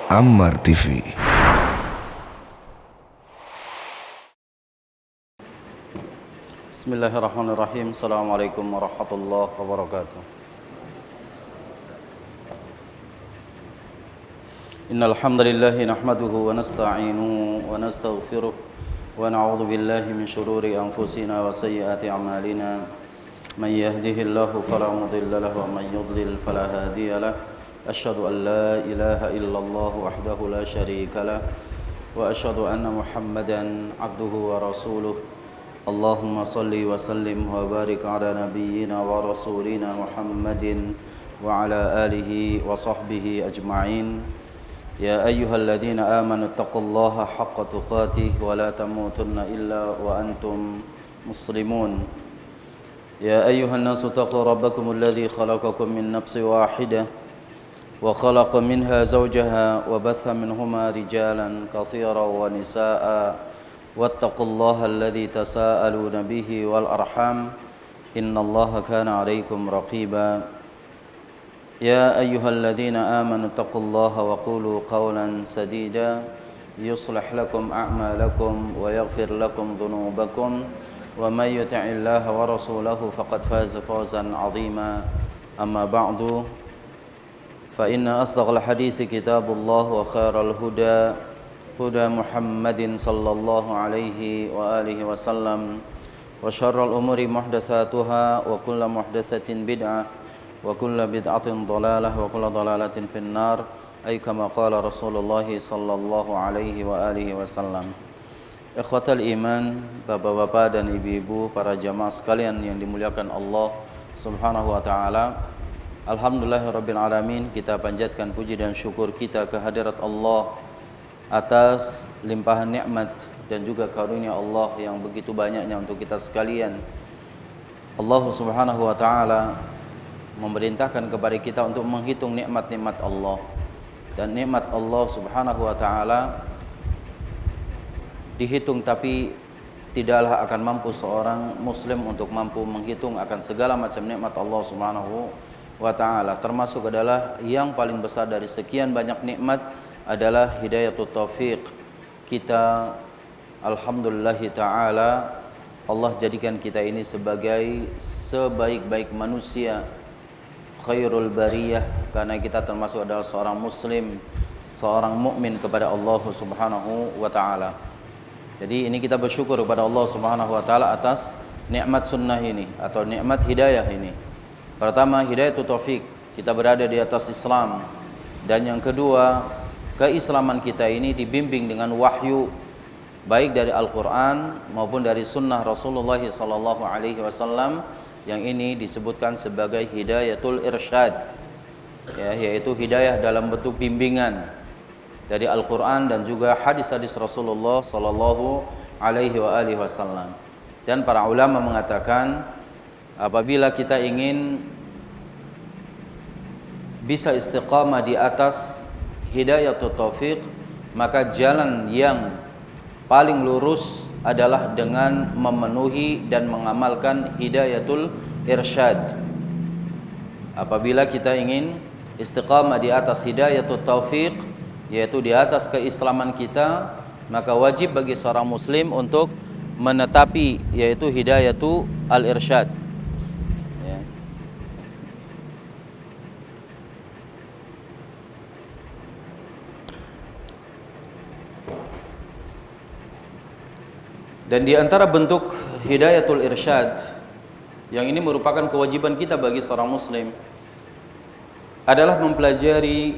Ammar TV. Bismillahirrahmanirrahim. Assalamualaikum warahmatullahi wabarakatuh. Innal hamdalillah nahmaduhu wa nasta'inuhu wa nastaghfiruh wa na'udzu billahi min shururi anfusina wa sayyiati a'malina. Man yahdihillahu fala mudilla lahu wa man yudlil fala hadiya lahu. Asyhadu an la ilaha illallah wahdahu la syarika lah wa asyhadu anna Muhammadan abduhu wa rasuluh. Allahumma salli wa sallim wa barik ala nabiyyina wa rasulina Muhammadin wa ala alihi wa sahbihi ajma'in. Ya ayyuhalladzina amanu taqullaha haqqa tuqatih wa la tamutunna illa wa antum muslimun. Ya ayyuhan nasu taqu rabbakum alladzi khalaqakum min nafsin wahidah wa khalaqa minha zawjaha wa batha minhuma rijalan katsiran wa nisaa'a wattaqullaha alladzi tasaaluna bihi wal arham innallaha kana 'alaikum raqiba. Ya ayyuhalladzina amanu taqullaha wa qulu qawlan sadida yuslih lakum a'malakum wa yaghfir lakum dhunubakum wa may yuti'illaha wa rasulahu faqad faza fawzan 'azima. Amma ba'du, fa inna asdaqal hadithi kitabullah wa khairal huda huda Muhammadin sallallahu alaihi wa alihi wasallam wa syarrul umuri muhdatsatuha wa kullu muhdatsatin bid'ah wa kullu bid'atin dhalalah wa kullu dhalalatin finnar, ay kama qala Rasulullah sallallahu alaihi wa alihi wasallam. Ikhwatal iman, bapak-bapak dan ibu-ibu, para jamaah sekalian yang dimuliakan Allah Subhanahu wa taala. Alhamdulillahirabbil alamin, kita panjatkan puji dan syukur kita kehadirat Allah atas limpahan nikmat dan juga karunia Allah yang begitu banyaknya untuk kita sekalian. Allah Subhanahu wa taala memerintahkan kepada kita untuk menghitung nikmat-nikmat Allah, dan nikmat Allah Subhanahu wa taala dihitung tapi tidaklah akan mampu seorang muslim untuk mampu menghitung akan segala macam nikmat Allah Subhanahu wa ta'ala. Termasuk adalah yang paling besar dari sekian banyak nikmat adalah hidayatut taufiq. Kita alhamdulillah ta'ala, Allah jadikan kita ini sebagai sebaik-baik manusia, khairul bariyah, karena kita termasuk adalah seorang muslim, seorang mukmin kepada Allah Subhanahu wa ta'ala. Jadi ini kita bersyukur kepada Allah Subhanahu wa ta'ala atas nikmat sunnah ini atau nikmat hidayah ini. Pertama, hidayatut taufik, kita berada di atas Islam. Dan yang kedua, keislaman kita ini dibimbing dengan wahyu, baik dari Al-Quran maupun dari sunnah Rasulullah SAW, yang ini disebutkan sebagai hidayatul irsyad, ya, yaitu hidayah dalam bentuk bimbingan dari Al-Quran dan juga hadis-hadis Rasulullah SAW. Dan para ulama mengatakan, apabila kita ingin bisa istiqamah di atas hidayatut taufiq, maka jalan yang paling lurus adalah dengan memenuhi dan mengamalkan hidayatul irsyad. Apabila kita ingin istiqamah di atas hidayatut taufiq, yaitu di atas keislaman kita, maka wajib bagi seorang muslim untuk menetapi yaitu hidayatu al-irsyad. Dan di antara bentuk hidayatul irsyad yang ini merupakan kewajiban kita bagi seorang muslim adalah mempelajari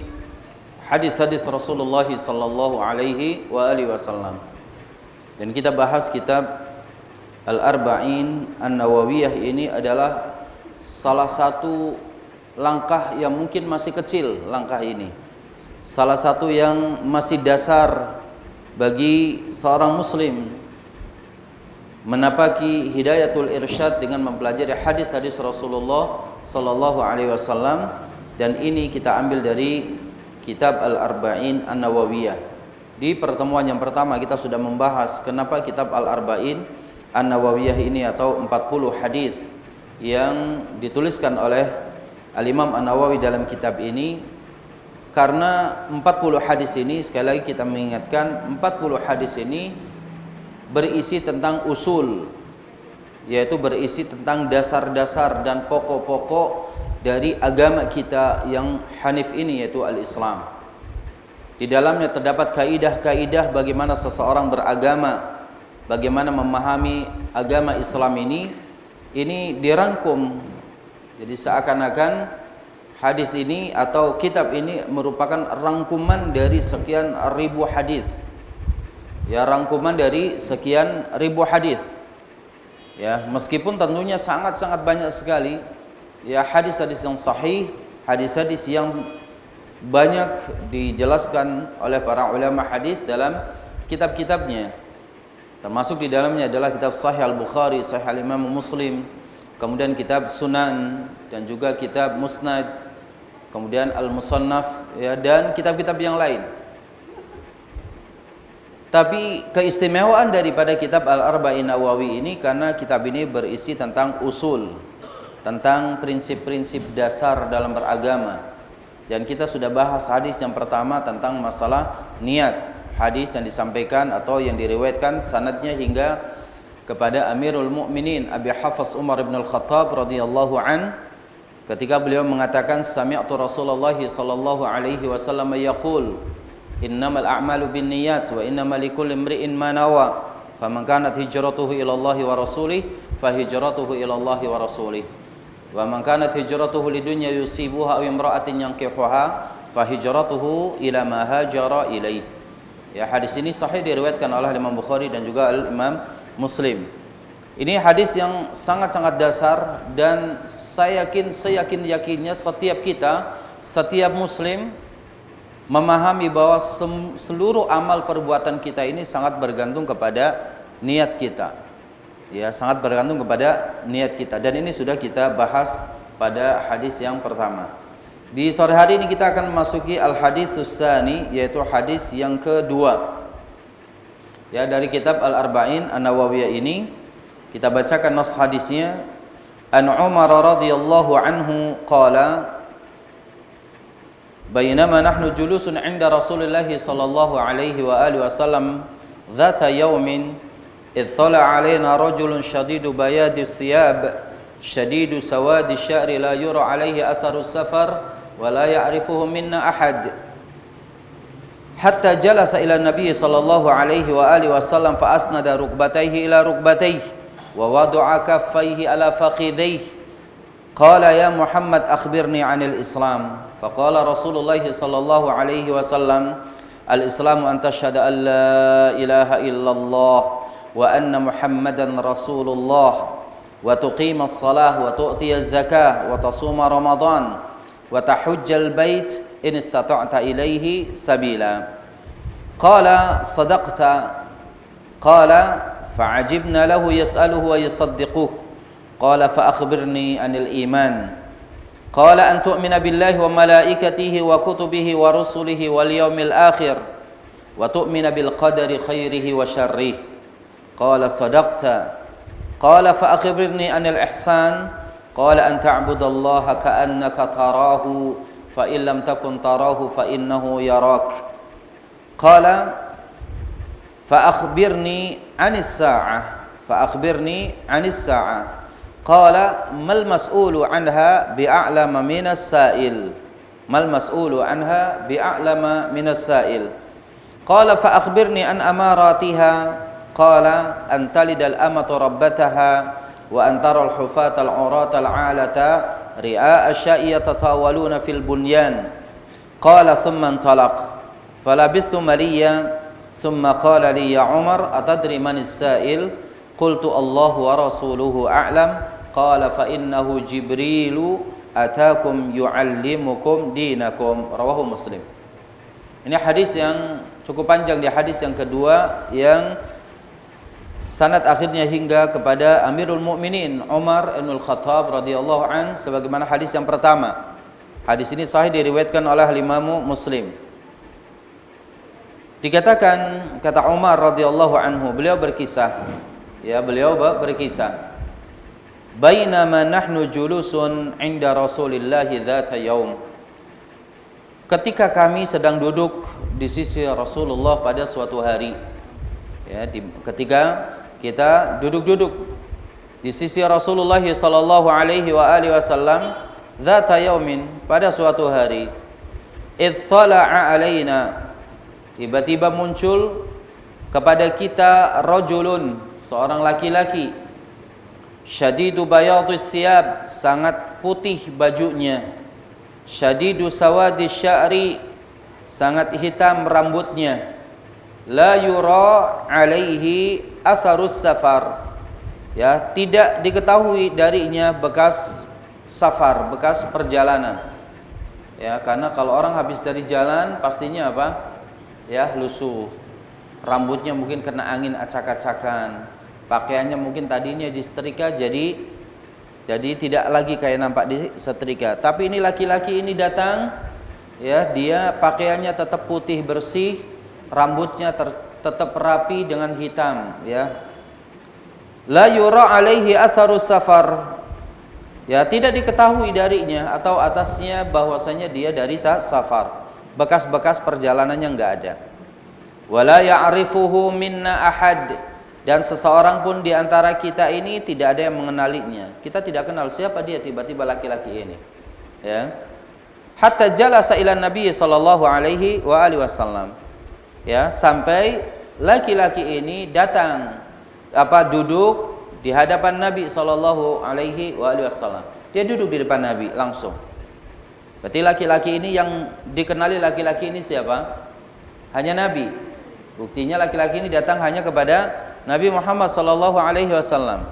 hadis-hadis Rasulullah sallallahu alaihi wa alihi wasallam. Dan kita bahas kitab Al-Arba'in An-Nawawiyah ini adalah salah satu langkah yang mungkin masih kecil, langkah ini. Salah satu yang masih dasar bagi seorang muslim menapaki hidayatul irsyad dengan mempelajari hadis-hadis Rasulullah sallallahu alaihi wasallam. Dan ini kita ambil dari kitab Al-Arba'in An-Nawawiyah. Di pertemuan yang pertama kita sudah membahas kenapa kitab Al-Arba'in An-Nawawiyah ini atau 40 hadis yang dituliskan oleh Al-Imam An-Nawawi dalam kitab ini karena 40 hadis ini, sekali lagi kita mengingatkan, 40 hadis ini berisi tentang usul, yaitu berisi tentang dasar-dasar dan pokok-pokok dari agama kita yang hanif ini, yaitu al-Islam. Di dalamnya terdapat kaidah-kaidah bagaimana seseorang beragama, bagaimana memahami agama Islam ini dirangkum. Jadi seakan-akan hadis ini atau kitab ini merupakan rangkuman dari sekian ribu hadis. Ya, rangkuman dari sekian ribu hadis. Ya, meskipun tentunya sangat-sangat banyak sekali ya hadis-hadis yang sahih, hadis-hadis yang banyak dijelaskan oleh para ulama hadis dalam kitab-kitabnya. Termasuk di dalamnya adalah kitab Sahih Al-Bukhari, Sahih Al-Imam Muslim, kemudian kitab Sunan dan juga kitab Musnad, kemudian Al-Musannaf ya, dan kitab-kitab yang lain. Tapi keistimewaan daripada kitab Al-Arba'in Nawawi ini karena kitab ini berisi tentang usul, tentang prinsip-prinsip dasar dalam beragama. Dan kita sudah bahas hadis yang pertama tentang masalah niat, hadis yang disampaikan atau yang diriwayatkan sanadnya hingga kepada Amirul Mukminin Abi Hafs Umar bin Al-Khattab radhiyallahu an, ketika beliau mengatakan sami'tu Rasulullah sallallahu alaihi wasallam yaqul innamal a'malu binniyat wa innamal likulli imri'in ma nawa faman kanat hijratuhu ila Allah wa rasulih fa hijratuhu ila Allah wa rasulih wa man kanat hijratuhu lidunya yusibuha aw imra'atin yankihuha fa hijratuhu ila ma hajara ilaih. Ya, hadis ini sahih diriwayatkan oleh Imam Bukhari dan juga Imam Muslim. Ini hadis yang sangat-sangat dasar dan saya seyakin-yakinnya setiap kita, setiap muslim memahami bahwa seluruh amal perbuatan kita ini sangat bergantung kepada niat kita. Ya, sangat bergantung kepada niat kita, dan ini sudah kita bahas pada hadis yang pertama. Di sore hari ini kita akan memasuki al-haditsus tsani, yaitu hadis yang kedua. Ya, dari kitab Al-Arba'in An-Nawawiyah ini kita bacakan nas hadisnya. An Umar radhiyallahu anhu qala bainama nahnu julusun 'inda Rasulillah sallallahu alaihi wa alihi wasallam dhata yawmin idh thala 'alaina rajulun shadidu bayadi thiyab shadidu sawadi sya'ri la yura 'alaihi atharu safar wa la ya'rifuhu minna ahad hatta jalasa ila Nabi sallallahu alaihi wa alihi wasallam fa asnada rukbatayhi ila rukbatayhi wa wada'a kaffayhi ala fakhidayhi qala ya Muhammad akhbirni 'anil Islam faqala Rasulullah sallallahu alaihi wasallam al-Islamu an tashhada an la ilaha illallah wa anna Muhammadan Rasulullah wa tuqima as-salah wa tu'ti az-zakah wa tasuma Ramadan wa tahujjal bait in istata'ta ilaihi sabila. Qala sadaqta. Qala fa'ajibna lahu yas'aluhu wa yusaddiquhu. Qala fa akhbirni 'anil iman. Qala an tu'mina billahi wa malaikatihi wa kutubihi wa rusulihi wal yawmil akhir wa tu'mina bil qadari khairihi wa syarrihi. Qala sadaqta. Qala fa akhbirni 'anil ihsan. Qala an ta'budallaha ka'annaka tarahu fa in lam takun tarahu fa innahu yarak. Qala fa akhbirni 'anis sa'ah. Fa akhbirni 'anis sa'ah. Qala mal mas'ulu 'anha bi'a'lama minas sa'il. Mal mas'ulu 'anha bi'a'lama minas sa'il. Qala fa akhbirni an amaratiha. Qala an talidal amatu rabbataha wa an taral hufatal 'uratal 'alata ri'a asya'i yatatawaluna fil bunyan. Qala thumma intalaq falabithu maliya thumma qala li ya Umar atadri manis sa'il qultu Allahu wa rasuluhu a'lam qala fa innahu Jibrilu atakum yu'allimukum dinakum. Rawahu Muslim. Ini hadis yang cukup panjang, di hadis yang kedua yang sanad akhirnya hingga kepada Amirul Mukminin Umar bin Al-Khattab radhiyallahu an, sebagaimana hadis yang pertama. Hadis ini sahih diriwayatkan oleh Imam Muslim. Dikatakan, kata Umar radhiyallahu anhu, beliau berkisah. Ya, beliau berkisah. Bainama nahnu julusun 'inda Rasulillah dzata yaum. ketika kami sedang duduk di sisi Rasulullah pada suatu hari, ya, ketika kita duduk-duduk di sisi Rasulullah sallallahu alaihi wasallam, dzata yaumin, pada suatu hari, ittala'a alaina, tiba-tiba muncul kepada kita rajulun, seorang laki-laki, syadidu bayadus thiyab, sangat putih bajunya, syadidu sawadis sya'ri, sangat hitam rambutnya, la yura alaihi asarus safar, ya, tidak diketahui darinya bekas safar, bekas perjalanan. Ya, karena kalau orang habis dari jalan pastinya apa? Ya, lusuh. Rambutnya mungkin kena angin acak-acakan. Pakaiannya mungkin tadinya disetrika jadi tidak lagi kayak nampak disetrika. Tapi ini laki-laki ini datang, ya, dia pakaiannya tetap putih bersih, rambutnya tetap rapi dengan hitam, ya. La yura alaihi atharus safar, ya, tidak diketahui darinya atau atasnya bahwasanya dia dari safar, bekas-bekas perjalanannya enggak ada. Wala ya'rifuhu minna ahad, dan seseorang pun di antara kita ini tidak ada yang mengenalinya. Kita tidak kenal siapa dia, tiba-tiba laki-laki ini, ya. Hatta jalasa ila Nabi sallallahu alaihi wasallam, ya, sampai laki-laki ini datang duduk di hadapan Nabi sallallahu alaihi wasallam. Dia duduk di depan Nabi langsung. Berarti laki-laki ini, yang dikenali laki-laki ini siapa? Hanya Nabi. Buktinya laki-laki ini datang hanya kepada Nabi Muhammad sallallahu alaihi wasallam.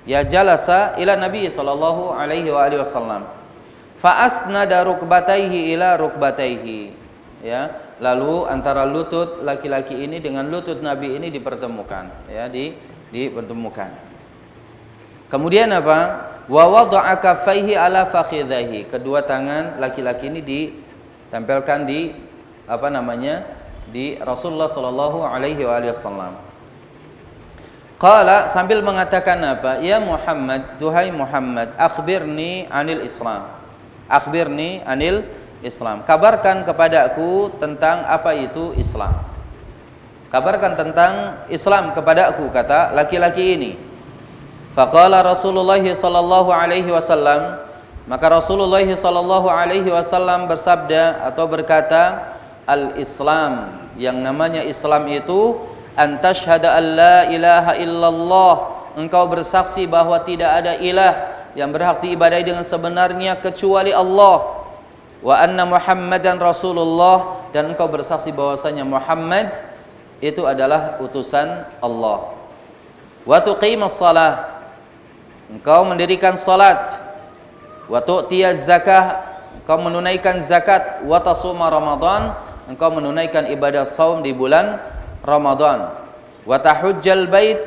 Ya, jalasa ila Nabi sallallahu alaihi wasallam. Fa asnada rukbataihi ila rukbataihi. Ya, lalu antara lutut laki-laki ini dengan lutut Nabi ini dipertemukan, ya, dipertemukan. Kemudian apa? Wa wada'a kaffaihi ala fakhidhihi. Kedua tangan laki-laki ini ditempelkan di di Rasulullah sallallahu alaihi wasallam. Qala, sambil mengatakan apa? Ya Muhammad, duhai Muhammad, akhbirni anil Islam. Akhbirni anil Islam. Kabarkan kepadaku tentang apa itu Islam. Kabarkan tentang Islam kepadaku, kata laki-laki ini. Faqala Rasulullah sallallahu alaihi wasallam, maka Rasulullah sallallahu alaihi wasallam bersabda atau berkata, al-Islam, yang namanya Islam itu antashhada an la ilaha illallah, engkau bersaksi bahwa tidak ada ilah yang berhak diibadahi dengan sebenarnya kecuali Allah, wa anna Muhammadan Rasulullah, dan engkau bersaksi bahwasanya Muhammad itu adalah utusan Allah. Wa tuqimas shalah, engkau mendirikan salat. Wa tu'tiyaz zakah, engkau menunaikan zakat. Wa tasuma Ramadan, engkau menunaikan ibadah saum di bulan Ramadan. Wa tahujjal bait,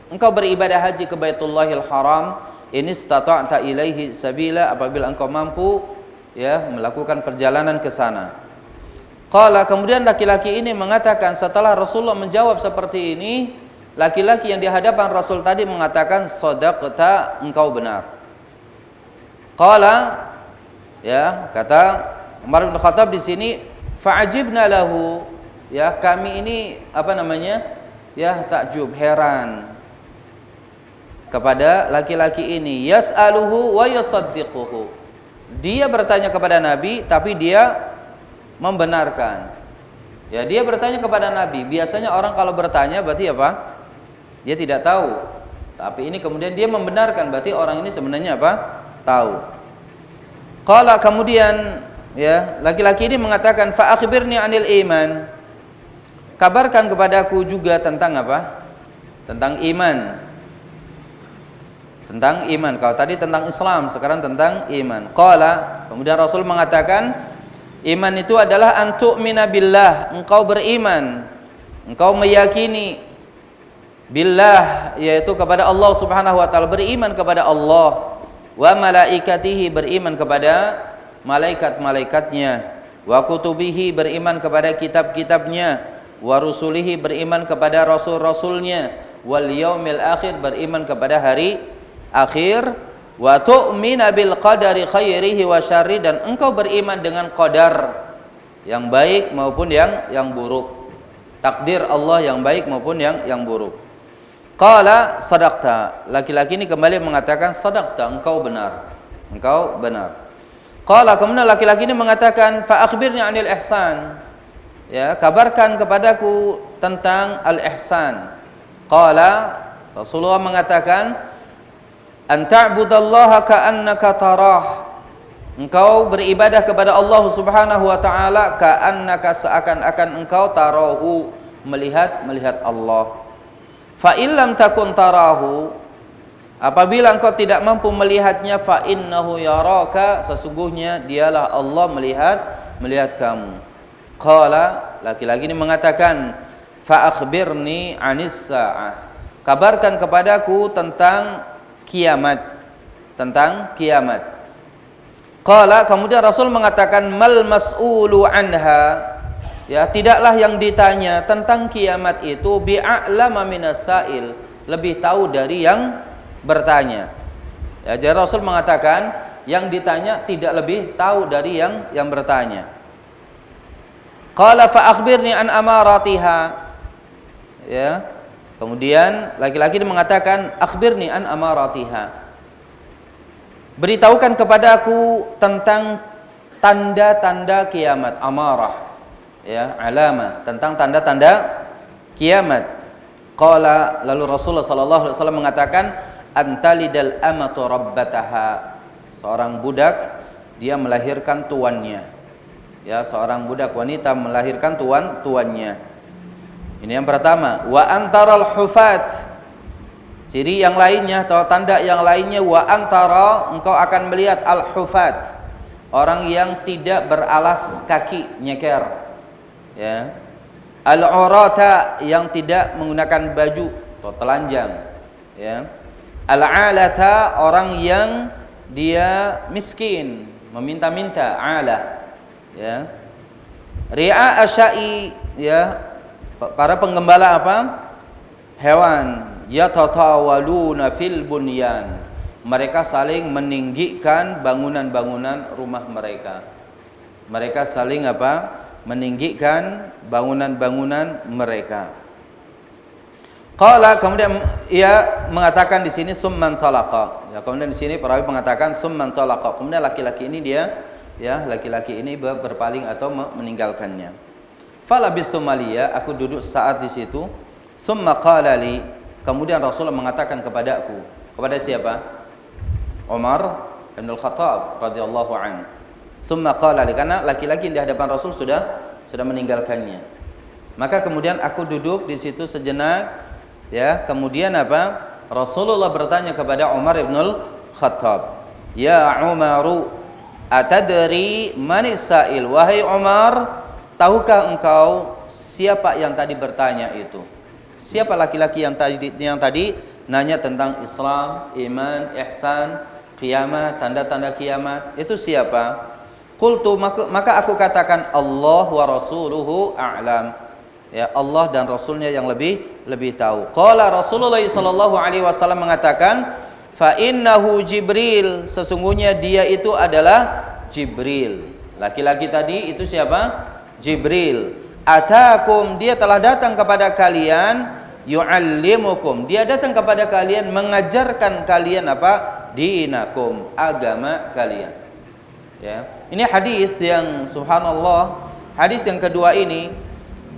engkau beribadah haji ke Baitullahil Haram, in istata'ta ilaihi sabila, apabila engkau mampu, ya, melakukan perjalanan ke sana. Qala, kemudian laki-laki ini mengatakan, setelah Rasulullah menjawab seperti ini, laki-laki yang di hadapan Rasul tadi mengatakan, shadaqta, engkau benar. Qala, ya, kata Umar bin Khattab di sini, fa'ajibna lahu, ya, kami ini ya, takjub, heran kepada laki-laki ini. Yas'aluhu wa yusaddiquhu, dia bertanya kepada Nabi tapi dia membenarkan. Ya, dia bertanya kepada Nabi. Biasanya orang kalau bertanya berarti apa? Dia tidak tahu. Tapi ini kemudian dia membenarkan, berarti orang ini sebenarnya apa? Tahu. Qala, kemudian, ya, laki-laki ini mengatakan, fa akhbirni anil iman, kabarkan kepadaku juga tentang apa? Tentang iman. Tentang iman. Kalau tadi tentang Islam, sekarang tentang iman. Qala, kemudian Rasul mengatakan, iman itu adalah antu'mina billah, engkau beriman, engkau meyakini billah, yaitu kepada Allah Subhanahu wa taala, beriman kepada Allah, wa malaikatihi, beriman kepada malaikat-malaikatnya, wa kutubihi, beriman kepada kitab-kitabnya, wa rusulihi, beriman kepada rasul-rasulnya, wal yaumil akhir, beriman kepada hari akhir, wa tu'mina bil qadari khairihi wa syarri, dan engkau beriman dengan qadar, yang baik maupun yang buruk. Takdir Allah yang baik maupun yang buruk. Qala sadaqta. Laki-laki ini kembali mengatakan sadaqta, engkau benar. Engkau benar. Qala, kemudian laki-laki ini mengatakan fa akhbirni 'anil ihsan. Ya, kabarkan kepadaku tentang al-ihsan. Qala, Rasulullah mengatakan an ta'budallaha ka'annaka tarah. Engkau beribadah kepada Allah Subhanahu wa taala ka'annaka, seakan-akan engkau tarahu, melihat Allah. Fa illam takun tarahu, apabila engkau tidak mampu melihatnya, fa innahu yaraka, sesungguhnya dialah Allah melihat kamu. Qala, laki-laki ini mengatakan fa akhbirni 'anis sa'ah. Kabarkan kepadaku tentang kiamat. Qala, kemudian Rasul mengatakan mal mas'ulu anha. Ya, tidaklah yang ditanya tentang kiamat itu bi'a'lama minas sa'il, lebih tahu dari yang bertanya. Ya, jadi Rasul mengatakan yang ditanya tidak lebih tahu dari yang bertanya. Qala fa akhbirni an amaratiha. Ya. Kemudian laki-laki ini mengatakan akhbirni an amaratiha. Beritahukan kepadaku tentang tanda-tanda kiamat. Amarah, ya, alama, tentang tanda-tanda kiamat. Qala, lalu Rasulullah sallallahu alaihi wasallam mengatakan antalidal amatu rabbataha. Seorang budak dia melahirkan tuannya. Ya, seorang budak wanita melahirkan tuannya. Ini yang pertama. Wa antaral hufat. Ciri yang lainnya atau tanda yang lainnya, wa antara, engkau akan melihat al-hufat, orang yang tidak beralas kaki, nyeker. Ya. Al-urata, yang tidak menggunakan baju atau telanjang. Ya. Al-alata, orang yang dia miskin, meminta-minta, alah. Ya. Ri'a asyai, ya, para penggembala apa? Hewan. Yatatawaluna fil bunyan. Mereka saling meninggikan bangunan-bangunan rumah mereka. Mereka saling apa? Meninggikan bangunan-bangunan mereka. Qala, kemudian ia mengatakan di sini summan talaqa. Ya, kemudian di sini perawi mengatakan summan talaqa. Kemudian laki-laki ini laki-laki ini berpaling atau meninggalkannya. Fala bisumaliya, aku duduk saat di situ. Summa qala li, kemudian Rasulullah mengatakan kepadaku. Kepada siapa? Umar bin Al-Khattab radhiyallahu anhu. Summa qala li, karena laki-laki di hadapan Rasul sudah meninggalkannya. Maka kemudian aku duduk di situ sejenak, ya. Kemudian apa? Rasulullah bertanya kepada Umar bin Al-Khattab, "Ya Umaru, atadri manis sa'il?" Wahai Umar, tahukah engkau siapa yang tadi bertanya itu? Siapa laki-laki yang tadi nanya tentang Islam, iman, ihsan, kiamat, tanda-tanda kiamat? Itu siapa? Qultu, maka aku katakan Allah wa rasuluhu a'lam. Ya, Allah dan Rasulnya yang lebih tahu. Qala Rasulullah sallallahu alaihi wasallam mengatakan, fa innahu Jibril, sesungguhnya dia itu adalah Jibril. Laki-laki tadi itu siapa? Jibril. Atakum, dia telah datang kepada kalian, yu'allimukum, dia datang kepada kalian mengajarkan kalian apa? Dinakum, agama kalian. Ya. Ini hadis yang subhanallah, hadis yang kedua ini,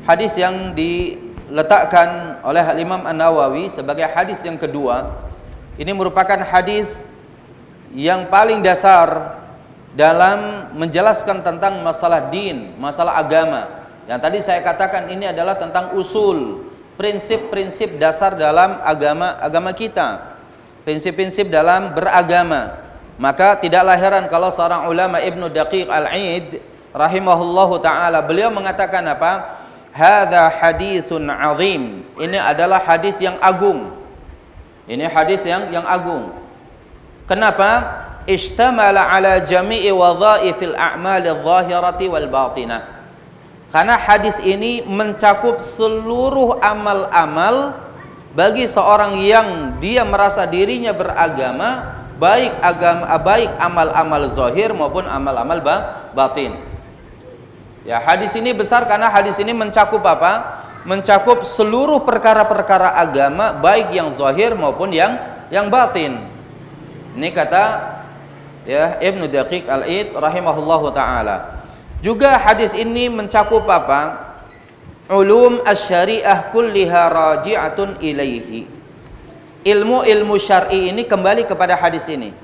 hadis yang diletakkan oleh Imam An-Nawawi sebagai hadis yang kedua. Ini merupakan hadis yang paling dasar dalam menjelaskan tentang masalah din, masalah agama. Yang tadi saya katakan ini adalah tentang usul, prinsip-prinsip dasar dalam agama kita, prinsip-prinsip dalam beragama. Maka tidaklah heran kalau seorang ulama Ibnu Daqiq Al-Aid rahimahullahu taala, beliau mengatakan apa? Hadza haditsun azim. Ini adalah hadis yang agung. Ini hadis yang agung. Kenapa? Ishtamala ala jami'i wadhaifil a'malidh dhahirati wal batinah. Karena hadis ini mencakup seluruh amal-amal bagi seorang yang dia merasa dirinya beragama, baik amal-amal zahir maupun amal-amal batin. Ya, hadis ini besar karena hadis ini mencakup apa? Mencakup seluruh perkara-perkara agama, baik yang zahir maupun yang batin. Ini kata ya Ibnu Daqiq Al-Id rahimahullahu taala. Juga hadis ini mencakup apa? Ulum asy-syariah kulliha raji'atun ilaihi. Ilmu-ilmu syar'i ini kembali kepada hadis ini.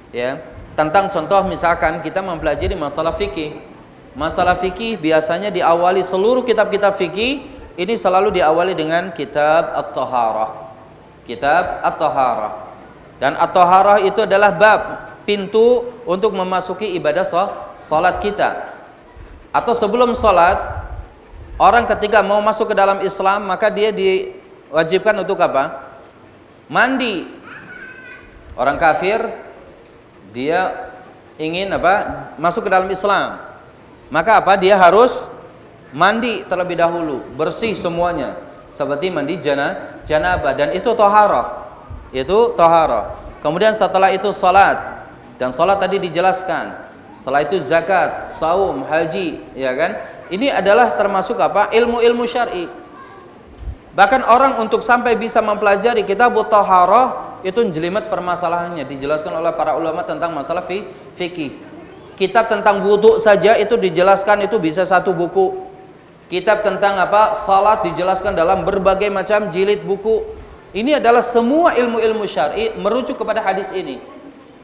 Ya, tentang contoh misalkan kita mempelajari masalah fikih. Masalah fikih biasanya diawali seluruh kitab-kitab fikih ini selalu diawali dengan kitab At-Taharah. Kitab At-Taharah. Dan At-Taharah itu adalah bab pintu untuk memasuki ibadah salat kita. Atau sebelum salat, orang ketika mau masuk ke dalam Islam maka dia diwajibkan untuk apa? Mandi. Orang kafir dia ingin apa? Masuk ke dalam Islam. Maka apa? Dia harus mandi terlebih dahulu, bersih semuanya, seperti mandi janabah, dan itu taharah. Itu taharah. Kemudian setelah itu salat. Dan salat tadi dijelaskan. Setelah itu zakat, saum, haji, ya kan? Ini adalah termasuk apa? Ilmu-ilmu syar'i. Bahkan orang untuk sampai bisa mempelajari kitab taharah itu jelimet permasalahannya, dijelaskan oleh para ulama tentang masalah fikih. Kitab tentang wudu saja itu dijelaskan, itu bisa satu buku. Kitab tentang apa? Salat dijelaskan dalam berbagai macam jilid buku. Ini adalah semua ilmu-ilmu syar'i merujuk kepada hadis ini.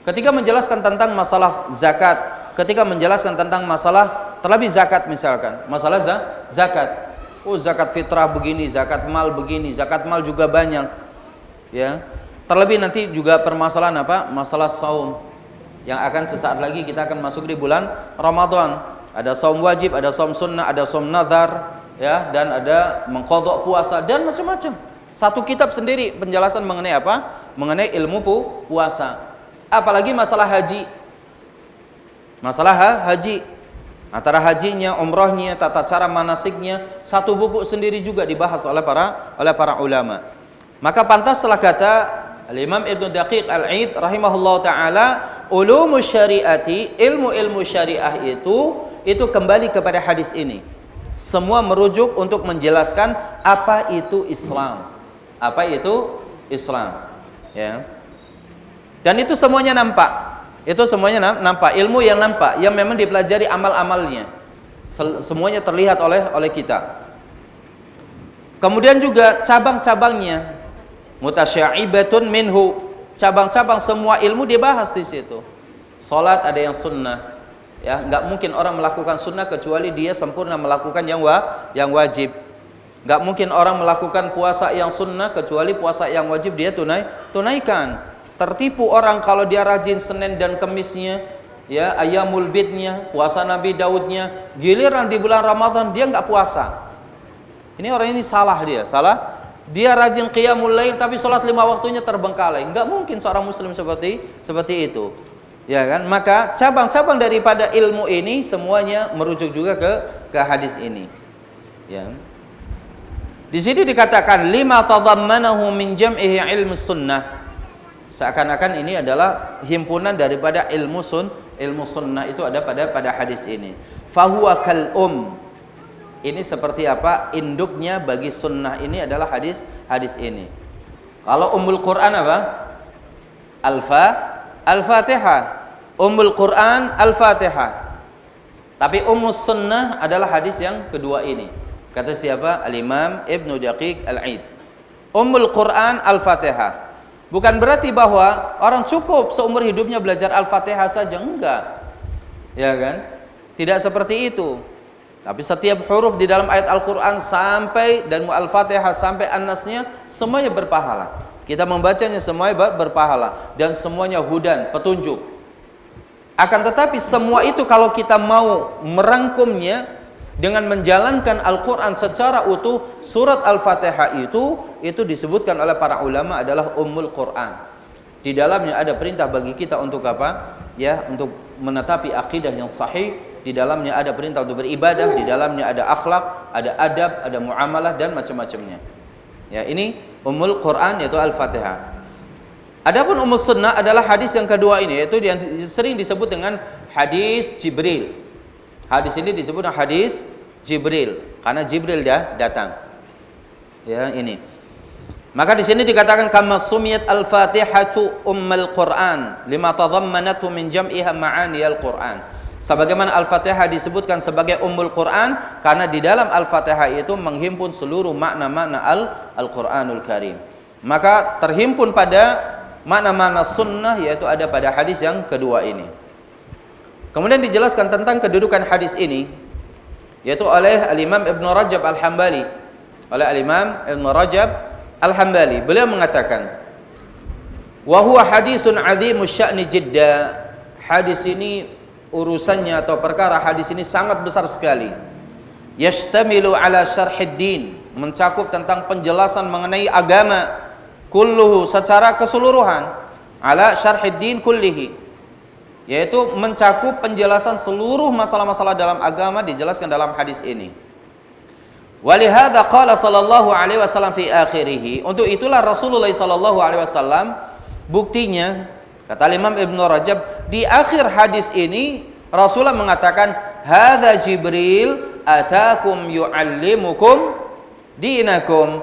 Ketika menjelaskan tentang masalah zakat, ketika menjelaskan tentang masalah terlebih zakat misalkan, masalah zakat. Oh, zakat fitrah begini, zakat mal begini, zakat mal juga banyak. Ya. Terlebih nanti juga permasalahan apa? Masalah saum. Yang akan sesaat lagi kita akan masuk di bulan Ramadan. Ada saum wajib, ada saum sunnah, ada saum nazar, ya, dan ada mengqadha puasa dan macam-macam. Satu kitab sendiri penjelasan mengenai apa? Mengenai ilmu puasa. Apalagi masalah haji. Masalah haji. Antara hajinya, umrahnya, tata cara manasiknya, satu buku sendiri juga dibahas oleh para ulama. Maka pantaslah kata Al-Imam Ibnu Daqiq Al-Id rahimahullah taala, ulumus syariati, ilmu-ilmu syariah itu kembali kepada hadis ini. Semua merujuk untuk menjelaskan apa itu Islam. Apa itu Islam, ya. Dan itu semuanya nampak. Itu semuanya nampak, ilmu yang nampak, yang memang dipelajari amal-amalnya. Semuanya terlihat oleh kita. Kemudian juga cabang-cabangnya, mutasyaibatun minhu, cabang-cabang semua ilmu dibahas di situ. Salat ada yang sunnah, ya, nggak mungkin orang melakukan sunnah kecuali dia sempurna melakukan yang wajib. Nggak mungkin orang melakukan puasa yang sunnah kecuali puasa yang wajib dia tunaikan. Tertipu orang kalau dia rajin Senin dan Kemisnya, ya, ayamul bidnya, puasa Nabi Daudnya, giliran di bulan Ramadan dia nggak puasa. Ini orang ini salah. Dia rajin qiyamul lail tapi sholat 5 waktunya terbengkalai. Nggak mungkin seorang muslim seperti itu. Ya kan? Maka cabang-cabang daripada ilmu ini semuanya merujuk juga ke hadis ini. Ya. Di sini dikatakan lima tadammanahu min jam'ihi ilmu sunnah. Seakan-akan ini adalah himpunan daripada ilmu sunnah itu ada pada hadis ini. Fahuwa kal Ini seperti apa? Induknya bagi sunnah ini adalah hadis ini. Kalau ummul Quran apa? Al-Fatihah. Ummul Quran Al-Fatihah. Tapi ummus sunnah adalah hadis yang kedua ini. Kata siapa? Al-Imam Ibnu Daqiq Al-Id. Ummul Quran Al-Fatihah. Bukan berarti bahwa orang cukup seumur hidupnya belajar Al-Fatihah saja, enggak. Ya kan? Tidak seperti itu. Tapi setiap huruf di dalam ayat Al-Quran sampai dan Al-Fatihah sampai An-Nasnya semuanya berpahala. Kita membacanya semuanya berpahala dan semuanya hudan, petunjuk. Akan tetapi semua itu kalau kita mau merangkumnya dengan menjalankan Al-Quran secara utuh, surat Al-Fatihah itu disebutkan oleh para ulama adalah Ummul Quran. Di dalamnya ada perintah bagi kita untuk apa? Ya, untuk menetapi akidah yang sahih. Di dalamnya ada perintah untuk beribadah. Di dalamnya ada akhlak, ada adab, ada muamalah dan macam-macamnya. Ya, ini Ummul Quran yaitu Al-Fatihah. Adapun Ummus Sunnah adalah hadis yang kedua ini, yaitu yang sering disebut dengan hadis Jibril. Hadis ini disebut hadis Jibril karena Jibril dah datang. Ya, ini. Maka di sini dikatakan kama sumiyat al-Fatihatu ummul Quran lima tadammanathu min jam'iha ma'ani al-Quran. Sebagaimana Al-Fatihah disebutkan sebagai ummul Quran karena di dalam Al-Fatihah itu menghimpun seluruh makna-makna Al-Quranul Karim. Maka terhimpun pada makna-makna sunnah yaitu ada pada hadis yang kedua ini. Kemudian dijelaskan tentang kedudukan hadis ini yaitu oleh Al-Imam Ibn Rajab Al-Hambali. Oleh Al-Imam Ibn Rajab Al-Hambali, beliau mengatakan wa huwa hadisun 'azimus sya'ni jidda. Hadis ini urusannya atau perkara hadis ini sangat besar sekali. Yashtamilu ala syarhid din, mencakup tentang penjelasan mengenai agama kulluhu secara keseluruhan, ala syarhid din kullihi, yaitu mencakup penjelasan seluruh masalah-masalah dalam agama dijelaskan dalam hadis ini. Walihada qala sallallahu alaihi wasallam fi akhirih. Untuk itulah Rasulullah sallallahu alaihi wasallam, buktinya kata Imam Ibnu Rajab di akhir hadis ini Rasulullah mengatakan hadza Jibril atakum yuallimukum dinakum.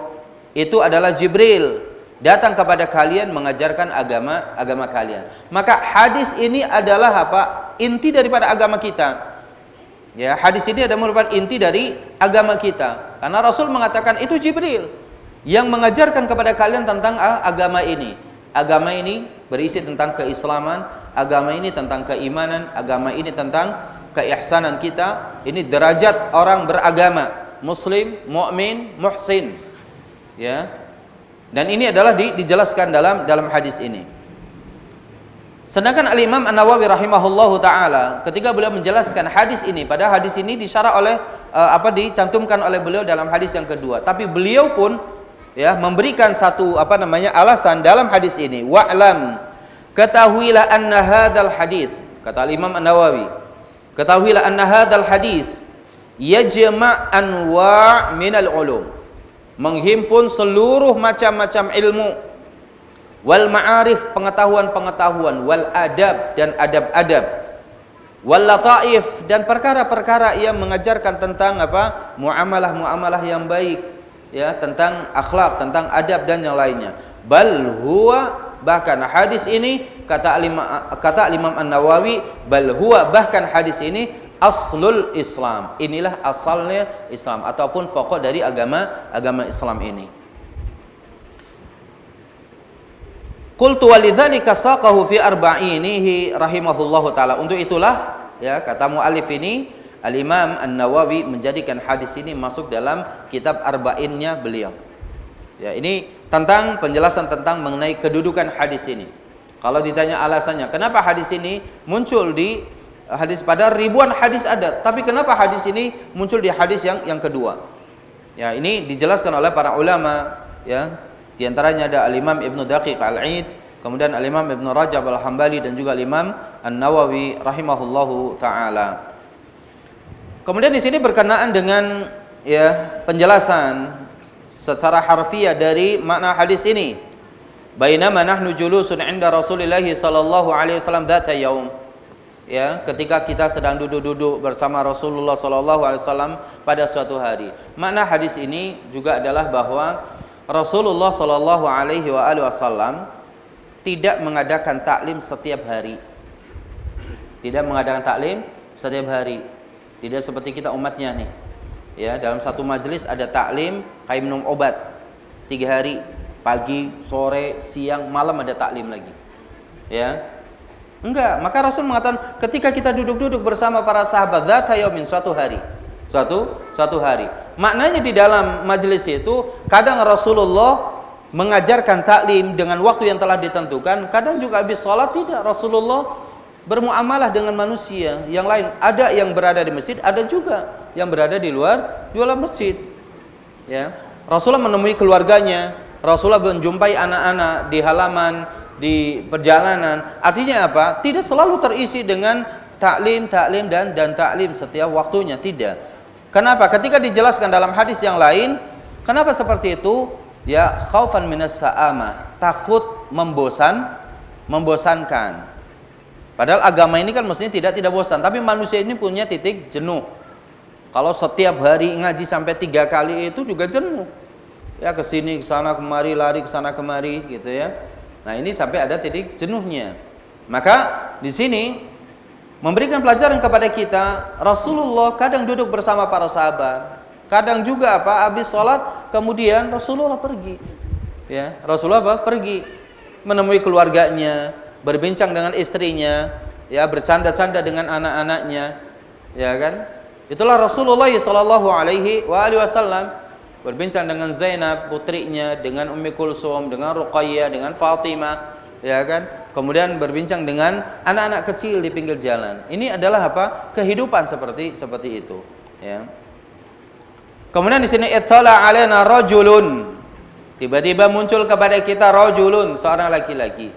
Itu adalah Jibril datang kepada kalian mengajarkan agama kalian. Maka hadis ini adalah apa? Inti daripada agama kita. Ya, hadis ini adalah merupakan inti dari agama kita. Karena Rasul mengatakan itu Jibril yang mengajarkan kepada kalian tentang agama ini. Agama ini berisi tentang keislaman, agama ini tentang keimanan, agama ini tentang keihsanan kita. Ini derajat orang beragama, muslim, mukmin, muhsin. Ya. Dan ini adalah dijelaskan dalam hadis ini. Sedangkan Al-Imam An-Nawawi rahimahullahu taala ketika beliau menjelaskan hadis ini, pada hadis ini disyarah oleh dicantumkan oleh beliau dalam hadis yang kedua. Tapi beliau pun ya memberikan satu alasan dalam hadis ini. Wa'lam, ketahuilah anna hadzal hadis, kata Imam An-Nawawi, ketahuilah anna hadzal hadis yajma' anwa' minal ulum, menghimpun seluruh macam-macam ilmu, wal ma'arif, pengetahuan-pengetahuan, wal adab, dan adab-adab, wal lataif, dan perkara-perkara yang mengajarkan tentang muamalah-muamalah yang baik, ya, tentang akhlak, tentang adab dan yang lainnya. Bal huwa, bahkan hadis ini kata Imam An-Nawawi, bal huwa, bahkan hadis ini aslul Islam. Inilah asalnya Islam ataupun pokok dari agama Islam ini. Qultu walidzalika saqahu fi arba'inihi rahimahullahu taala. Untuk itulah ya kata muallif ini Al-Imam An-Nawawi menjadikan hadis ini masuk dalam kitab arba'innya beliau. Ya, ini tentang penjelasan tentang mengenai kedudukan hadis ini. Kalau ditanya alasannya, kenapa hadis ini muncul di hadis, pada ribuan hadis ada, tapi kenapa hadis ini muncul di hadis yang kedua? Ya, ini dijelaskan oleh para ulama, ya. Di antaranya ada Al-Imam Ibnu Daqiq Al-Aid, kemudian Al-Imam Ibnu Rajab Al-Hambali, dan juga Al-Imam An-Nawawi rahimahullahu taala. Kemudian di sini berkenaan dengan ya penjelasan secara harfiah dari makna hadis ini. Bainama nahnu julusun 'inda Rasulillah sallallahu alaihi wasallam dzata yaum. Ya, ketika kita sedang duduk-duduk bersama Rasulullah sallallahu alaihi wasallam pada suatu hari. Makna hadis ini juga adalah bahwa Rasulullah sallallahu alaihi wasallam tidak mengadakan taklim setiap hari. Tidak mengadakan taklim setiap hari. Tidak seperti kita umatnya nih. Ya, dalam satu majelis ada taklim kayak minum obat. 3 hari, pagi, sore, siang, malam ada taklim lagi. Ya. Enggak, maka Rasul mengatakan ketika kita duduk-duduk bersama para sahabat dzata yaumin, suatu hari. Suatu hari. Maknanya di dalam majelis itu kadang Rasulullah mengajarkan taklim dengan waktu yang telah ditentukan, kadang juga habis sholat tidak, Rasulullah bermuamalah dengan manusia yang lain. Ada yang berada di masjid, ada juga yang berada di luar masjid. Ya, Rasulullah menemui keluarganya, Rasulullah menjumpai anak-anak di halaman, di perjalanan. Artinya apa? Tidak selalu terisi dengan taklim dan taklim setiap waktunya, tidak. Kenapa? Ketika dijelaskan dalam hadis yang lain, kenapa seperti itu? Ya, khaufan minas sa'amah, takut membosankan. Padahal agama ini kan mestinya tidak bosan, tapi manusia ini punya titik jenuh. Kalau setiap hari ngaji sampai 3 kali itu juga jenuh. Ya ke sini, ke sana, kemari, lari ke sana kemari gitu ya. Nah, ini sampai ada titik jenuhnya. Maka di sini memberikan pelajaran kepada kita, Rasulullah kadang duduk bersama para sahabat, kadang juga habis sholat kemudian Rasulullah pergi. Ya, Rasulullah pergi menemui keluarganya, berbincang dengan istrinya, ya bercanda-canda dengan anak-anaknya, ya kan? Itulah Rasulullah sallallahu alaihi wasallam. Berbincang dengan Zainab putrinya, dengan Ummi Kulsum, dengan Ruqayyah, dengan Fatimah, ya kan? Kemudian berbincang dengan anak-anak kecil di pinggir jalan. Ini adalah kehidupan seperti itu, ya. Kemudian di sini ittala alaina rajulun. Tiba-tiba muncul kepada kita rajulun, seorang laki-laki.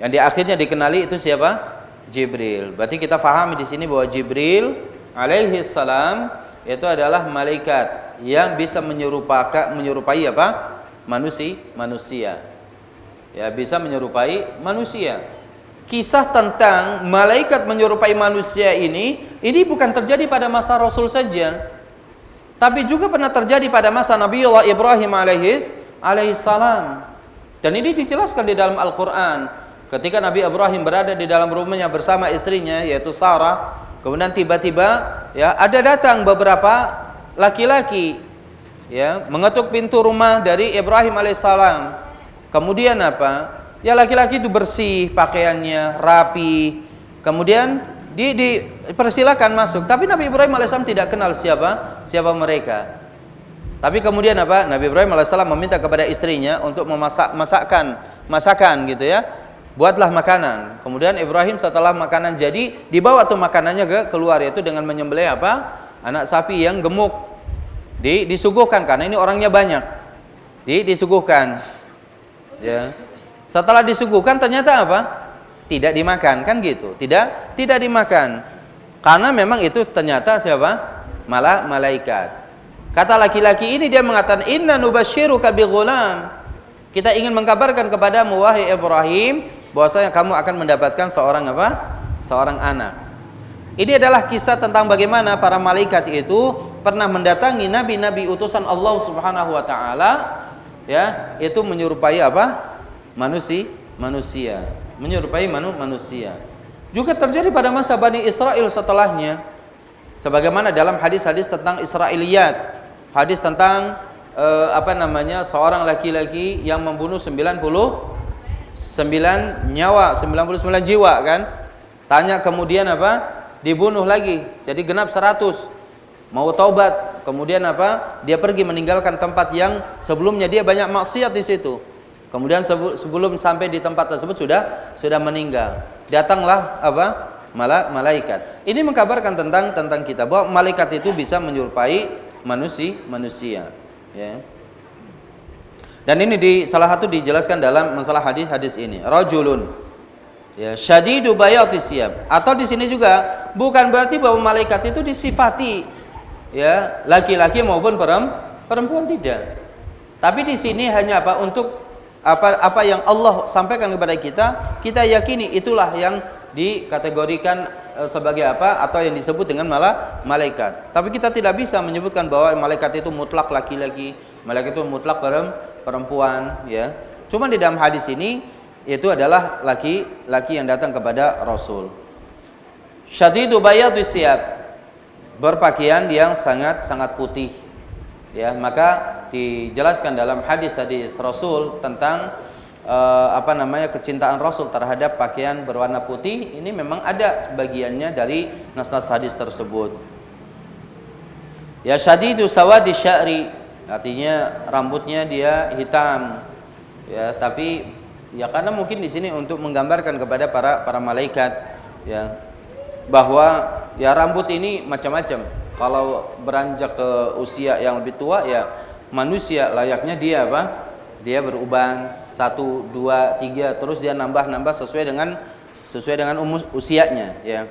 Yang di akhirnya dikenali itu siapa? Jibril. Berarti kita fahami di sini bahwa Jibril alaihi salam itu adalah malaikat yang bisa menyerupai manusia. Ya, bisa menyerupai manusia. Kisah tentang malaikat menyerupai manusia ini bukan terjadi pada masa Rasul saja, tapi juga pernah terjadi pada masa Nabiullah Ibrahim alaihi salam. Dan ini dijelaskan di dalam Al-Qur'an. Ketika Nabi Ibrahim berada di dalam rumahnya bersama istrinya yaitu Sarah, kemudian tiba-tiba ya ada datang beberapa laki-laki ya mengetuk pintu rumah dari Ibrahim alaihissalam. Kemudian ya laki-laki itu bersih pakaiannya, rapi. Kemudian dipersilakan masuk. Tapi Nabi Ibrahim alaihissalam tidak kenal siapa mereka. Tapi kemudian Nabi Ibrahim alaihissalam meminta kepada istrinya untuk memasak masakan gitu ya. Buatlah makanan. Kemudian Ibrahim setelah makanan jadi, dibawa tuh makanannya keluar, yaitu dengan menyembelih anak sapi yang gemuk. Disuguhkan karena ini orangnya banyak. Disuguhkan. Ya. Setelah disuguhkan ternyata tidak dimakan, kan gitu. Tidak dimakan. Karena memang itu ternyata siapa? Malaikat. Kata laki-laki ini dia mengatakan, "Inna nubasyiruka bighulam." Kita ingin mengkabarkan kepadamu wahai Ibrahim bahwasanya kamu akan mendapatkan seorang anak. Ini adalah kisah tentang bagaimana para malaikat itu pernah mendatangi nabi-nabi utusan Allah Subhanahu wa taala, ya, itu menyerupai manusia, menyerupai manusia. Juga terjadi pada masa Bani Israel setelahnya. Sebagaimana dalam hadis-hadis tentang Israiliyat, hadis tentang seorang laki-laki yang membunuh 99 jiwa kan. Tanya kemudian dibunuh lagi, jadi genap 100. Mau taubat, kemudian dia pergi meninggalkan tempat yang sebelumnya dia banyak maksiat di situ. Kemudian sebelum sampai di tempat tersebut sudah meninggal. Datanglah malaikat. Ini mengkabarkan tentang kita bahwa malaikat itu bisa menyerupai manusia, ya. Dan ini salah satu dijelaskan dalam masalah hadis ini. Rajulun, ya, syadidu bayatis siyab. Atau di sini juga bukan berarti bahwa malaikat itu disifati, ya, laki-laki maupun perempuan, tidak. Tapi di sini hanya untuk apa yang Allah sampaikan kepada kita yakini itulah yang dikategorikan sebagai atau yang disebut dengan malaikat. Tapi kita tidak bisa menyebutkan bahwa malaikat itu mutlak laki-laki, malaikat itu mutlak perempuan, ya. Cuma di dalam hadis ini itu adalah laki-laki yang datang kepada Rasul. Syadidu bayadis siyab, berpakaian yang sangat putih, ya. Maka dijelaskan dalam hadis tadi Rasul tentang kecintaan Rasul terhadap pakaian berwarna putih. Ini memang ada sebagiannya dari nas-nas hadis tersebut. Ya, syadidu sawadi sya'ri, artinya rambutnya dia hitam, ya, tapi ya karena mungkin di sini untuk menggambarkan kepada para malaikat, ya, bahwa ya rambut ini macam-macam. Kalau beranjak ke usia yang lebih tua, ya manusia layaknya dia dia beruban 1, 2, 3, terus dia nambah sesuai dengan usianya, ya.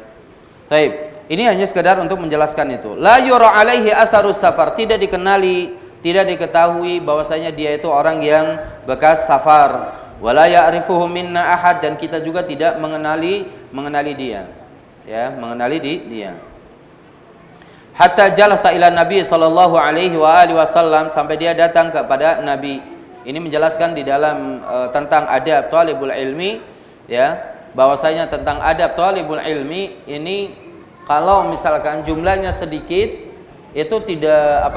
Baik, ini hanya sekedar untuk menjelaskan itu. La yura alaihi asarus safar, tidak diketahui bahwasanya dia itu orang yang bekas safar, wala ya'rifuhu minna ahad, dan kita juga tidak mengenali dia, ya, mengenali dia. Hatta jalasa ila Nabi sallallahu alaihi wasallam, sampai dia datang kepada Nabi. Ini menjelaskan di dalam tentang adab thalibul ilmi, ya, bahwasanya tentang adab thalibul ilmi ini, kalau misalkan jumlahnya sedikit itu tidak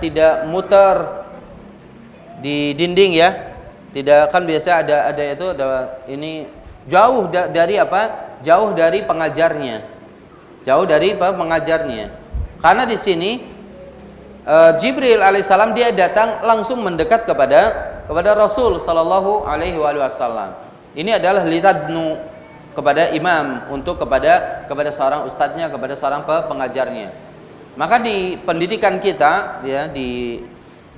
tidak muter di dinding, ya. Tidak, kan biasa ada ini jauh dari jauh dari pengajarnya. Jauh dari pengajarnya. Karena di sini Jibril alaihissalam dia datang langsung mendekat kepada Rasul sallallahu alaihi wasallam. Ini adalah litadnu, kepada imam, untuk kepada seorang ustadznya, kepada seorang pengajarnya. Maka di pendidikan kita, ya, di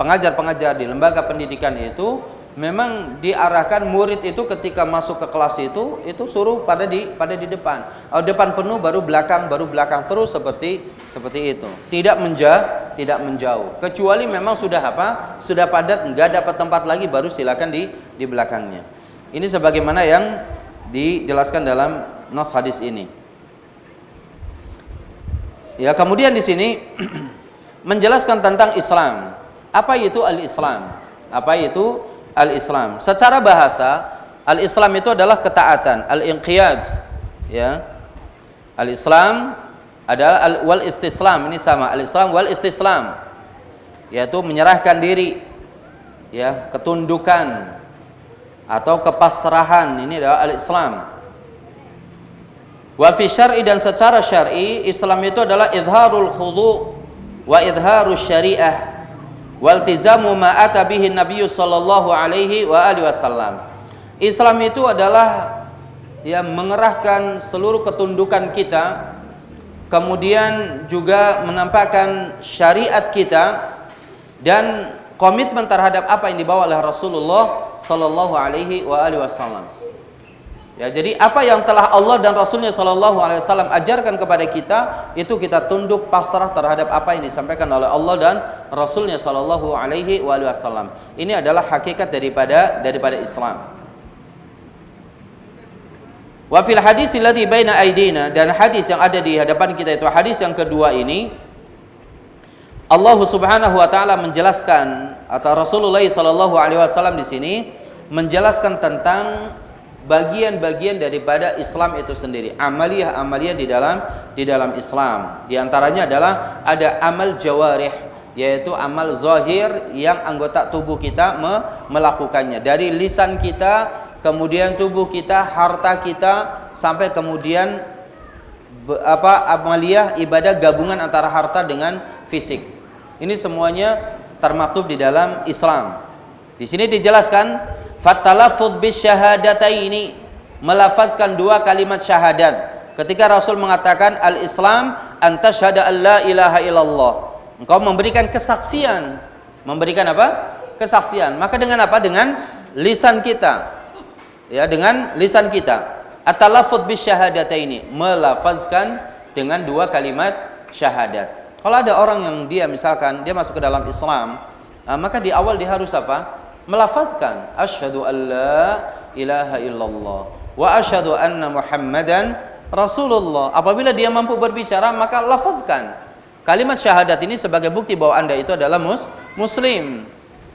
pengajar-pengajar di lembaga pendidikan itu memang diarahkan murid itu ketika masuk ke kelas itu suruh pada di depan. Depan penuh baru belakang terus, seperti itu. Tidak menjauh. Kecuali memang sudah sudah padat, enggak dapat tempat lagi, baru silakan di belakangnya. Ini sebagaimana yang dijelaskan dalam nas hadis ini. Ya, kemudian di sini menjelaskan tentang Islam. Apa itu al-Islam? Apa itu al-Islam? Secara bahasa, al-Islam itu adalah ketaatan, al-inqiyad, ya. Al-Islam adalah wal istislam, ini sama, al-Islam wal istislam, yaitu menyerahkan diri, ya, ketundukan atau kepasrahan, ini adalah al-Islam. Wa fi syar'i, dan secara syar'i Islam itu adalah idharul khudu' wa idharus syariah waltizamu ma ata bihi Nabi sallallahu alaihi wasallam. Islam itu adalah, ya, mengerahkan seluruh ketundukan kita, kemudian juga menampakkan syariat kita dan komitmen terhadap apa yang dibawa oleh Rasulullah sallallahu alaihi wasallam. Ya, jadi apa yang telah Allah dan Rasulnya sallallahu alaihi wasallam ajarkan kepada kita, itu kita tunduk pasrah terhadap apa yang disampaikan oleh Allah dan Rasulnya sallallahu alaihi wasallam. Ini adalah hakikat daripada Islam. Wa fil hadis alladhi baina aidina, dan hadis yang ada di hadapan kita itu hadis yang kedua ini, Allah Subhanahu wa taala menjelaskan, atau Rasulullah sallallahu alaihi wasallam di sini menjelaskan tentang bagian-bagian daripada Islam itu sendiri, amaliyah di dalam Islam. Di antaranya adalah ada amal jawarih, yaitu amal zahir yang anggota tubuh kita melakukannya, dari lisan kita, kemudian tubuh kita, harta kita, sampai kemudian amaliyah ibadah gabungan antara harta dengan fisik. Ini semuanya termaktub di dalam Islam. Di sini dijelaskan fatalaffuz bisyahadataini, melafazkan dua kalimat syahadat. Ketika Rasul mengatakan al-Islam antasyhada alla ilaha illallah, engkau memberikan kesaksian. Memberikan apa? Kesaksian. Maka dengan apa? Dengan lisan kita. Ya, dengan lisan kita. At-talaffuz bisyahadataini, melafazkan dengan dua kalimat syahadat. Kalau ada orang yang dia misalkan dia masuk ke dalam Islam, maka di awal dia harus apa? Melafazkan asyhadu alla ilaha illallah wa asyhadu anna muhammadan rasulullah. Apabila dia mampu berbicara, maka lafazkan kalimat syahadat ini sebagai bukti bahwa Anda itu adalah muslim.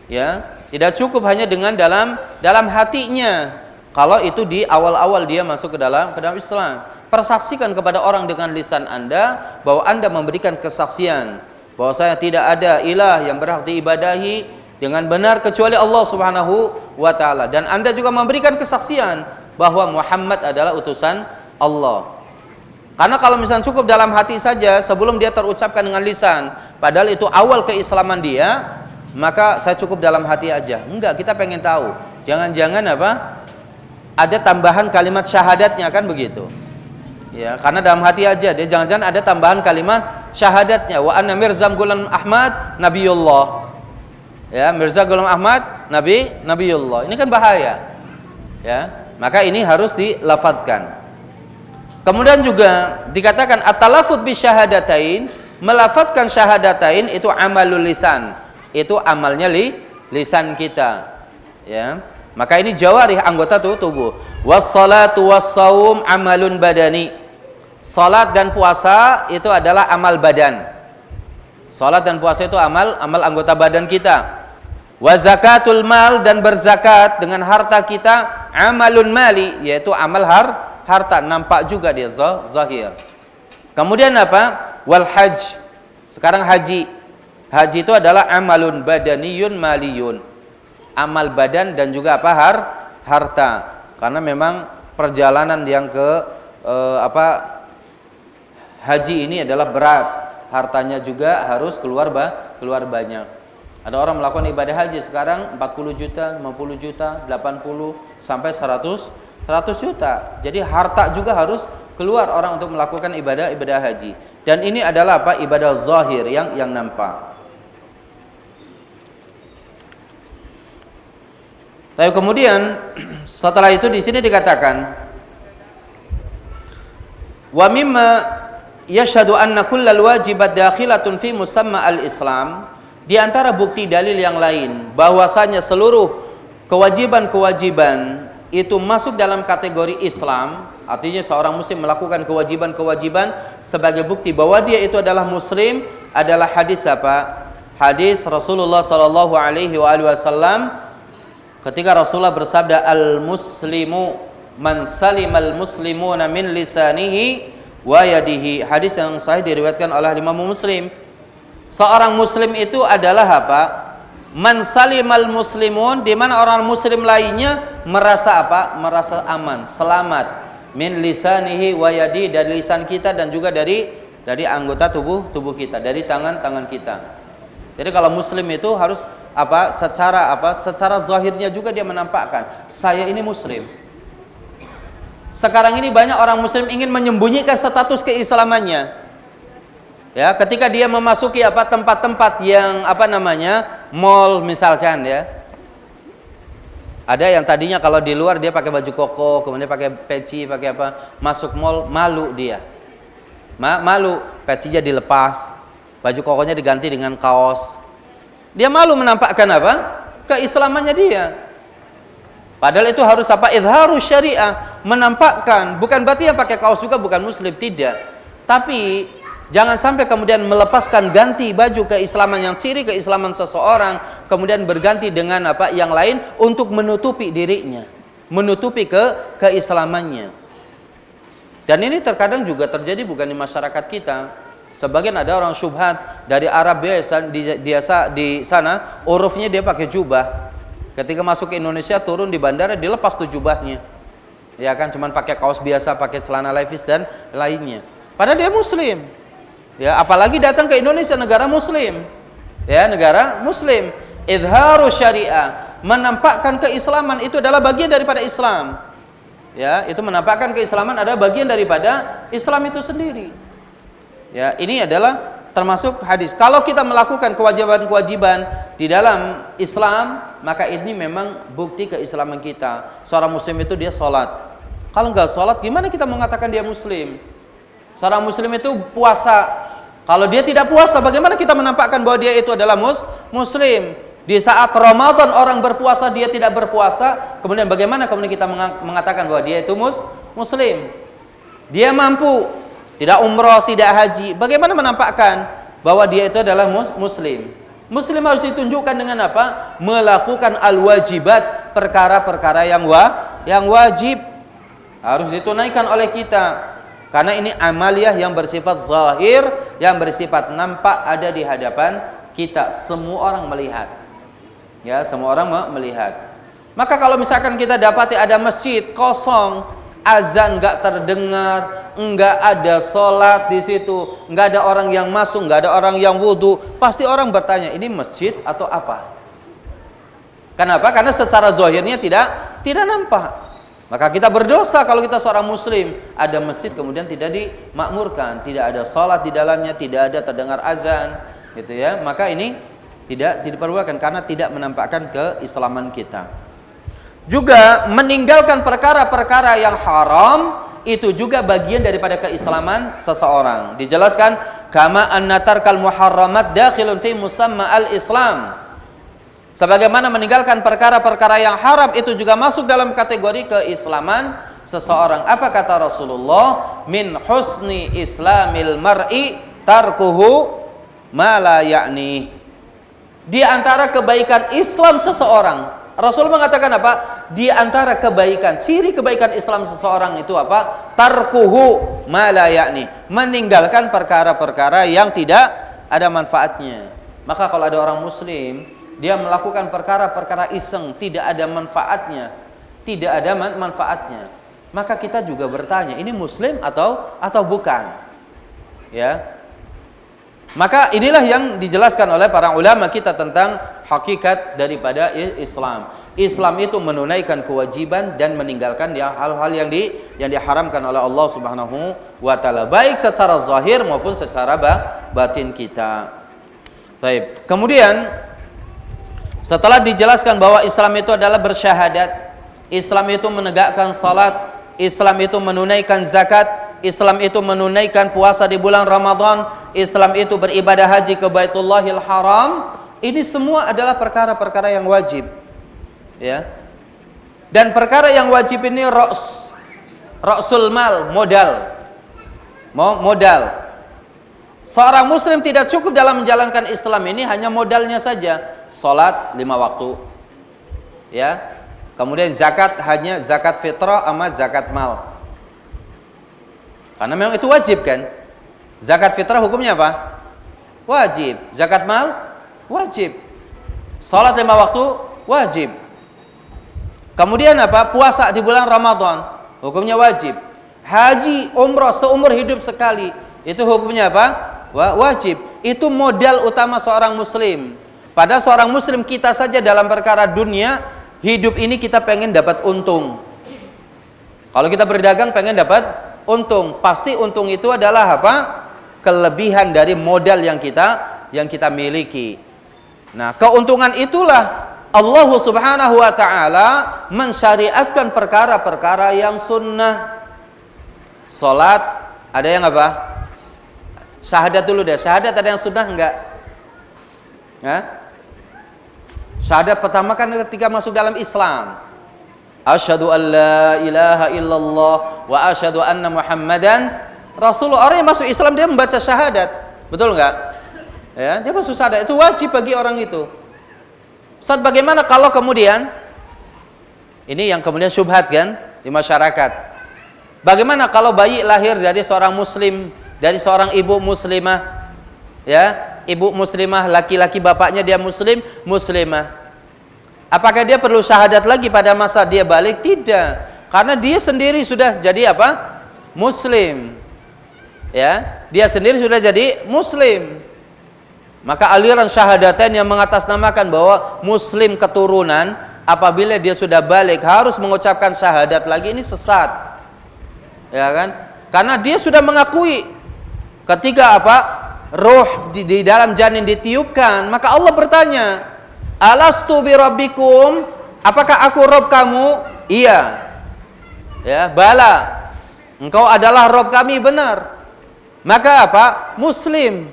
Ya, tidak cukup hanya dengan dalam hatinya. Kalau itu di awal-awal dia masuk ke dalam Islam, persaksikan kepada orang dengan lisan Anda bahwa Anda memberikan kesaksian bahwa saya tidak ada ilah yang berhak diibadahi dengan benar kecuali Allah Subhanahu wa taala, dan Anda juga memberikan kesaksian bahwa Muhammad adalah utusan Allah. Karena kalau misalnya cukup dalam hati saja sebelum dia terucapkan dengan lisan, padahal itu awal keislaman dia, maka saya cukup dalam hati aja. Enggak, kita pengen tahu. Jangan-jangan apa? Ada tambahan kalimat syahadatnya, kan begitu. Ya, karena dalam hati aja dia, jangan-jangan ada tambahan kalimat syahadatnya, wa anna Mirza Ghulam Ahmad nabiyullah. Ya, Mirza Ghulam Ahmad Nabiullah. Ini kan bahaya. Ya, maka ini harus dilafadzkan. Kemudian juga dikatakan at-talaffuz bisyahadatain, melafadzkan syahadatain itu amalul lisan. Itu amalnya lisan kita. Ya. Maka ini jawarih, anggota tubuh. Was-salatu was-saum amalun badani. Salat dan puasa itu adalah amal badan. Salat dan puasa itu amal anggota badan kita. Wa zakatul mal, dan berzakat dengan harta kita amalun mali, yaitu amal harta, nampak juga dia zahir. Kemudian apa? Wal hajj. Sekarang haji. Haji itu adalah amalun badaniyun maliyun. Amal badan dan juga apa? Harta. Karena memang perjalanan yang ke haji ini adalah berat. Hartanya juga harus keluar banyak. Ada orang melakukan ibadah haji sekarang 40 juta, 50 juta, 80 sampai 100 juta. Jadi harta juga harus keluar orang untuk melakukan ibadah haji. Dan ini adalah apa? Ibadah zahir yang nampak. Tapi kemudian setelah itu di sini dikatakan wa mimma yashhadu anna kullal wajibat dakhilatun fi musamma al-Islam. Di antara bukti dalil yang lain bahwasanya seluruh kewajiban-kewajiban itu masuk dalam kategori Islam, artinya seorang muslim melakukan kewajiban-kewajiban sebagai bukti bahwa dia itu adalah muslim, adalah hadis apa? Hadis Rasulullah sallallahu alaihi wasallam ketika Rasulullah bersabda, al-muslimu man salimal muslimuna min lisanihi wa yadihi. Hadis yang sahih diriwayatkan oleh Imam Muslim. Seorang muslim itu adalah apa? Man salimal muslimun, di mana orang muslim lainnya merasa apa? Merasa aman, selamat. Min lisanihi wa yadi, dari lisan kita dan juga dari anggota tubuh kita, dari tangan kita. Jadi kalau muslim itu harus apa? Secara zahirnya juga dia menampakkan saya ini muslim. Sekarang ini banyak orang muslim ingin menyembunyikan status keislamannya. Ya, ketika dia memasuki tempat-tempat yang mall misalkan ya. Ada yang tadinya kalau di luar dia pakai baju koko, kemudian pakai peci, pakai apa, masuk mall malu dia. Malu, pecinya dilepas, baju kokonya diganti dengan kaos. Dia malu menampakkan apa? Keislamannya dia. Padahal itu harus apa? Izharus syariah, menampakkan. Bukan berarti yang pakai kaos juga bukan muslim, tidak. Tapi jangan sampai kemudian melepaskan ganti baju keislaman yang ciri keislaman seseorang, kemudian berganti dengan apa yang lain untuk menutupi dirinya, menutupi keislamannya. Dan ini terkadang juga terjadi bukan di masyarakat kita. Sebagian ada orang syubhat dari Arab biasa di sana, urufnya dia pakai jubah. Ketika masuk ke Indonesia, turun di bandara dilepas tuh jubahnya. Ya kan, cuman pakai kaos biasa, pakai celana levis dan lainnya. Padahal dia muslim. Ya, apalagi datang ke Indonesia, negara muslim. Ya, negara muslim. Izharu syariah, menampakkan keislaman itu adalah bagian daripada Islam. Ya, itu menampakkan keislaman adalah bagian daripada Islam itu sendiri. Ya, ini adalah termasuk hadis. Kalau kita melakukan kewajiban-kewajiban di dalam Islam, maka ini memang bukti keislaman kita. Seorang muslim itu dia sholat. Kalau enggak sholat, gimana kita mengatakan dia muslim? Seorang muslim itu puasa. Kalau dia tidak puasa, bagaimana kita menampakkan bahwa dia itu adalah muslim? Di saat Ramadan orang berpuasa, dia tidak berpuasa, kemudian bagaimana kemudian kita mengatakan bahwa dia itu muslim? Dia mampu, tidak umroh, tidak haji, bagaimana menampakkan bahwa dia itu adalah muslim? Muslim harus ditunjukkan dengan apa? Melakukan al-wajibat, perkara-perkara yang wajib harus ditunaikan oleh kita. Karena ini amaliyah yang bersifat zahir, yang bersifat nampak, ada di hadapan kita, semua orang melihat. Ya, semua orang melihat. Maka kalau misalkan kita dapati ada masjid kosong, azan enggak terdengar, enggak ada sholat di situ, enggak ada orang yang masuk, enggak ada orang yang wudu, pasti orang bertanya, ini masjid atau apa? Kenapa? Karena secara zahirnya tidak nampak. Maka kita berdosa kalau kita seorang muslim, ada masjid kemudian tidak dimakmurkan, tidak ada sholat di dalamnya, tidak ada terdengar azan, gitu ya. Maka ini tidak diperbolehkan karena tidak menampakkan keislaman kita. Juga meninggalkan perkara-perkara yang haram itu juga bagian daripada keislaman seseorang. Dijelaskan kama anna tarkal muharramat dakhilun fi musamma al-Islam. Sebagaimana meninggalkan perkara-perkara yang haram itu juga masuk dalam kategori keislaman seseorang. Apa kata Rasulullah? Min husni islamil mar'i tarkuhu ma la ya'ni. Di antara kebaikan Islam seseorang, Rasul mengatakan apa? Di antara kebaikan, ciri kebaikan Islam seseorang itu apa? Tarkuhu ma la ya'ni. Meninggalkan perkara-perkara yang tidak ada manfaatnya. Maka kalau ada orang muslim dia melakukan perkara-perkara iseng, tidak ada manfaatnya, maka kita juga bertanya, ini muslim atau bukan? Ya. Maka inilah yang dijelaskan oleh para ulama kita tentang hakikat daripada Islam. Islam itu menunaikan kewajiban dan meninggalkan hal-hal yang diharamkan oleh Allah Subhanahu wa taala, baik secara zahir maupun secara batin kita. Baik. Kemudian setelah dijelaskan bahwa Islam itu adalah bersyahadat, Islam itu menegakkan salat, Islam itu menunaikan zakat, Islam itu menunaikan puasa di bulan Ramadan, Islam itu beribadah haji ke Baitullahil Haram, ini semua adalah perkara-perkara yang wajib. Ya. Dan perkara yang wajib ini ra'sul mal, modal. Seorang muslim tidak cukup dalam menjalankan Islam ini hanya modalnya saja. Salat 5 waktu, ya. Kemudian zakat hanya zakat fitrah sama zakat mal. Karena memang itu wajib kan. Zakat fitrah hukumnya apa? Wajib. Zakat mal wajib. Salat 5 waktu wajib. Kemudian apa? Puasa di bulan Ramadan hukumnya wajib. Haji, umrah seumur hidup sekali itu hukumnya apa? Wajib. Itu modal utama seorang muslim. Pada seorang muslim kita saja dalam perkara dunia, hidup ini kita pengen dapat untung. Kalau kita berdagang pengen dapat untung, pasti untung itu adalah apa? Kelebihan dari modal yang kita miliki. Nah, keuntungan itulah Allah Subhanahu wa taala mensyariatkan perkara-perkara yang sunnah. Salat ada yang apa? Syahadat dulu deh. Syahadat ada yang sunnah enggak? Ya? Syahadat pertama kan ketika masuk dalam Islam. Asyhadu an la ilaha illallah wa asyhadu anna Muhammadan Rasulullah. Orang yang masuk Islam dia membaca syahadat. Betul enggak? Ya, dia masuk syahadat itu wajib bagi orang itu. Ustaz, bagaimana kalau kemudian ini yang kemudian syubhat kan di masyarakat. Bagaimana kalau bayi lahir dari seorang muslim, dari seorang ibu muslimah? Ya, ibu muslimah, laki-laki bapaknya dia muslimah. Apakah dia perlu syahadat lagi pada masa dia balik? Tidak. Karena dia sendiri sudah jadi apa? Muslim. Ya, dia sendiri sudah jadi muslim. Maka aliran syahadatain yang mengatasnamakan bahwa muslim keturunan apabila dia sudah balik harus mengucapkan syahadat lagi, ini sesat. Ya kan? Karena dia sudah mengakui ketika apa? Ruh di dalam janin ditiupkan, maka Allah bertanya, alastu bi rabbikum, apakah aku Rabb kamu? Iya. Ya, bala. Engkau adalah Rabb kami, benar. Maka apa? Muslim.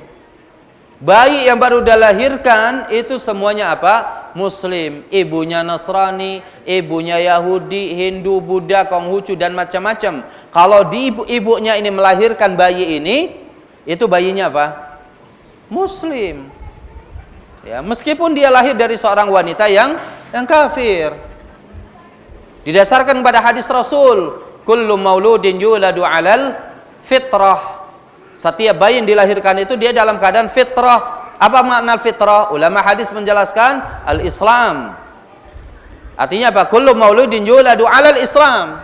Bayi yang baru dilahirkan itu semuanya apa? Muslim. Ibunya Nasrani, ibunya Yahudi, Hindu, Buddha, Konghucu dan macam-macam. Kalau di ibunya ini melahirkan bayi ini, itu bayinya apa? Muslim. Ya, meskipun dia lahir dari seorang wanita yang kafir. Didasarkan pada hadis Rasul, kullu mauludin yuladu 'alal fitrah. Setiap bayi yang dilahirkan itu dia dalam keadaan fitrah. Apa makna fitrah? Ulama hadis menjelaskan al-Islam. Artinya apa? Kullu mauludin yuladu 'alal Islam.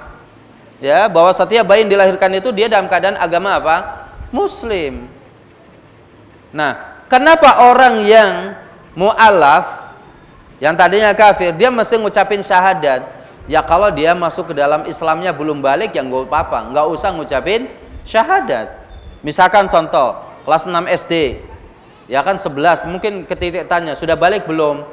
Ya, bahwa setiap bayi yang dilahirkan itu dia dalam keadaan agama apa? Muslim. Nah, kenapa orang yang mu'alaf, yang tadinya kafir, dia mesti ngucapin syahadat? Ya kalau dia masuk ke dalam Islamnya belum balik, ya nggak apa-apa, nggak usah ngucapin syahadat. Misalkan contoh, kelas 6 SD, ya kan 11, mungkin ketitik tanya, sudah balik belum?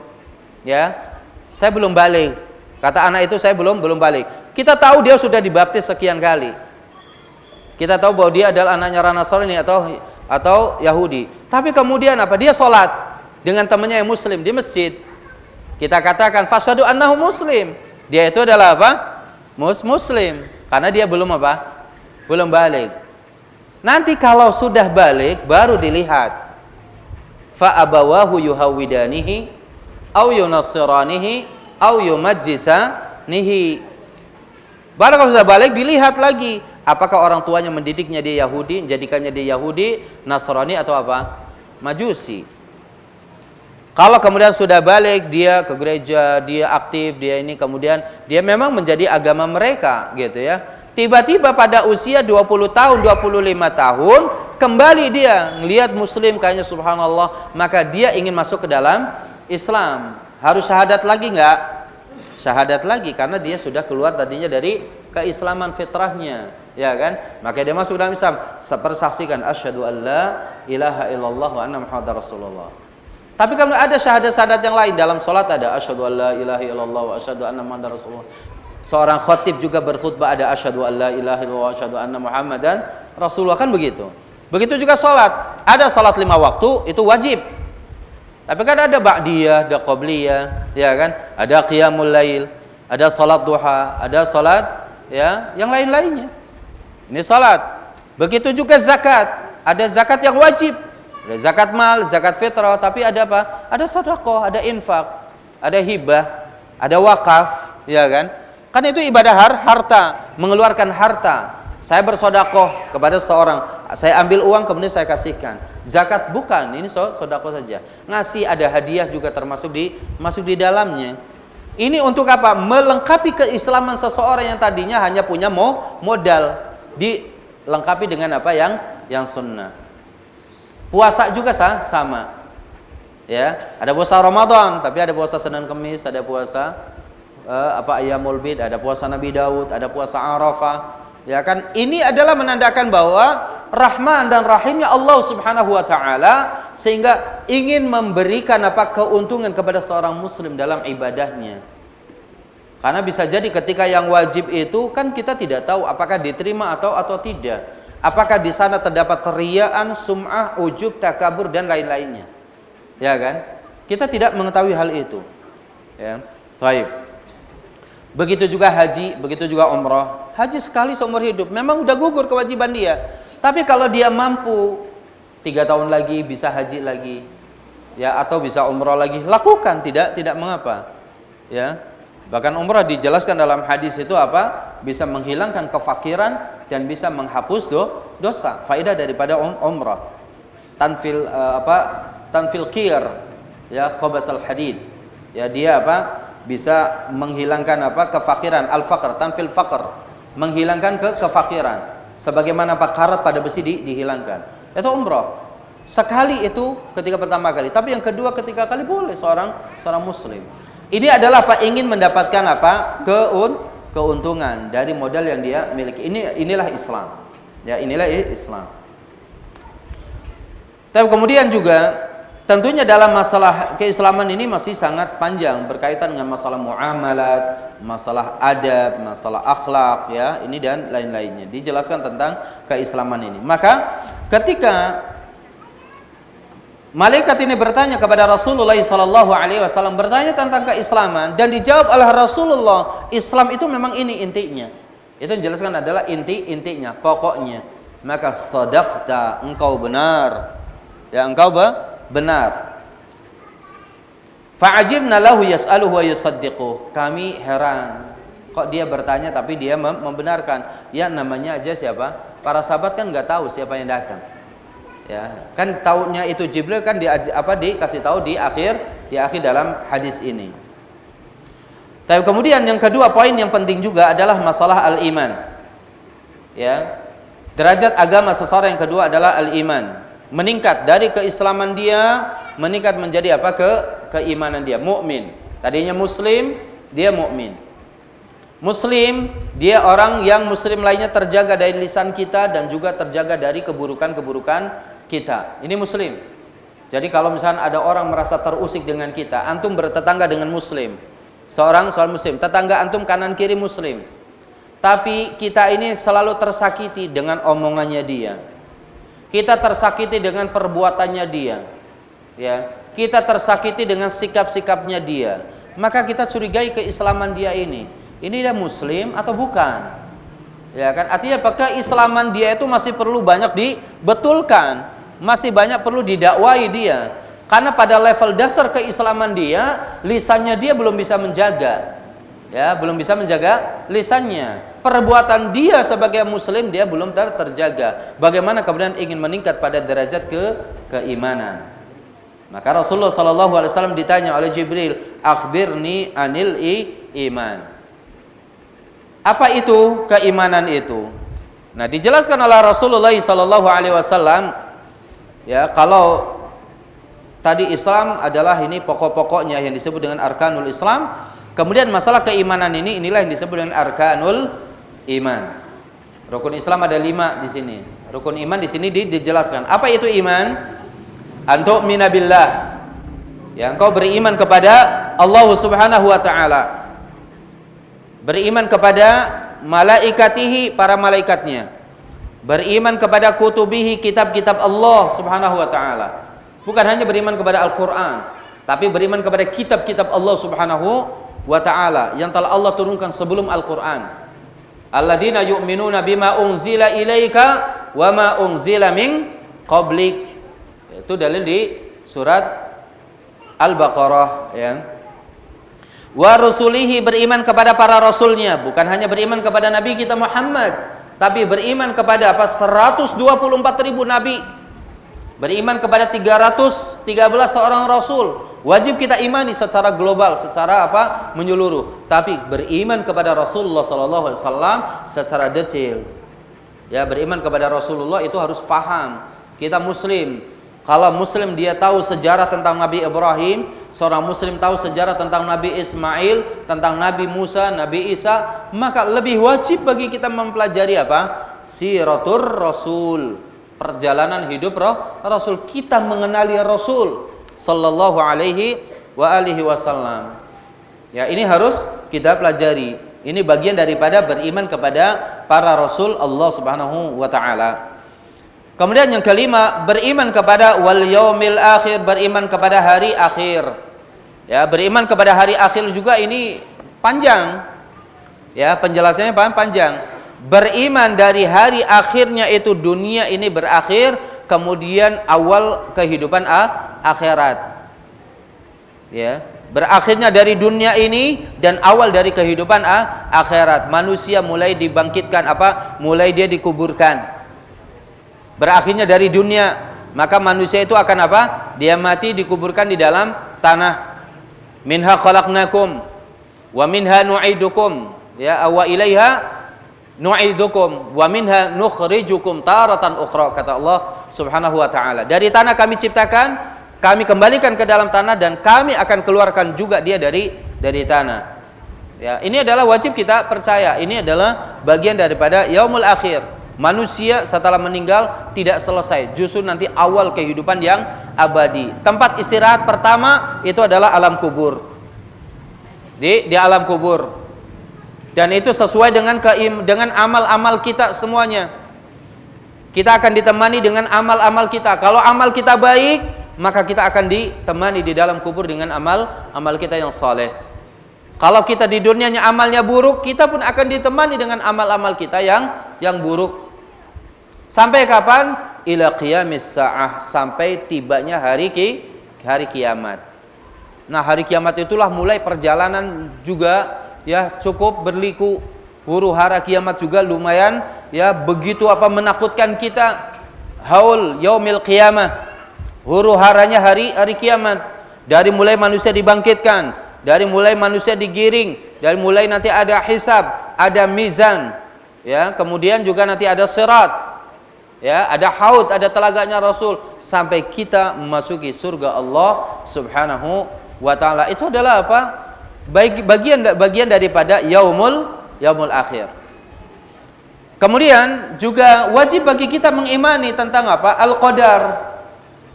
Ya, saya belum balik. Kata anak itu, saya belum balik. Kita tahu dia sudah dibaptis sekian kali. Kita tahu bahwa dia adalah anaknya Nasrani atau Yahudi. Tapi kemudian apa? Dia sholat dengan temannya yang muslim di masjid. kita katakan fasyhadu annahu muslim. Dia itu adalah apa? Muslim. Karena dia belum apa? Belum balik. Nanti kalau sudah balik baru dilihat. Fa abawahu yuhawidanihi au yunassiranihi au yumajjisanihi. Baru kalau sudah balik dilihat lagi, apakah orang tuanya mendidiknya dia Yahudi, menjadikannya dia Yahudi, Nasrani atau apa? Majusi. Kalau kemudian sudah balik, dia ke gereja, dia aktif, dia ini, kemudian dia memang menjadi agama mereka gitu ya. Tiba-tiba pada usia 20 tahun, 25 tahun, kembali dia ngelihat muslim kayaknya subhanallah, maka dia ingin masuk ke dalam Islam. Harus syahadat lagi enggak? Syahadat lagi karena dia sudah keluar tadinya dari keislaman fitrahnya, ya kan? Maka dia masuk dalam Islam, persaksikan asyhadu alla ilaha illallah wa anna muhammadar rasulullah. Tapi kalau ada syahadat-syahadat yang lain dalam salat ada asyhadu alla ilaha illallah wa asyhadu anna muhammadar rasulullah. Seorang khatib juga berkhutbah ada asyhadu alla ilaha illallah wa asyhadu anna muhammadan rasulullah, kan begitu. Begitu juga salat. Ada salat 5 waktu itu wajib. Tapi kan ada ba'diyah, ada qabliyah, ya kan? Ada qiyamul lail, ada salat duha, ada salat ya, yang lain-lainnya. Ini salat. Begitu juga zakat. Ada zakat yang wajib. Ada zakat mal, zakat fitrah, tapi ada apa? Ada sedekah, ada infak, ada hibah, ada wakaf, ya kan? Kan itu ibadah harta, mengeluarkan harta. Saya bersedekah kepada seorang, saya ambil uang kemudian saya kasihkan. Zakat bukan, ini sedekah saja. Ngasih ada hadiah juga termasuk masuk di dalamnya. Ini untuk apa? Melengkapi keislaman seseorang yang tadinya hanya punya modal, dilengkapi dengan apa yang sunnah. Puasa juga sama. Ya, ada puasa Ramadan, tapi ada puasa Senin Kamis, ada puasa Ayyamul Bid, ada puasa Nabi Daud, ada puasa Arafah. Ya kan? Ini adalah menandakan bahwa Rahman dan Rahimnya Allah Subhanahu wa taala, sehingga ingin memberikan apa keuntungan kepada seorang muslim dalam ibadahnya. Karena bisa jadi ketika yang wajib itu kan kita tidak tahu apakah diterima atau tidak. Apakah di sana terdapat riyaan, sum'ah, ujub, takabur dan lain-lainnya. Ya kan? Kita tidak mengetahui hal itu. Ya. Baik. Begitu juga haji, begitu juga umrah. Haji sekali seumur hidup, memang udah gugur kewajiban dia. Tapi kalau dia mampu 3 tahun lagi bisa haji lagi, ya, atau bisa umrah lagi, lakukan, tidak mengapa. Ya. Bahkan umrah dijelaskan dalam hadis itu apa? Bisa menghilangkan kefakiran dan bisa menghapus dosa. Faedah daripada umrah. Tanfil qir, ya, khabasal hadid. Ya, dia apa? Bisa menghilangkan apa? Kefakiran, al-faqr, tanfil faqr. Menghilangkan kefakiran. Sebagaimana apa karat pada besi dihilangkan. Itu umrah. Sekali itu ketika pertama kali, tapi yang kedua ketiga kali boleh seorang muslim. Ini adalah apa? Ingin mendapatkan apa? Keuntungan dari modal yang dia miliki. Inilah Islam. Ya, inilah Islam. Tapi kemudian juga tentunya dalam masalah keislaman ini masih sangat panjang berkaitan dengan masalah muamalat, masalah adab, masalah akhlak, ya, ini dan lain-lainnya. Dijelaskan tentang keislaman ini. Maka ketika malaikat ini bertanya kepada Rasulullah SAW, bertanya tentang keislaman dan dijawab oleh Rasulullah, Islam itu memang ini intinya. Itu dijelaskan adalah intinya, pokoknya. Maka sadaqta, engkau benar. Ya, engkau benar. Fa'ajibna lahu yas'aluhu wa yusaddiquh. Kami heran. Kok dia bertanya tapi dia membenarkan? Ya, namanya aja siapa? Para sahabat kan nggak tahu siapa yang datang. Ya, kan taunya itu Jibril kan dikasih tahu di akhir dalam hadis ini. Tapi kemudian yang kedua poin yang penting juga adalah masalah al-iman. Ya. Derajat agama seseorang yang kedua adalah al-iman. Meningkat dari keislaman dia, meningkat menjadi apa? Keimanan dia, mukmin. Tadinya muslim, dia mukmin. Muslim, dia orang yang muslim lainnya terjaga dari lisan kita dan juga terjaga dari keburukan-keburukan kita. Ini muslim. Jadi kalau misalnya ada orang merasa terusik dengan kita, antum bertetangga dengan muslim. Seorang muslim, tetangga antum kanan kiri muslim. Tapi kita ini selalu tersakiti dengan omongannya dia. Kita tersakiti dengan perbuatannya dia. Ya, kita tersakiti dengan sikap-sikapnya dia. maka kita curigai keislaman dia ini. Ini dia muslim atau bukan? Ya kan? Artinya apakah keislaman dia itu masih perlu banyak dibetulkan, masih banyak perlu didakwai dia. Karena pada level dasar keislaman dia, lisannya dia belum bisa menjaga. Ya, belum bisa menjaga lisannya. Perbuatan dia sebagai muslim dia belum terjaga. Bagaimana kemudian ingin meningkat pada derajat keimanan? Maka Rasulullah SAW ditanya oleh Jibril, "Akhbirni anil iman." Apa itu keimanan itu? Nah, dijelaskan oleh Rasulullah SAW, ya, kalau tadi Islam adalah ini pokok-pokoknya yang disebut dengan arkanul Islam. Kemudian masalah keimanan inilah yang disebut dengan arkanul iman. Rukun Islam ada 5 di sini. Rukun iman di sini dijelaskan. Apa itu iman? Antu'mina billah. Ya, engkau beriman kepada Allah Subhanahu wa taala. Beriman kepada malaikatihi, para malaikatnya. Beriman kepada kutubihi, kitab-kitab Allah Subhanahu wa taala. Bukan hanya beriman kepada Al-Qur'an, tapi beriman kepada kitab-kitab Allah Subhanahu wa ta'ala yang telah Allah turunkan sebelum Al-Qur'an. Alladzina yu'minuna bima unzila ilaika wa ma unzila min qablik. Itu dalil di surat Al-Baqarah, ya. Wa rusulihi, beriman kepada para rasulnya, bukan hanya beriman kepada nabi kita Muhammad, tapi beriman kepada 124.000 nabi. Beriman kepada 313 seorang rasul. Wajib kita imani secara global, secara menyeluruh. Tapi beriman kepada Rasulullah SAW secara detail. Ya, beriman kepada Rasulullah itu harus paham. Kita muslim. Kalau muslim dia tahu sejarah tentang Nabi Ibrahim, seorang muslim tahu sejarah tentang Nabi Ismail, tentang Nabi Musa, Nabi Isa, maka lebih wajib bagi kita mempelajari Siratur Rasul. Perjalanan hidup Rasul, kita mengenali Rasul sallallahu alaihi wa alihi wasallam. Ya, ini harus kita pelajari. Ini bagian daripada beriman kepada para rasul Allah Subhanahu wa taala. Kemudian yang kelima, beriman kepada wal yaumil akhir, beriman kepada hari akhir. Ya, beriman kepada hari akhir juga ini panjang. Ya, penjelasannya panjang. Beriman dari hari akhirnya itu dunia ini berakhir, kemudian awal kehidupan akhirat. Ya, berakhirnya dari dunia ini dan awal dari kehidupan akhirat. Manusia mulai dibangkitkan mulai dia dikuburkan. Berakhirnya dari dunia, maka manusia itu akan dia mati dikuburkan di dalam tanah. Minha khalaqnakum wa minha nu'idukum, ya, wa ilaiha nu'idukum wa minha nukhrijukum taratan ukhra, kata Allah Subhanahu wa taala. Dari tanah kami ciptakan, kami kembalikan ke dalam tanah, dan kami akan keluarkan juga dia dari tanah. Ya, ini adalah wajib kita percaya. Ini adalah bagian daripada yaumul akhir. Manusia setelah meninggal tidak selesai, justru nanti awal kehidupan yang abadi. Tempat istirahat pertama itu adalah alam kubur. Di alam kubur. Dan itu sesuai dengan amal-amal kita semuanya. Kita akan ditemani dengan amal-amal kita. Kalau amal kita baik, maka kita akan ditemani di dalam kubur dengan amal kita yang saleh. Kalau kita di dunianya amalnya buruk, kita pun akan ditemani dengan amal-amal kita yang buruk. Sampai kapan? Ila qiyamis sa'ah, sampai tibanya hari kiamat. Nah, hari kiamat itulah mulai perjalanan juga, ya, cukup berliku. Huru hara kiamat juga lumayan, ya, begitu menakutkan kita. Haul yaumil qiyamah, huru haranya hari kiamat. Dari mulai manusia dibangkitkan, dari mulai manusia digiring, dari mulai nanti ada hisab, ada mizan, ya, kemudian juga nanti ada sirat, ya, ada haud, ada telaganya Rasul, sampai kita memasuki surga Allah Subhanahu wa taala. Itu adalah bagian daripada yaumul akhir. Kemudian juga wajib bagi kita mengimani tentang al-qadar,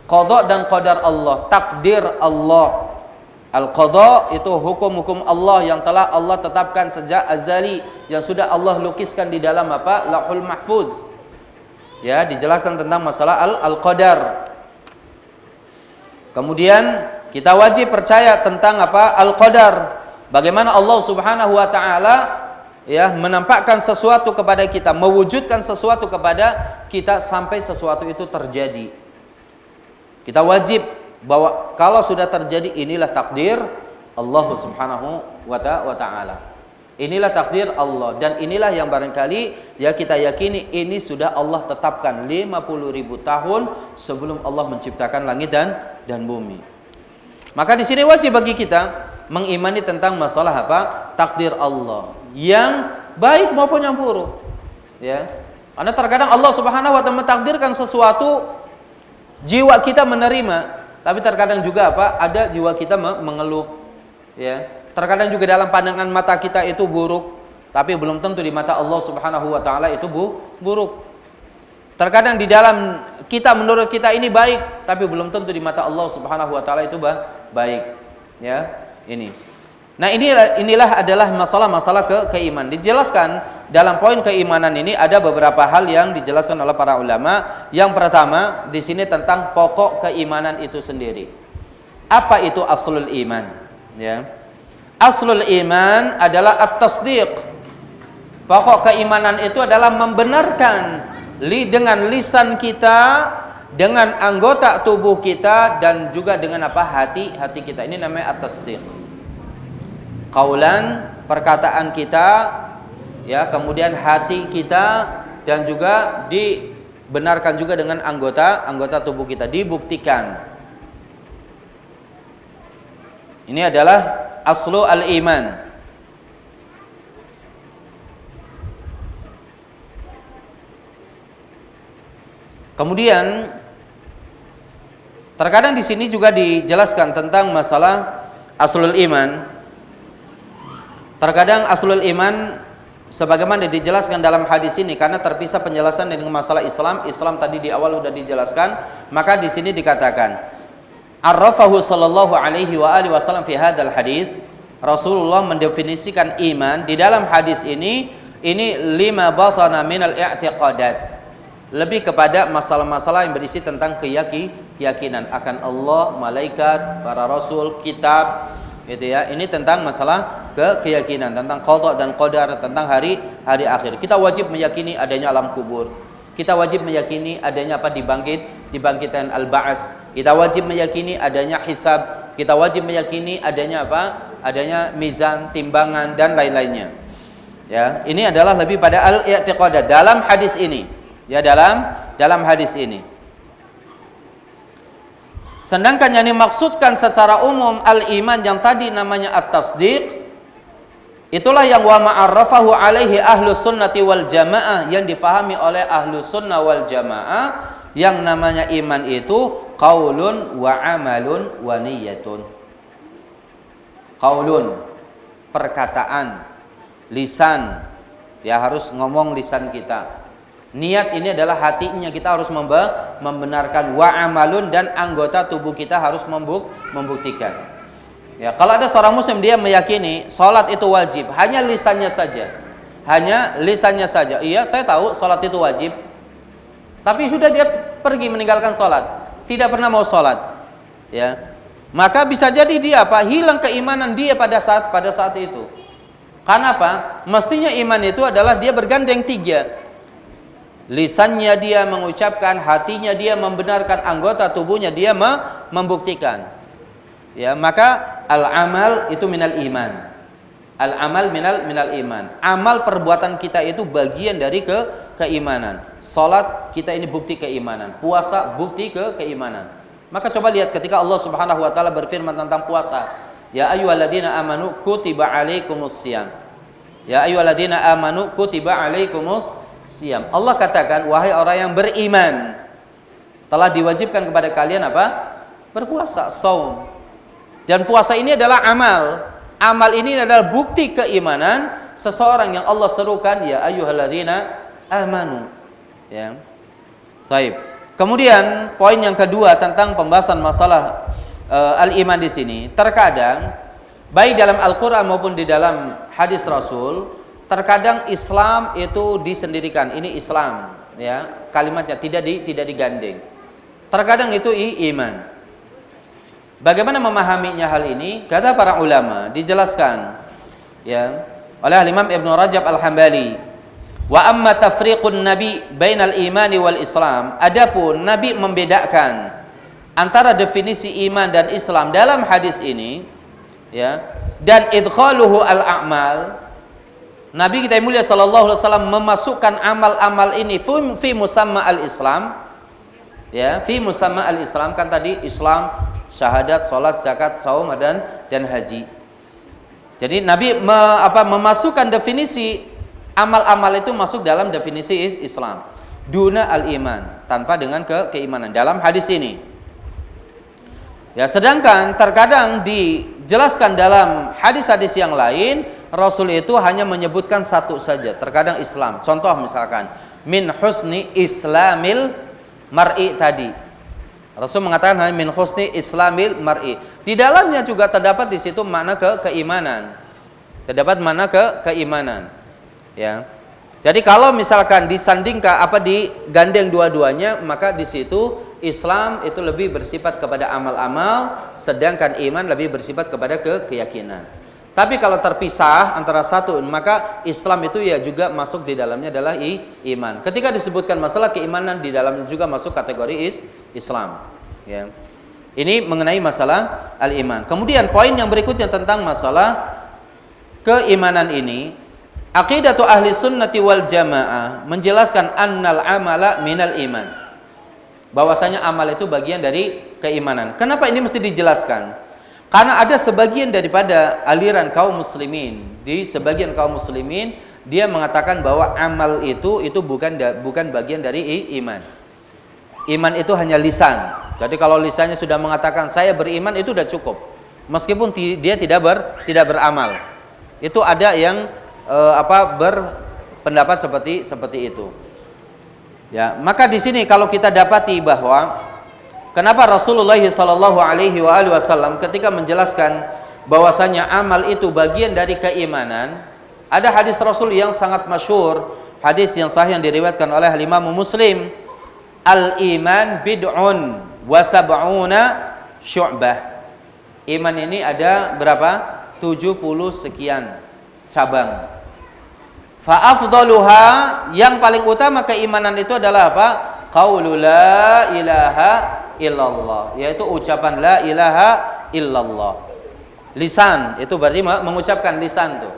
qada dan qadar Allah, takdir Allah. Al-qada itu hukum-hukum Allah yang telah Allah tetapkan sejak azali, yang sudah Allah lukiskan di dalam Lauhul Mahfuz. Ya, dijelaskan tentang masalah al-qadar. Kemudian kita wajib percaya tentang apa? Al-qadar. Bagaimana Allah Subhanahu wa taala ya menampakkan sesuatu kepada kita, mewujudkan sesuatu kepada kita sampai sesuatu itu terjadi. Kita wajib bahwa kalau sudah terjadi, inilah takdir Allah Subhanahu wa taala. Inilah takdir Allah, dan inilah yang barangkali ya kita yakini ini sudah Allah tetapkan 50.000 tahun sebelum Allah menciptakan langit dan bumi. Maka di sini wajib bagi kita mengimani tentang masalah apa? Takdir Allah yang baik maupun yang buruk. Ya. Karena terkadang Allah Subhanahu wa taala mentakdirkan sesuatu, jiwa kita menerima, tapi terkadang juga apa? Ada jiwa kita mengeluh. Ya. Terkadang juga dalam pandangan mata kita itu buruk, tapi belum tentu di mata Allah Subhanahu wa taala itu buruk. Terkadang di dalam kita, menurut kita ini baik, tapi belum tentu di mata Allah Subhanahu wa taala itu baik. Ya, ini. Nah, inilah adalah masalah-masalah keimanan. Dijelaskan dalam poin keimanan ini ada beberapa hal yang dijelaskan oleh para ulama. Yang pertama, di sini tentang pokok keimanan itu sendiri. Apa itu aslul iman? Ya. Aslul iman adalah at-tasdiq. Pokok keimanan itu adalah membenarkan dengan lisan kita, dengan anggota tubuh kita, dan juga dengan apa? Hati kita. Ini namanya at-tasdiq. Qaulan, perkataan kita, ya, kemudian hati kita, dan juga dibenarkan juga dengan anggota tubuh kita, dibuktikan. Ini adalah aslu al-iman. Kemudian terkadang di sini juga dijelaskan tentang masalah aslul iman. Terkadang aslul iman sebagaimana dijelaskan dalam hadis ini, karena terpisah penjelasan dengan masalah Islam tadi di awal sudah dijelaskan, maka di sini dikatakan Arrafahu sallallahu alaihi wa alihi wasallam fi hadzal hadis. Rasulullah mendefinisikan iman di dalam hadis ini lima batana minal i'tiqadat. Lebih kepada masalah-masalah yang berisi tentang keyakinan akan Allah, malaikat, para rasul, kitab, gitu ya. Ini tentang masalah keyakinan, tentang qada dan qadar, tentang hari akhir. Kita wajib meyakini adanya alam kubur. Kita wajib meyakini adanya apa? Dibangkitan al-ba'ats. Kita wajib meyakini adanya hisab. Kita wajib meyakini adanya apa? Adanya mizan, timbangan, dan lain-lainnya. Ya, ini adalah lebih pada al-i'tiqadat dalam hadis ini. Ya, dalam hadis ini. Sedangkan yang dimaksudkan secara umum al-iman yang tadi namanya at-tasdiq, itulah yang wa ma'arrafahu alaihi ahlus sunnati wal jamaah, yang difahami oleh ahlus sunnah wal jamaah. Yang namanya iman itu qaulun wa amalun wa niyatun. Qaulun, perkataan, lisan, ya harus ngomong lisan kita. Niat ini adalah hatinya, kita harus membenarkan. Wa amalun, dan anggota tubuh kita harus membuktikan. Ya, kalau ada seorang muslim dia meyakini salat itu wajib, hanya lisannya saja. Hanya lisannya saja. Iya, saya tahu salat itu wajib. Tapi sudah dia pergi meninggalkan salat, tidak pernah mau salat. Ya. Maka bisa jadi dia apa? Hilang keimanan dia pada saat itu. Karena apa? Mestinya iman itu adalah dia bergandeng tiga. Lisannya dia mengucapkan, hatinya dia membenarkan, anggota tubuhnya dia membuktikan. Ya, maka al-amal itu minal iman. Al-amal minal iman. Amal perbuatan kita itu bagian dari keimanan. Salat kita ini bukti keimanan. Puasa bukti keimanan. Maka coba lihat ketika Allah Subhanahu wa taala berfirman tentang puasa, ya ayyuhalladzina amanu kutiba alaikumus syiyam. Ya ayyuhalladzina amanu kutiba alaikumus syiyam. Allah katakan, wahai orang yang beriman, telah diwajibkan kepada kalian apa? Berpuasa, saum. Dan puasa ini adalah amal. Amal ini adalah bukti keimanan seseorang yang Allah serukan, ya ayyuhalladzina amanu. Ya. Baik. Kemudian poin yang kedua tentang pembahasan masalah al-iman di sini. Terkadang baik dalam Al-Qur'an maupun di dalam hadis Rasul, terkadang Islam itu disendirikan. Ini Islam, ya. Kalimatnya tidak digandeng. Terkadang itu iman. Bagaimana memahaminya hal ini? Kata para ulama, dijelaskan ya oleh Imam Ibnu Rajab Al-Hambali, wa amma tafriqun nabi bainal imani wal islam, adapun nabi membedakan antara definisi iman dan Islam dalam hadis ini ya, dan idkhaluhu al-a'mal, Nabi kita yang mulia sallallahu alaihi wasallam memasukkan amal-amal ini fi musamma al-Islam ya, fi musamma al-Islam, kan tadi Islam syahadat, salat, zakat, saum dan haji. Jadi Nabi memasukkan definisi amal-amal itu masuk dalam definisi Islam. Duna al-iman, tanpa dengan keimanan dalam hadis ini. Ya, sedangkan terkadang dijelaskan dalam hadis-hadis yang lain, Rasul itu hanya menyebutkan satu saja, terkadang Islam. Contoh misalkan min husni islamil mar'i tadi. Rasul mengatakan hanya min husni islamil mar'i. Di dalamnya juga terdapat di situ makna keimanan. Terdapat makna keimanan. Ya. Jadi kalau misalkan disandingkan digandeng dua-duanya, maka di situ Islam itu lebih bersifat kepada amal-amal, sedangkan iman lebih bersifat kepada keyakinan. Tapi kalau terpisah antara satu, maka Islam itu ya juga masuk di dalamnya adalah iman. Ketika disebutkan masalah keimanan, di dalamnya juga masuk kategori Islam. Ya. Ini mengenai masalah al-iman. Kemudian poin yang berikutnya tentang masalah keimanan ini, aqidatu ahli sunnati wal jamaah menjelaskan annal amala minal iman. Bahwasanya amal itu bagian dari keimanan. Kenapa ini mesti dijelaskan? Karena ada sebagian daripada aliran kaum muslimin, di sebagian kaum muslimin dia mengatakan bahwa amal itu bukan bagian dari iman. Iman itu hanya lisan. Jadi kalau lisannya sudah mengatakan saya beriman, itu sudah cukup. Meskipun dia tidak beramal. Itu ada yang berpendapat seperti itu. Ya, maka di sini kalau kita dapati bahwa kenapa Rasulullah sallallahu alaihi wasallam ketika menjelaskan bahwasanya amal itu bagian dari keimanan, ada hadis Rasul yang sangat masyhur, hadis yang sahih yang diriwayatkan oleh Imam Muslim, al-iman bid'un wa sab'una syu'bah. Iman ini ada berapa? 70 sekian cabang. Fa afdaluha, yang paling utama keimanan itu adalah apa? Qaulu la ilaha illallah, yaitu ucapan la ilaha illallah. Lisan itu berarti mengucapkan lisan tuh.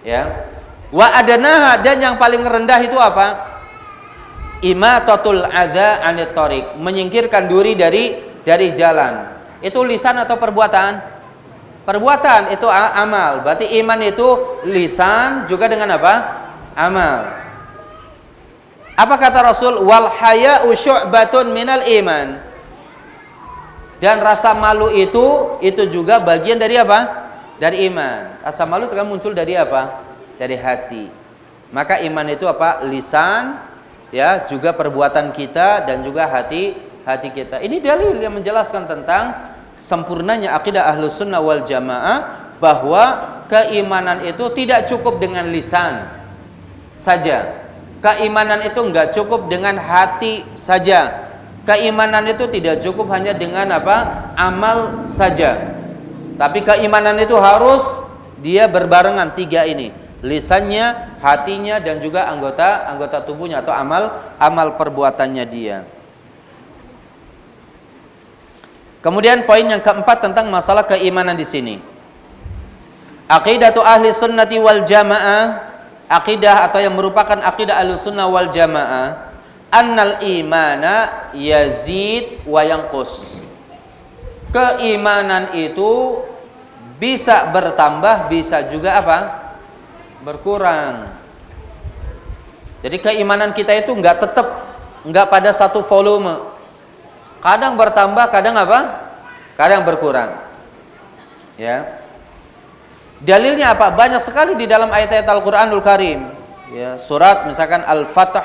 Ya. Wa adanaha, dan yang paling rendah itu apa? Imatatul adza anit thariq, menyingkirkan duri dari jalan. Itu lisan atau perbuatan? Perbuatan, itu amal. Berarti iman itu lisan juga dengan apa? Amal. Apa kata Rasul? Wal haya'u syu'batun minal iman. Dan rasa malu itu juga bagian dari apa? Dari iman. Rasa malu itu kan muncul dari apa? Dari hati. Maka iman itu apa? Lisan, ya, juga perbuatan kita dan juga hati kita. Ini dalil yang menjelaskan tentang sempurnanya akidah Ahlus Sunnah wal Jamaah, bahwa keimanan itu tidak cukup dengan lisan saja. Keimanan itu enggak cukup dengan hati saja. Keimanan itu tidak cukup hanya dengan apa? Amal saja. Tapi keimanan itu harus dia berbarengan tiga ini. Lisannya, hatinya, dan juga anggota tubuhnya atau amal perbuatannya dia. Kemudian poin yang keempat tentang masalah keimanan di sini. Aqidatu ahli sunnati wal jamaah, akidah atau yang merupakan akidah ahli sunnah wal jamaah, annal imana yazid wa yanqus. Keimanan itu bisa bertambah, bisa juga apa? Berkurang. Jadi keimanan kita itu enggak pada satu volume. Kadang bertambah, kadang apa? Kadang berkurang. Ya. Dalilnya apa? Banyak sekali di dalam ayat-ayat Al-Qur'anul Karim. Ya, surat misalkan Al-Fath,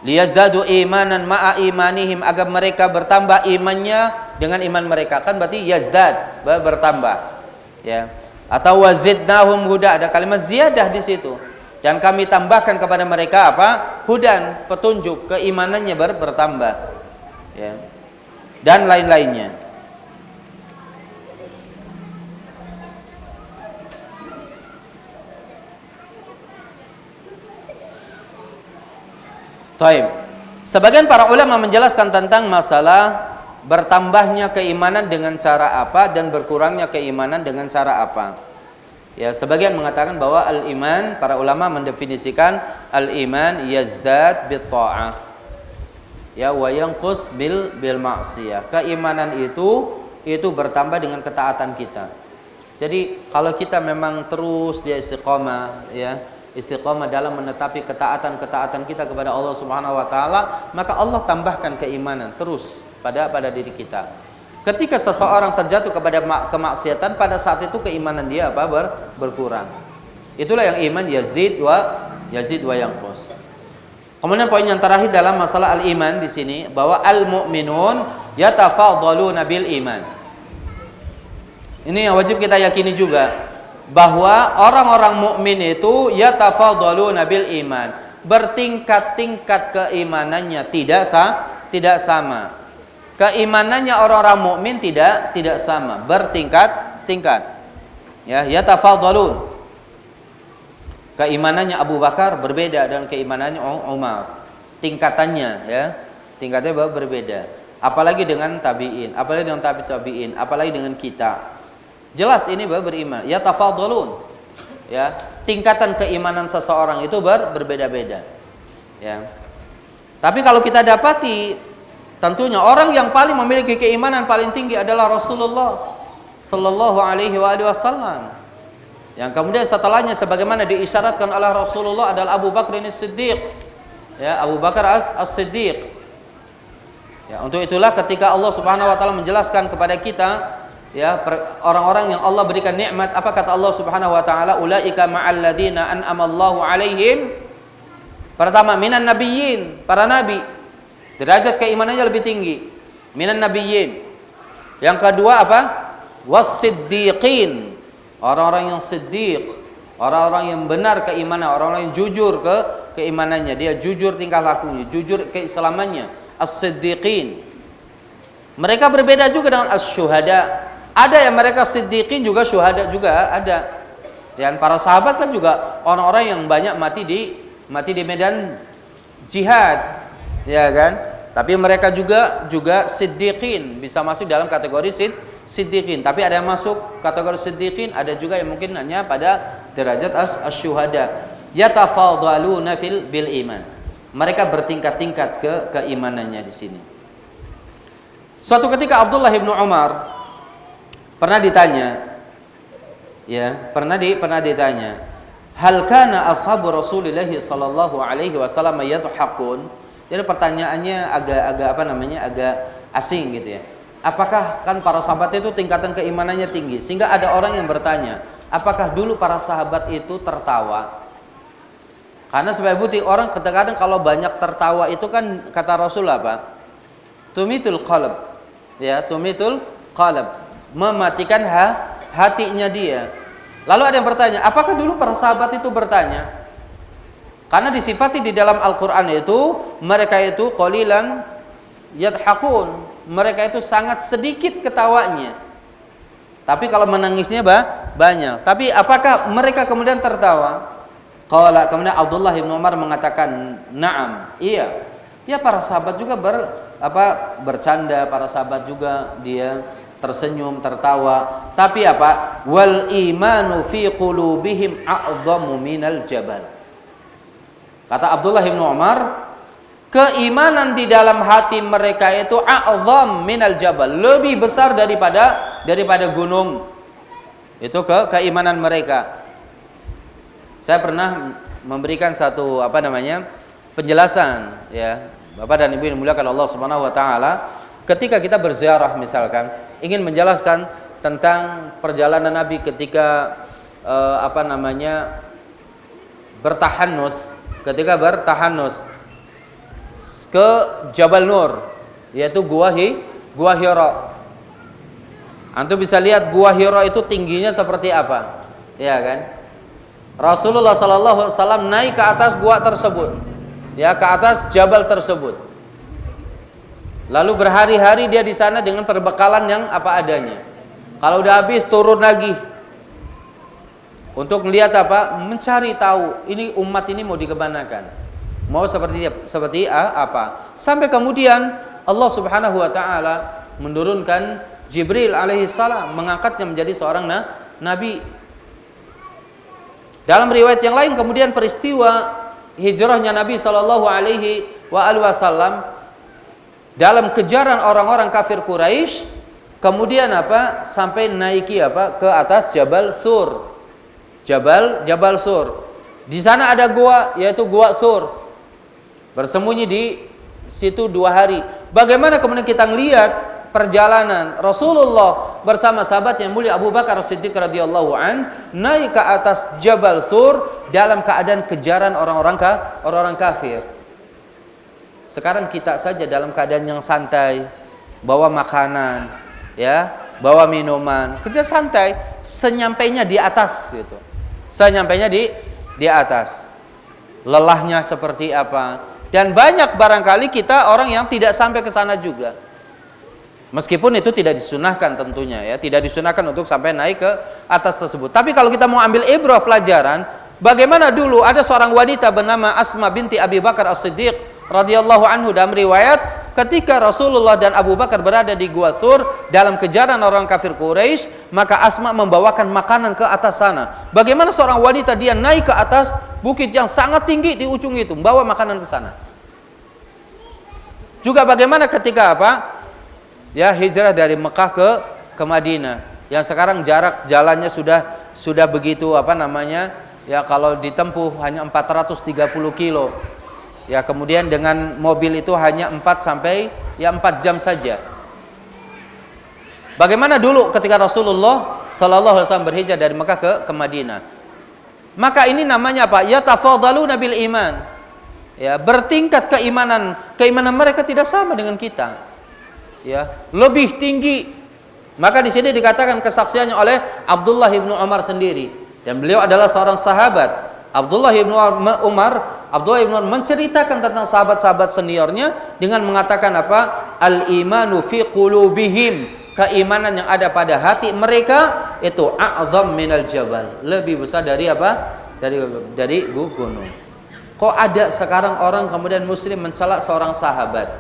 liyazdadu imanan ma'a imanihim, agar mereka bertambah imannya dengan iman mereka. Kan berarti yazdad, bertambah. Ya. Atau wazidnahum huda, ada kalimat ziyadah di situ. Dan kami tambahkan kepada mereka apa? Hudan, petunjuk, keimanannya bertambah. Ya. Dan lain-lainnya. Taib. Sebagian para ulama menjelaskan tentang masalah bertambahnya keimanan dengan cara apa dan berkurangnya keimanan dengan cara apa. Ya, sebagian mengatakan bahwa al-iman, para ulama mendefinisikan al-iman yazdad bit ta'ah. Ya, wa yanqus bil ma'siyah. Keimanan itu bertambah dengan ketaatan kita. Jadi kalau kita memang terus dia istiqomah, ya, istiqomah dalam menetapi ketaatan kita kepada Allah Subhanahu wa taala, maka Allah tambahkan keimanan terus pada diri kita. Ketika seseorang terjatuh kepada kemaksiatan, pada saat itu keimanan dia berkurang. Itulah yang iman yazid wa yanqus. Kemudian poin yang terakhir dalam masalah al-iman di sini bahwa al-mu'minun yatafadhaluna bil iman. Ini yang wajib kita yakini juga, bahwa orang-orang mukmin itu yatafadhaluna bil iman, bertingkat-tingkat keimanannya, tidak sama. Keimanannya orang-orang mukmin tidak sama, bertingkat-tingkat. Ya, yatafadhalun. Keimanannya Abu Bakar berbeda dengan keimanannya Umar. Tingkatannya, ya, tingkatnya berbeda. Apalagi dengan tabi'in, apalagi dengan tabi'in, apalagi dengan kita. Jelas ini beriman. Yatafadhalun. Ya, tingkatan keimanan seseorang itu berbeda-beda. Ya. Tapi kalau kita dapati, tentunya orang yang paling memiliki keimanan paling tinggi adalah Rasulullah sallallahu alaihi wasallam. Yang kemudian setelahnya sebagaimana diisyaratkan oleh Rasulullah adalah Abu Bakar As-Siddiq. Ya, Abu Bakar As-Siddiq. Ya, untuk itulah ketika Allah Subhanahu wa taala menjelaskan kepada kita, ya, orang-orang yang Allah berikan nikmat, apa kata Allah Subhanahu wa taala? Ulaika ma'al ladzina an'amallahu 'alaihim. Pertama, minan nabiyyin, para nabi. Derajat keimanannya lebih tinggi. Minan nabiyyin. Yang kedua apa? Was-siddiqin. Orang-orang yang siddiq, orang-orang yang benar keimanan, orang-orang yang jujur keimanannya, dia jujur tingkah lakunya, jujur keislamannya, as-siddiqin. Mereka berbeda juga dengan as-syuhada. Ada yang mereka siddiqin juga, syuhada juga ada. Dan para sahabat kan juga orang-orang yang banyak mati di medan jihad, ya kan? Tapi mereka juga siddiqin, bisa masuk dalam kategori siddiqin. Tapi ada yang masuk kategori siddiqin, ada juga yang mungkin hanya pada derajat asy-syuhada. Yatafadhaluna bil iman. Mereka bertingkat-tingkat keimanannya di sini. Suatu ketika Abdullah bin Umar pernah ditanya, hal kana ashabu Rasulillah sallallahu alaihi wasallam yadhakun? Jadi pertanyaannya agak asing gitu ya. Apakah kan para sahabat itu tingkatan keimanannya tinggi, sehingga ada orang yang bertanya, apakah dulu para sahabat itu tertawa? Karena sebagai bukti orang kadang-kadang kalau banyak tertawa itu kan kata Rasul apa? Tumitul qalb. Ya, tumitul qalb, mematikan hatinya dia. Lalu ada yang bertanya, apakah dulu para sahabat itu bertanya? Karena disifati di dalam Al-Qur'an itu mereka itu qalilan yadhakun. Mereka itu sangat sedikit ketawanya. Tapi kalau menangisnya banyak. Tapi apakah mereka kemudian tertawa? Kemudian Abdullah bin Umar mengatakan, "Na'am." Iya. Ya, para sahabat juga bercanda, para sahabat juga dia tersenyum, tertawa. Tapi apa? Wal imanu fi qulubihim a'dhamu minal jabal. Kata Abdullah bin Umar, keimanan di dalam hati mereka itu a'zam minal jabal, lebih besar daripada gunung. Itu keimanan mereka. Saya pernah memberikan satu penjelasan, ya, Bapak dan Ibu yang dimuliakan Allah Subhanahu wa taala, ketika kita berziarah misalkan ingin menjelaskan tentang perjalanan Nabi ketika bertahanus, ketika bertahanus ke Jabal Nur, yaitu Gua Hira. Antum bisa lihat Gua Hira itu tingginya seperti apa, ya kan? Rasulullah sallallahu alaihi wasallam naik ke atas gua tersebut, ya, ke atas jabal tersebut. Lalu berhari-hari dia di sana dengan perbekalan yang apa adanya. Kalau udah habis turun lagi untuk melihat mencari tahu ini umat ini mau dikemanakan. Mau seperti apa? Sampai kemudian Allah Subhanahu wa taala menurunkan Jibril alaihi salam, mengangkatnya menjadi seorang nabi. Dalam riwayat yang lain kemudian peristiwa hijrahnya Nabi sallallahu alaihi wasallam dalam kejaran orang-orang kafir Quraisy, kemudian sampai naiki ke atas Jabal Sur. Jabal Sur. Di sana ada gua, yaitu Gua Sur. Bersembunyi di situ 2 hari. Bagaimana kemudian kita ngelihat perjalanan Rasulullah bersama sahabat yang mulia Abu Bakar As-Siddiq radhiyallahu an naik ke atas Jabal Sur dalam keadaan kejaran orang-orang kafir. Sekarang kita saja dalam keadaan yang santai, bawa makanan, ya, bawa minuman, kerja santai, senyampainya di atas gitu. Senyampainya di atas. Lelahnya seperti apa? Dan banyak barangkali kita orang yang tidak sampai ke sana juga. Meskipun itu tidak disunahkan tentunya ya, tidak disunahkan untuk sampai naik ke atas tersebut. Tapi kalau kita mau ambil ibrah pelajaran, bagaimana dulu ada seorang wanita bernama Asma binti Abi Bakar As-Siddiq radhiyallahu anhu, dalam riwayat ketika Rasulullah dan Abu Bakar berada di Gua Sur dalam kejaran orang kafir Quraisy, maka Asma membawakan makanan ke atas sana. Bagaimana seorang wanita dia naik ke atas bukit yang sangat tinggi di ujung itu, membawa makanan ke sana. Juga bagaimana ketika ya, hijrah dari Mekah ke Madinah, yang sekarang jarak jalannya sudah begitu ya, kalau ditempuh hanya 430 kilo. Ya, kemudian dengan mobil itu hanya 4 jam saja. Bagaimana dulu ketika Rasulullah sallallahu alaihi wasallam berhijrah dari Mekah ke Madinah? Maka ini namanya yatafadhaluna bil iman. Ya, bertingkat keimanan mereka tidak sama dengan kita. Ya, lebih tinggi. Maka di sini dikatakan kesaksiannya oleh Abdullah bin Umar sendiri, dan beliau adalah seorang sahabat. Abdullah bin Umar menceritakan tentang sahabat-sahabat seniornya dengan mengatakan al-imanu fi qulubihim, keimanan yang ada pada hati mereka itu a'zam minal jabal, lebih besar dari dari gunung. Kok ada sekarang orang kemudian muslim mencela seorang sahabat?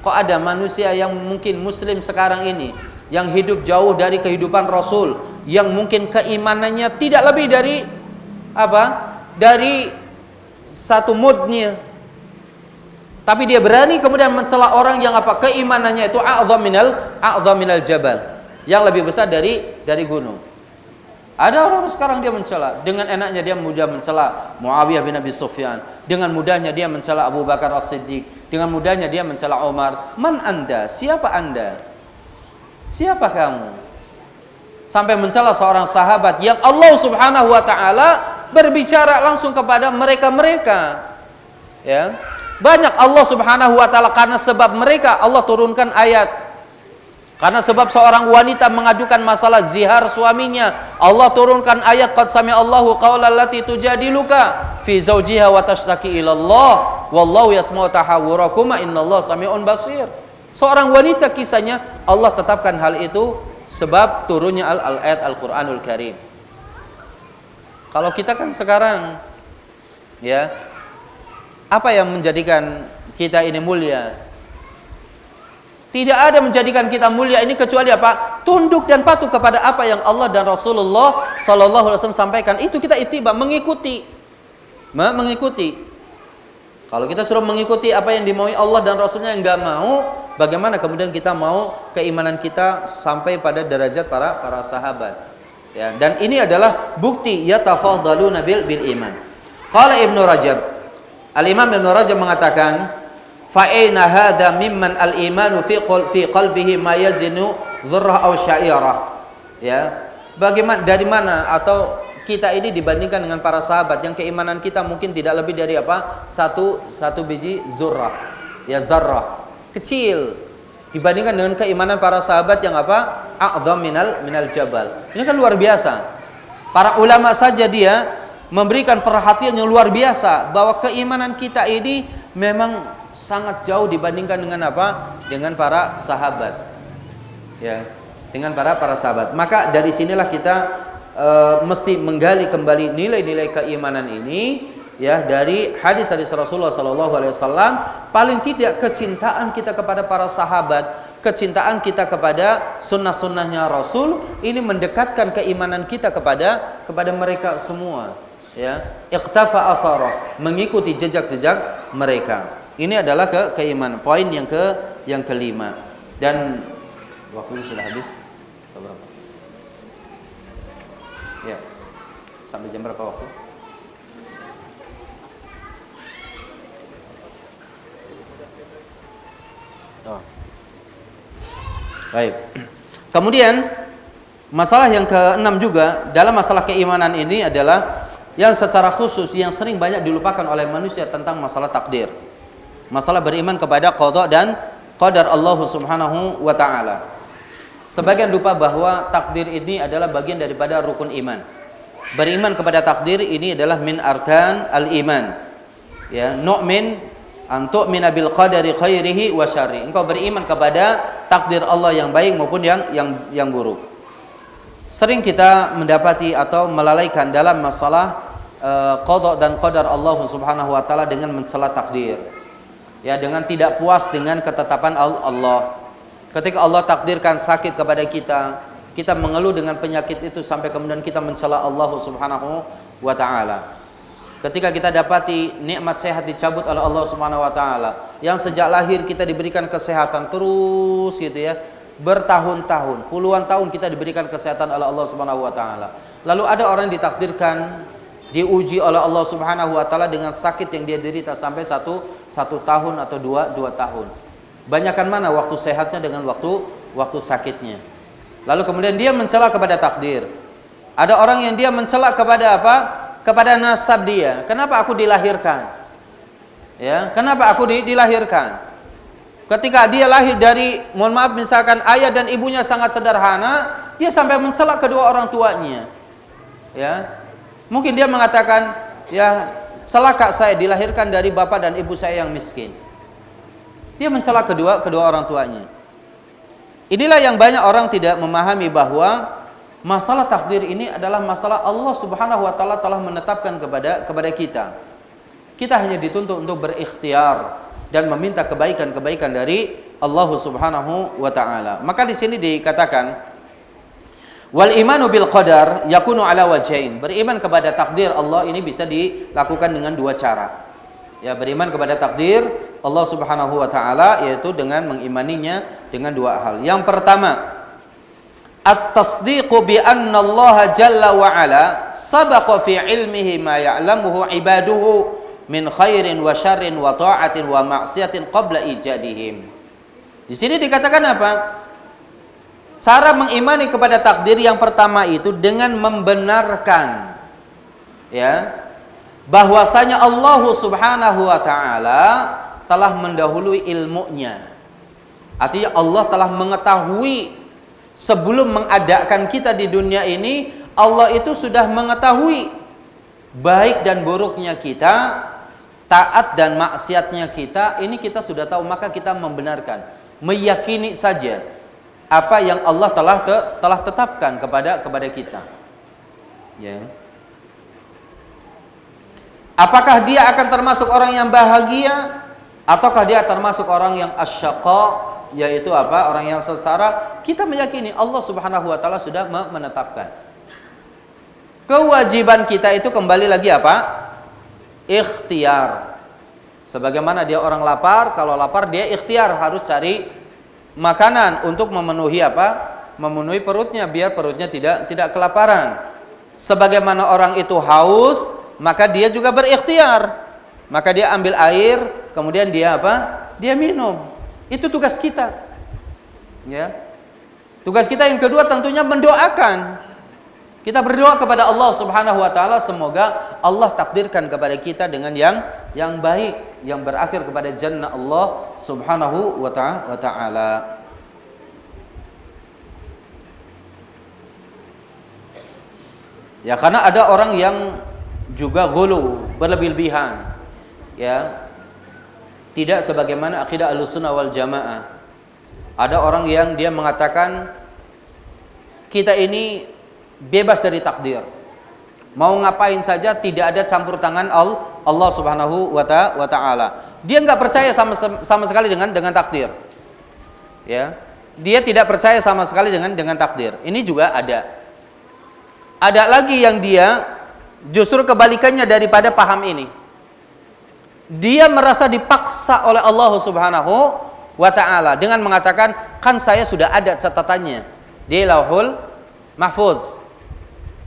Kok ada manusia yang mungkin muslim sekarang ini yang hidup jauh dari kehidupan Rasul, yang mungkin keimanannya tidak lebih dari dari satu mudnya, tapi dia berani kemudian mencela orang yang keimanannya itu a'zam minal jabal, yang lebih besar dari gunung. Ada orang sekarang dia mencela, dengan enaknya dia mudah mencela Muawiyah bin Abi Sufyan, dengan mudahnya dia mencela Abu Bakar As-Siddiq, dengan mudahnya dia mencela Umar. Man Anda? Siapa Anda? Siapa kamu? Sampai mencela seorang sahabat yang Allah Subhanahu wa taala berbicara langsung kepada mereka. Ya. Banyak Allah Subhanahu wa taala, karena sebab mereka Allah turunkan ayat. Karena sebab seorang wanita mengadukan masalah zihar suaminya, Allah turunkan ayat qad sami'allahu qaulal lati tujadiluka fi zawjiha wa tashtaki ila Allah wallahu yasma'u tahawurakuma innallaha sami'un basir. Seorang wanita kisahnya Allah tetapkan hal itu sebab turunnya ayat Al-Qur'anul Karim. Kalau kita kan sekarang ya, apa yang menjadikan kita ini mulia? Tidak ada menjadikan kita mulia ini kecuali tunduk dan patuh kepada apa yang Allah dan Rasulullah sallallahu alaihi wasallam sampaikan. Itu kita ittiba, mengikuti. Kalau kita suruh mengikuti apa yang dimaui Allah dan Rasulnya yang enggak mau, bagaimana kemudian kita mau keimanan kita sampai pada derajat para sahabat? Ya, dan ini adalah bukti yatafadhaluna bil iman. Qala Ibnu Rajab, Al-Imam Ibnu Rajab mengatakan, fa'ina hadha mimman al-imanu fi qalbihi ma yazinu dzurrah aw sya'irah. Ya, bagaimana, dari mana atau kita ini dibandingkan dengan para sahabat yang keimanan kita mungkin tidak lebih dari satu biji zurrah, ya, zarrah kecil, dibandingkan dengan keimanan para sahabat yang a'zam minal jabal. Ini kan luar biasa. Para ulama saja dia memberikan perhatian yang luar biasa bahwa keimanan kita ini memang sangat jauh dibandingkan dengan dengan para sahabat, ya, dengan para sahabat. Maka dari sinilah kita mesti menggali kembali nilai-nilai keimanan ini ya dari hadis-hadis Rasulullah sallallahu alaihi wasallam, paling tidak kecintaan kita kepada para sahabat, kecintaan kita kepada sunnah-sunnahnya Rasul, ini mendekatkan keimanan kita kepada mereka semua, ya. Iqtafa atharah, mengikuti jejak-jejak mereka. Ini adalah keimanan. Poin yang kelima. Dan waktunya sudah habis. Berapa? Ya. Sampai jam berapa waktu? Oh. Baik. Kemudian masalah yang keenam juga dalam masalah keimanan ini adalah yang secara khusus yang sering banyak dilupakan oleh manusia tentang masalah takdir. Masalah beriman kepada qada dan qadar Allah Subhanahu wa taala. Sebagian lupa bahwa takdir ini adalah bagian daripada rukun iman. Beriman kepada takdir ini adalah min arkan al-iman. Ya, nu'min an tu'mina bil qadari khairihi wa syarri. Engkau beriman kepada takdir Allah yang baik maupun yang buruk. Sering kita mendapati atau melalaikan dalam masalah qada dan qadar Allah Subhanahu wa taala dengan mencela takdir. Ya, dengan tidak puas dengan ketetapan Allah. Ketika Allah takdirkan sakit kepada kita, kita mengeluh dengan penyakit itu sampai kemudian kita mencela Allah Subhanahu wa taala. Ketika kita dapati nikmat sehat dicabut oleh Allah Subhanahu wa taala, yang sejak lahir kita diberikan kesehatan terus gitu ya, bertahun-tahun, puluhan tahun kita diberikan kesehatan oleh Allah Subhanahu wa taala. Lalu ada orang yang ditakdirkan diuji oleh Allah Subhanahu wa taala dengan sakit yang dia derita sampai satu tahun atau dua tahun. Banyakkan mana waktu sehatnya dengan waktu sakitnya. Lalu kemudian dia mencela kepada takdir. Ada orang yang dia mencela kepada apa? Kepada nasab dia. Kenapa aku dilahirkan? Ya, kenapa aku dilahirkan? Ketika dia lahir dari, mohon maaf, misalkan ayah dan ibunya sangat sederhana, dia sampai mencela kedua orang tuanya. Ya. Mungkin dia mengatakan, ya, celaka saya dilahirkan dari bapak dan ibu saya yang miskin. Dia mencela kedua orang tuanya. Inilah yang banyak orang tidak memahami bahwa masalah takdir ini adalah masalah Allah Subhanahu wa taala telah menetapkan kepada kita. Kita hanya dituntut untuk berikhtiar dan meminta kebaikan-kebaikan dari Allah Subhanahu wa taala. Maka di sini dikatakan wal imanu bil qadar yakunu ala wajhain. Beriman kepada takdir Allah ini bisa dilakukan dengan dua cara. Ya, beriman kepada takdir Allah Subhanahu wa taala yaitu dengan mengimaninya dengan dua hal. Yang pertama, at-tasdiqu bi anna Allah jalla wa ala sabaqa fi ilmihi ma ya'lamuhu ibaduhu min khairin wa syarrin wa ta'atin wa ma'siyatin qabla ijadihim. Di sini dikatakan apa? Cara mengimani kepada takdir yang pertama itu dengan membenarkan, ya, bahwasanya Allah Subhanahu wa taala telah mendahului ilmunya. Artinya Allah telah mengetahui sebelum mengadakan kita di dunia ini, Allah itu sudah mengetahui baik dan buruknya kita, taat dan maksiatnya kita. Ini kita sudah tahu, maka kita membenarkan, meyakini saja apa yang Allah telah tetapkan kepada kita. Ya. Apakah dia akan termasuk orang yang bahagia ataukah dia termasuk orang yang asyaqa, yaitu apa? Orang yang sengsara? Kita meyakini Allah Subhanahu wa taala sudah menetapkan. Kewajiban kita itu kembali lagi apa? Ikhtiar. Sebagaimana dia orang lapar, kalau lapar dia ikhtiar harus cari makanan untuk memenuhi apa? Memenuhi perutnya biar perutnya tidak kelaparan. Sebagaimana orang itu haus, maka dia juga berikhtiar. Maka dia ambil air, kemudian dia apa? Dia minum. Itu tugas kita. Ya. Tugas kita yang kedua tentunya mendoakan. Kita berdoa kepada Allah Subhanahu wa taala semoga Allah takdirkan kepada kita dengan yang baik, yang berakhir kepada jannah Allah Subhanahu wa taala. Ya, karena ada orang yang juga ghulu, berlebih-lebihan. Ya. Tidak sebagaimana akidah Ahlussunnah wal Jamaah. Ada orang yang dia mengatakan kita ini bebas dari takdir. Mau ngapain saja tidak ada campur tangan Allah Subhanahu wa taala. Dia nggak percaya sama sekali dengan takdir. Ya. Dia tidak percaya sama sekali dengan takdir. Ini juga ada. Ada lagi yang dia justru kebalikannya daripada paham ini. Dia merasa dipaksa oleh Allah Subhanahu wa taala dengan mengatakan, kan saya sudah ada catatannya di Lauhul Mahfuz.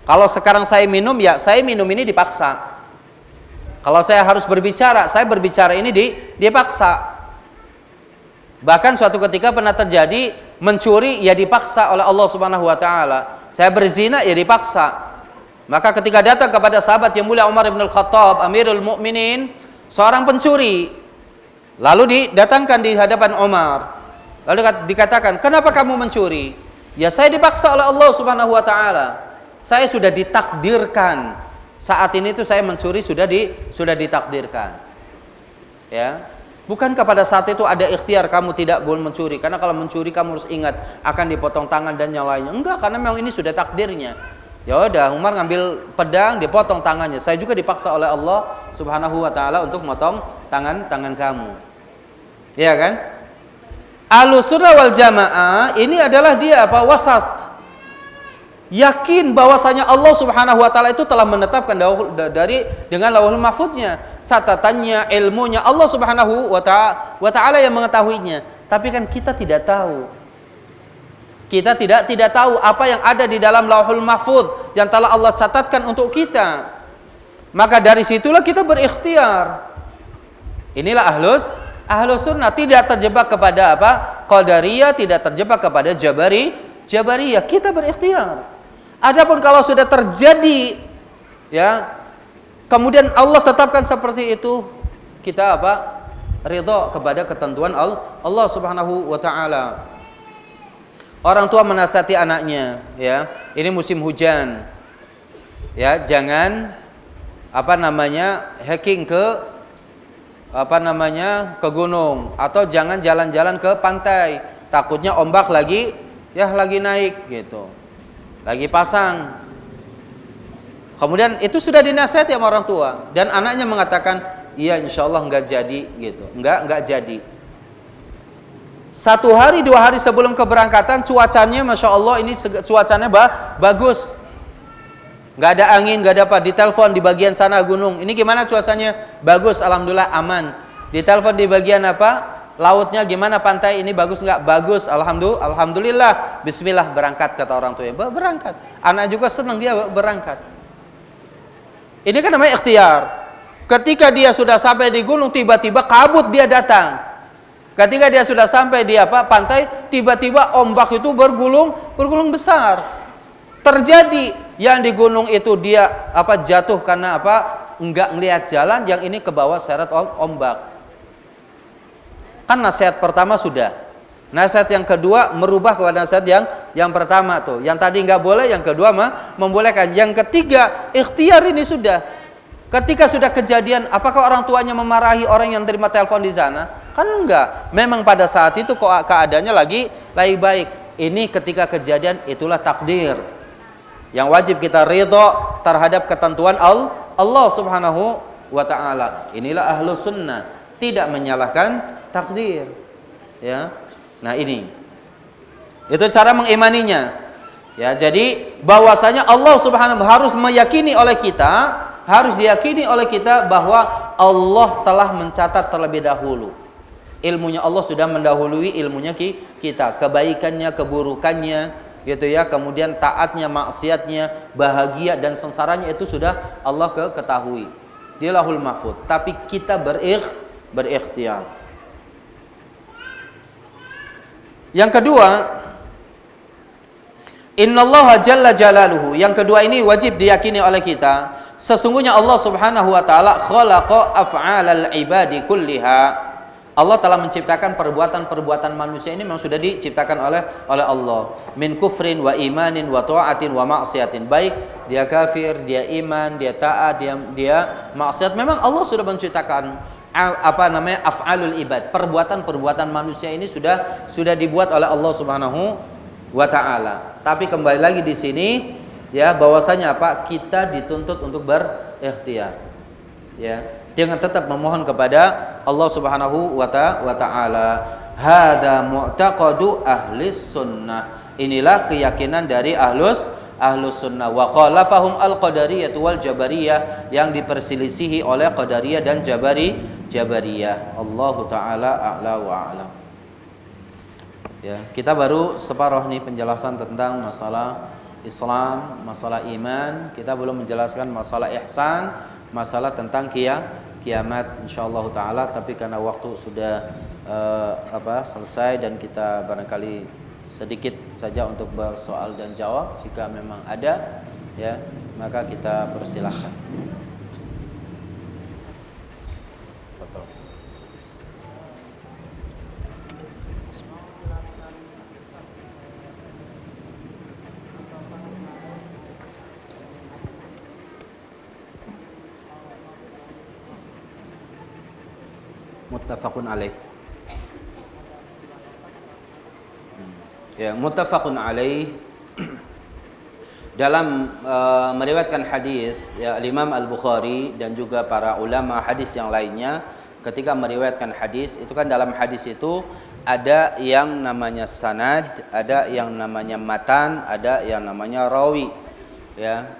Kalau sekarang saya minum, ya saya minum ini dipaksa. Kalau saya harus berbicara, saya berbicara ini dipaksa. Bahkan suatu ketika pernah terjadi mencuri, ya dipaksa oleh Allah Subhanahu wa taala. Saya berzina, ya dipaksa. Maka ketika datang kepada sahabat yang mulia Umar bin Al-Khattab, Amirul Mukminin, seorang pencuri, lalu didatangkan di hadapan Umar. Lalu dikatakan, "Kenapa kamu mencuri?" "Ya saya dipaksa oleh Allah Subhanahu wa taala. Saya sudah ditakdirkan. Saat ini tuh saya mencuri sudah ditakdirkan." Ya. Bukankah pada saat itu ada ikhtiar kamu tidak boleh mencuri? Karena kalau mencuri kamu harus ingat akan dipotong tangan dan yang lainnya. Enggak, karena memang ini sudah takdirnya. Ya udah, Umar ngambil pedang, dipotong tangannya. Saya juga dipaksa oleh Allah Subhanahu wa taala untuk motong tangan kamu. Ya kan? Ahlussunnah wal Jamaah ini adalah dia apa? Wasat. Yakin bahwasanya Allah Subhanahu wa taala itu telah menetapkan dengan Lauhul Mahfuznya, catatannya, ilmunya, Allah Subhanahu wa taala yang mengetahuinya. Tapi kan kita tidak tahu. Kita tidak tahu apa yang ada di dalam Lauhul Mahfuz yang telah Allah catatkan untuk kita. Maka dari situlah kita berikhtiar. Inilah ahlus sunnah, tidak terjebak kepada apa? Qadariyah, tidak terjebak kepada Jabariyah. Kita berikhtiar. Adapun kalau sudah terjadi, ya, kemudian Allah tetapkan seperti itu, kita apa? Ridha kepada ketentuan Allah Subhanahu wa taala. Orang tua menasihati anaknya, ya, ini musim hujan, ya, jangan hiking ke ke gunung, atau jangan jalan-jalan ke pantai, takutnya ombak lagi naik gitu, lagi pasang. Kemudian itu sudah dinasihati sama orang tua, dan anaknya mengatakan, iya insya Allah nggak jadi gitu, nggak jadi. 1 hari 2 hari sebelum keberangkatan cuacanya masya Allah ini cuacanya bagus, nggak ada angin, nggak ada apa. Ditelepon di bagian sana gunung, ini gimana cuacanya? Bagus, alhamdulillah aman. Ditelepon di bagian apa? Lautnya gimana, pantai ini bagus nggak? Bagus, alhamdulillah. Bismillah, berangkat, kata orang tuanya. Berangkat, anak juga senang dia berangkat. Ini kan namanya ikhtiar. Ketika dia sudah sampai di gunung, tiba-tiba kabut dia datang. Ketika dia sudah sampai di pantai, tiba-tiba ombak itu bergulung besar. Terjadi yang di gunung itu dia jatuh karena enggak ngelihat jalan, yang ini ke bawah seret ombak. Kan nasihat pertama sudah. Nasihat yang kedua merubah kepada nasihat yang pertama tuh. Yang tadi enggak boleh, yang kedua membolehkan. Yang ketiga, ikhtiar ini sudah. Ketika sudah kejadian, apakah orang tuanya memarahi orang yang terima telepon di sana? Kan enggak. Memang pada saat itu kok keadaannya lagi baik. Ini ketika kejadian, itulah takdir. Yang wajib kita ridha terhadap ketentuan Allah Subhanahu wa taala. Inilah ahlus sunnah, tidak menyalahkan takdir. Ya. Nah, ini. Itu cara mengimaninya. Ya, jadi bahwasanya Allah Subhanahu harus diyakini oleh kita bahwa Allah telah mencatat terlebih dahulu. Ilmunya Allah sudah mendahului ilmunya kita, kebaikannya, keburukannya, gitu ya. Kemudian taatnya, maksiatnya, bahagia dan sengsaranya itu sudah Allah ketahui di Lauhul Mahfuz. Tapi kita berikhtiar. Yang kedua, innallaha jalla jalaluhu. Yang kedua ini wajib diyakini oleh kita. Sesungguhnya Allah Subhanahu wa taala khalaqa af'alal ibadi kulliha. Allah telah menciptakan perbuatan-perbuatan manusia ini memang sudah diciptakan oleh Allah. Min kufrin wa imanin wa ta'atin wa maksiatin. Baik dia kafir, dia iman, dia taat, dia maksiat. Memang Allah sudah menciptakan af'alul ibad. Perbuatan-perbuatan manusia ini sudah dibuat oleh Allah Subhanahu wa taala. Tapi kembali lagi di sini, ya, bahwasanya kita dituntut untuk berikhtiar. Ya. dengan tetap memohon kepada Allah Subhanahu wa taala. Hadza mu'taqadu ahlis sunnah. Inilah keyakinan dari ahlus sunnah. Wa khalafahum al-qadariyah wal jabariyah, yang diperselisihi oleh qadariyah dan jabariyah. Allahu taala a'la wa a'lam. Ya, kita baru separuh nih penjelasan tentang masalah Islam, masalah iman. Kita belum menjelaskan masalah ihsan, masalah tentang kiamat insyaallah taala. Tapi karena waktu sudah selesai dan kita barangkali sedikit saja untuk bersoal dan jawab, jika memang ada ya, maka kita persilahkan. Muttafaqun alaih. Ya, muttafaqun alaih. Dalam meriwayatkan hadis ya, Imam Al-Bukhari dan juga para ulama hadis yang lainnya ketika meriwayatkan hadis itu kan, dalam hadis itu ada yang namanya sanad, ada yang namanya matan, ada yang namanya rawi. Ya.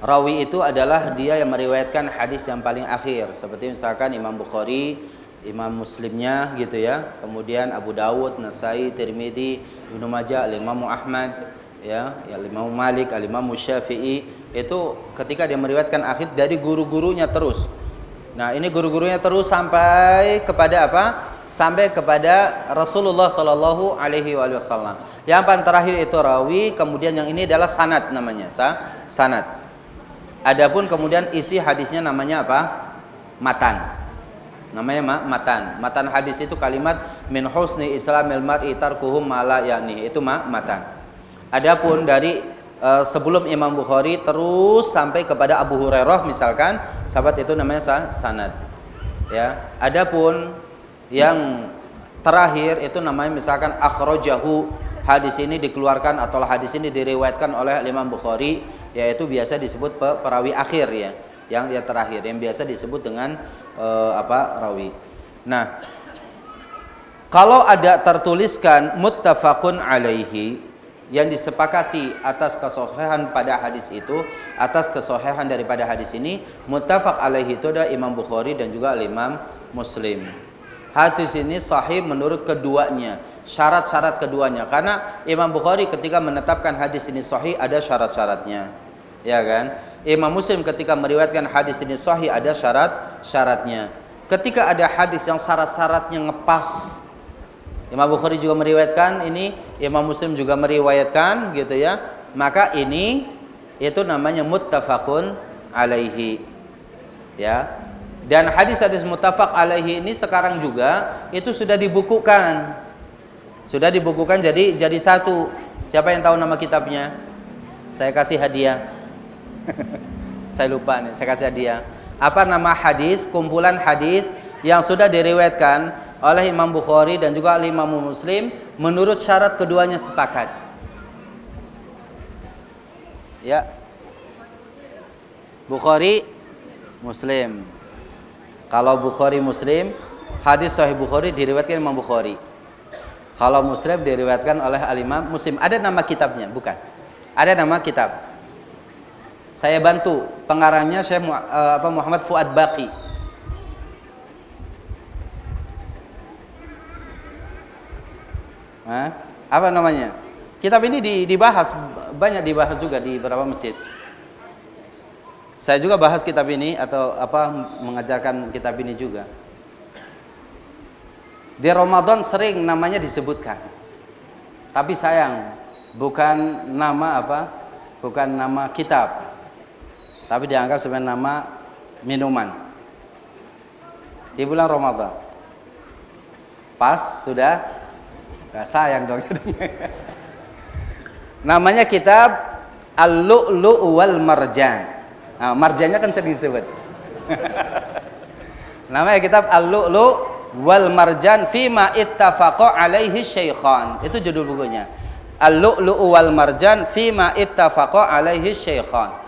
Rawi itu adalah dia yang meriwayatkan hadis yang paling akhir, seperti misalkan Imam Bukhari, Imam Muslimnya gitu ya, kemudian Abu Dawud, Nasai, Tirmidzi, Ibnu Majah, Imam Ahmad, ya Imam Malik, Imam Syafi'i, itu ketika dia meriwayatkan akhir dari guru-gurunya terus. Nah, ini guru-gurunya terus sampai kepada apa? Sampai kepada Rasulullah Sallallahu Alaihi Wasallam. Yang paling terakhir itu rawi, kemudian yang ini adalah sanad namanya, sanad. Adapun kemudian isi hadisnya namanya apa? Matan. Namanya matan. Matan hadis itu kalimat min husni islamil mar'i tarkuhum ma la ya'ni. Itu matan. Adapun dari sebelum Imam Bukhari terus sampai kepada Abu Hurairah misalkan, sahabat itu namanya sanad. Ya. Adapun yang terakhir itu namanya misalkan akhrajahu, hadis ini dikeluarkan atau hadis ini diriwayatkan oleh Imam Bukhari, yaitu biasa disebut perawi akhir ya, yang terakhir, yang biasa disebut dengan rawi. Nah, kalau ada tertuliskan muttafaqun alaihi, yang disepakati atas kesohihan pada hadis itu, atas kesohihan daripada hadis ini, muttafaq alaihi itu ada Imam Bukhari dan juga Imam Muslim. Hadis ini sahih menurut keduanya, syarat-syarat keduanya, karena Imam Bukhari ketika menetapkan hadis ini sahih ada syarat-syaratnya, ya kan? Imam Muslim ketika meriwayatkan hadis ini sahih ada syarat-syaratnya. Ketika ada hadis yang syarat-syaratnya ngepas, Imam Bukhari juga meriwayatkan ini, Imam Muslim juga meriwayatkan gitu ya, maka ini itu namanya muttafaqun alaihi, ya. Dan hadis-hadis muttafaq alaihi ini sekarang juga itu sudah dibukukan. Sudah dibukukan jadi satu. Siapa yang tahu nama kitabnya? Saya kasih hadiah. Saya lupa nih, saya kasih hadiah. Apa nama hadis, kumpulan hadis yang sudah diriwayatkan oleh Imam Bukhari dan juga Imam Muslim menurut syarat keduanya sepakat? Ya. Bukhari, Muslim. Kalau Bukhari Muslim, hadis sahih Bukhari diriwayatkan Imam Bukhari. Kalau Muslim diriwayatkan oleh Al-Imam Muslim. Ada nama kitabnya? Bukan. Ada nama kitab. Saya bantu pengarangnya Syekh Muhammad Fuad Baqi. Apa namanya? Kitab ini dibahas, banyak dibahas juga di beberapa masjid. Saya juga bahas kitab ini atau mengajarkan kitab ini juga. Di Ramadan sering namanya disebutkan. Tapi sayang, bukan nama bukan nama kitab. Tapi dianggap sebagai nama minuman. Di bulan Ramadan. Pas sudah, sayang dong. Namanya kitab Al-Lu'lu' wal Marjan. Nah, marjannya kan sering disebut. Namanya kitab Al-Lu'lu' wal Marjan fima ittafaqa alaihi syaikhan. Itu judul bukunya. Al-Lu'lu' wal Marjan fima ittafaqa alaihi syaikhan.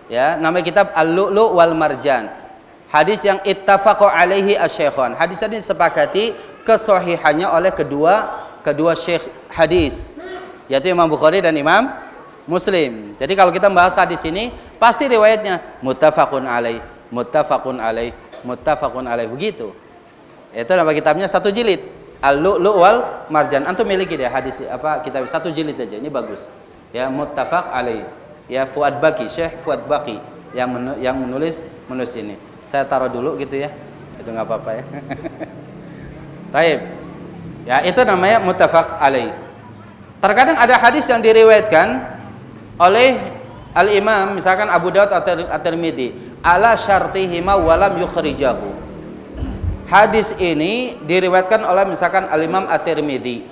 Ya, namanya kitab Al-Lu'lu' wal Marjan. Hadis yang ittafaqu alaihi asy-syaikhan. Hadis ini disepakati kesahihannya oleh kedua syekh hadis, yaitu Imam Bukhari dan Imam Muslim. Jadi kalau kita membahas hadis ini pasti riwayatnya muttafaqun alaih, muttafaqun alaih, muttafaqun alaih, begitu. Itu nama kitabnya 1 jilid, Al-Lu'lu' wal Marjan. Antum miliki deh hadis apa kitab 1 jilid aja, ini bagus. Ya, muttafaq alaih. Ya, Fuad Baqi, Syekh Fuad Baqi yang menulis ini. Saya taruh dulu gitu ya. Itu enggak apa-apa ya. Baik. Ya, itu namanya muttafaq alaih. Terkadang ada hadis yang diriwayatkan oleh Al-Imam misalkan Abu Dawud atau At-Tirmidzi ala syartihima walam yukhrijahu. Hadis ini diriwayatkan oleh misalkan Al-Imam At-Tirmidzi.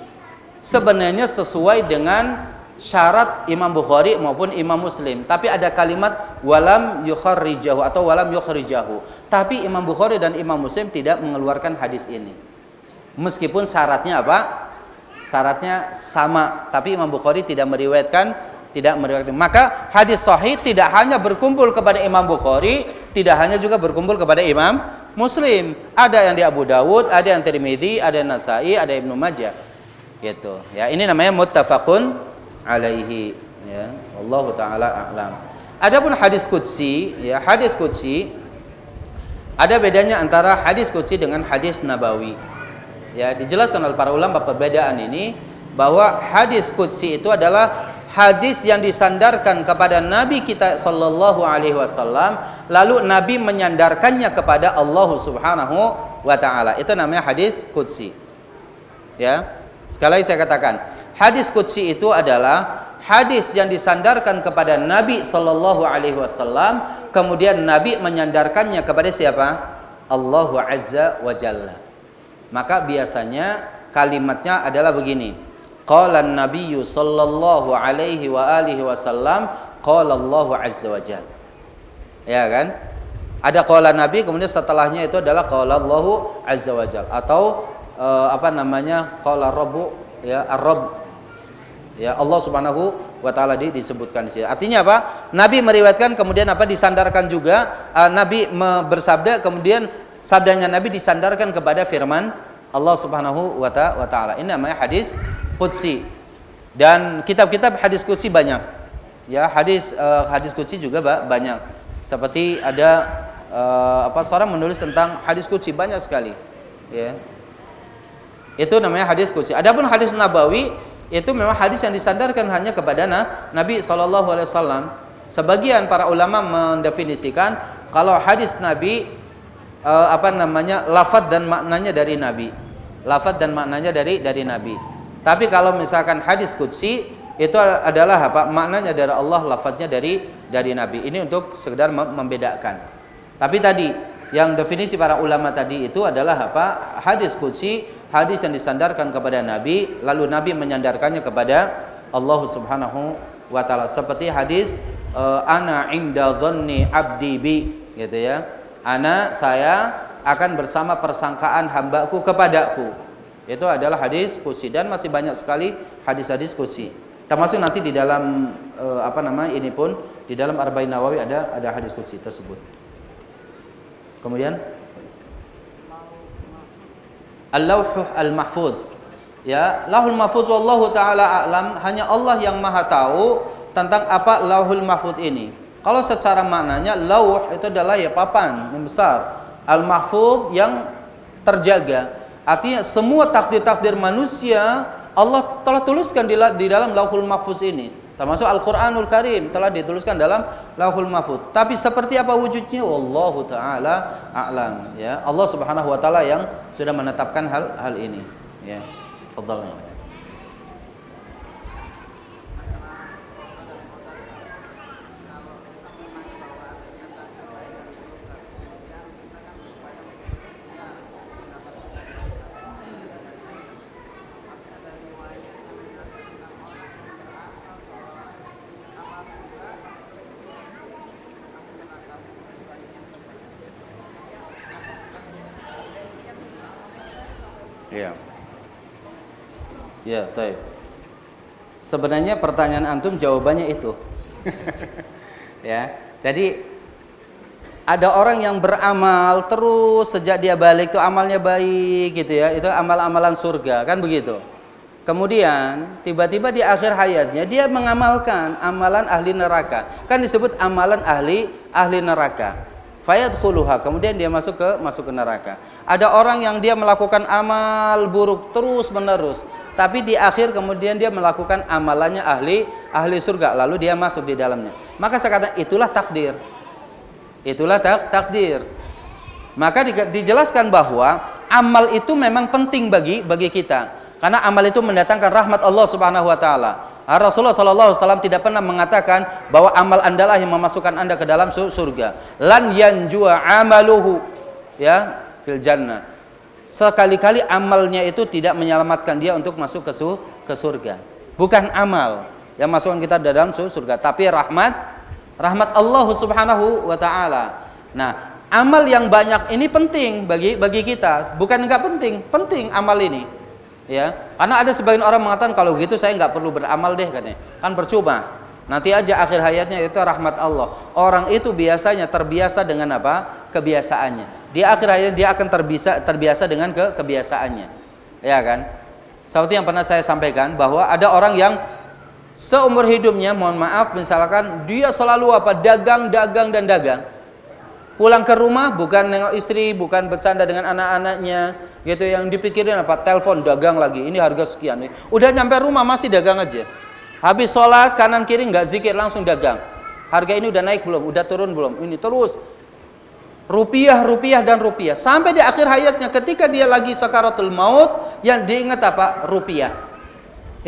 Sebenarnya sesuai dengan syarat Imam Bukhari maupun Imam Muslim, tapi ada kalimat walam yukhrijahu atau walam yukhrijahu. Tapi Imam Bukhari dan Imam Muslim tidak mengeluarkan hadis ini. Meskipun syaratnya apa? Syaratnya sama, tapi Imam Bukhari tidak meriwayatkan. Maka hadis sahih tidak hanya berkumpul kepada Imam Bukhari, tidak hanya juga berkumpul kepada Imam Muslim. Ada yang di Abu Dawud, ada yang Tirmidzi, ada yang Nasa'i, ada Ibnu Majah. Gitu. Ya, ini namanya muttafaqun alaihi, ya. Wallahu taala a'lam. Adapun hadis qudsi, ya, hadis qudsi ada bedanya antara hadis qudsi dengan hadis nabawi. Ya, dijelaskan oleh para ulama perbedaan ini, bahwa hadis qudsi itu adalah hadis yang disandarkan kepada Nabi kita sallallahu alaihi wasallam, lalu Nabi menyandarkannya kepada Allah Subhanahu wa taala. Itu namanya hadis qudsi. Ya. Sekali lagi saya katakan, hadis qudsi itu adalah hadis yang disandarkan kepada Nabi sallallahu alaihi wasallam, kemudian Nabi menyandarkannya kepada siapa? Allah Azza wa Jalla. Maka biasanya kalimatnya adalah begini. Qala an-nabiyyu sallallahu alaihi wa alihi wasallam, qala Allah Azza wa Jalla. Ya kan? Ada qala Nabi, kemudian setelahnya itu adalah qala Allah Azza wa Jalla, atau qala Rabbu, ya, Ar-Rabb. Ya, Allah Subhanahu wa taala disebutkan di sini. Artinya apa? Nabi meriwayatkan, kemudian apa? Disandarkan juga. Nabi bersabda, kemudian sabdanya Nabi disandarkan kepada firman Allah Subhanahu wa taala. Ini namanya hadis qudsi. Dan kitab-kitab hadis qudsi banyak. Ya, hadis qudsi juga banyak. Seperti ada seorang menulis tentang hadis qudsi banyak sekali. Ya. Itu namanya hadis qudsi. Adapun hadis nabawi itu memang hadis yang disandarkan hanya kepada Nabi sallallahu alaihi wasallam. Sebagian para ulama mendefinisikan kalau hadis Nabi lafaz dan maknanya dari Nabi. Lafaz dan maknanya dari Nabi. Tapi kalau misalkan hadis qudsi itu adalah maknanya dari Allah, lafaznya dari Nabi. Ini untuk sekedar membedakan. Tapi tadi yang definisi para ulama tadi itu adalah hadis qudsi, hadis yang disandarkan kepada Nabi, lalu Nabi menyandarkannya kepada Allah Subhanahu wa taala. Seperti hadis ana inda dhanni abdi bi, gitu ya. Saya akan bersama persangkaan hambaku kepadaku. Itu adalah hadis qudsi, dan masih banyak sekali hadis-hadis qudsi. Termasuk nanti di dalam ini pun di dalam Arba'in Nawawi ada hadis qudsi tersebut. Kemudian Al-Lauh Al-Mahfuz. Ya, Lauhul Mahfuz wallahu taala a'lam, hanya Allah yang Maha tahu tentang apa Lauhul Mahfuz ini. Kalau secara maknanya lauh itu adalah ya papan yang besar. Al-Mahfuz yang terjaga. Artinya semua takdir-takdir manusia Allah telah tuliskan di dalam Lauhul Mahfuz ini. Termasuk Al-Qur'anul Karim telah dituliskan dalam Lauhul Mahfuz. Tapi seperti apa wujudnya? Wallahu taala a'lam. Ya, Allah Subhanahu wa taala yang sudah menetapkan hal ini. Ya. Fadhal. Ya. Ya, baik. Sebenarnya pertanyaan antum jawabannya itu. Ya. Jadi ada orang yang beramal terus sejak dia balik tuh amalnya baik gitu ya, itu amal-amalan surga kan begitu. Kemudian tiba-tiba di akhir hayatnya dia mengamalkan amalan ahli neraka, kan disebut amalan ahli neraka. Fayadkhuluha, kemudian dia masuk ke neraka. Ada orang yang dia melakukan amal buruk terus menerus, tapi di akhir kemudian dia melakukan amalannya ahli surga, lalu dia masuk di dalamnya. Maka saya katakan itulah takdir. Itulah takdir. Maka dijelaskan bahwa amal itu memang penting bagi kita, karena amal itu mendatangkan rahmat Allah Subhanahu wa taala. Rasulullah SAW tidak pernah mengatakan bahwa amal anda lah yang memasukkan anda ke dalam surga. Lan yanjua amaluhu ya fil jannah. Sekali-kali amalnya itu tidak menyelamatkan dia untuk masuk ke surga. Bukan amal yang masukkan kita dalam surga, tapi rahmat Allah Subhanahu wa taala. Nah, amal yang banyak ini penting bagi kita, bukan enggak penting amal ini. Ya, karena ada sebagian orang mengatakan kalau gitu saya nggak perlu beramal deh katanya, kan percuma, nanti aja akhir hayatnya itu rahmat Allah. Orang itu biasanya terbiasa dengan apa? Kebiasaannya. Di akhir hayat dia akan terbiasa dengan kebiasaannya, ya kan? Seperti yang pernah saya sampaikan bahwa ada orang yang seumur hidupnya, mohon maaf, misalkan dia selalu apa? Dagang. Pulang ke rumah bukan nengok istri, bukan bercanda dengan anak-anaknya, gitu. Yang dipikirin apa? Telepon, dagang lagi. Ini harga sekian. Udah nyampe rumah masih dagang aja. Habis sholat kanan kiri nggak zikir, langsung dagang. Harga ini udah naik belum? Udah turun belum? Ini terus rupiah sampai di akhir hayatnya ketika dia lagi sakaratul maut, yang diingat apa? Rupiah.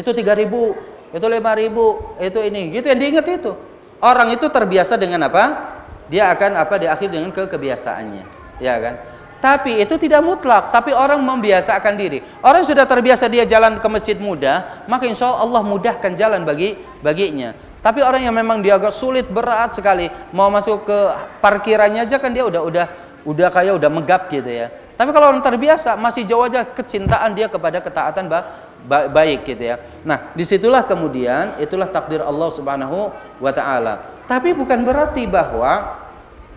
Itu 3.000, itu 5.000, itu ini, gitu yang diingat itu. Orang itu terbiasa dengan apa? Dia akan apa di akhir dengan kebiasaannya, ya kan? Tapi itu tidak mutlak, tapi orang membiasakan diri. Orang sudah terbiasa dia jalan ke masjid mudah, maka insya Allah mudahkan jalan baginya. Tapi orang yang memang dia agak sulit, berat sekali, mau masuk ke parkirannya aja kan dia udah kayak udah megap gitu ya. Tapi kalau orang terbiasa, masih jauh aja kecintaan dia kepada ketaatan baik gitu ya. Nah, disitulah kemudian itulah takdir Allah Subhanahu wa taala. Tapi bukan berarti bahwa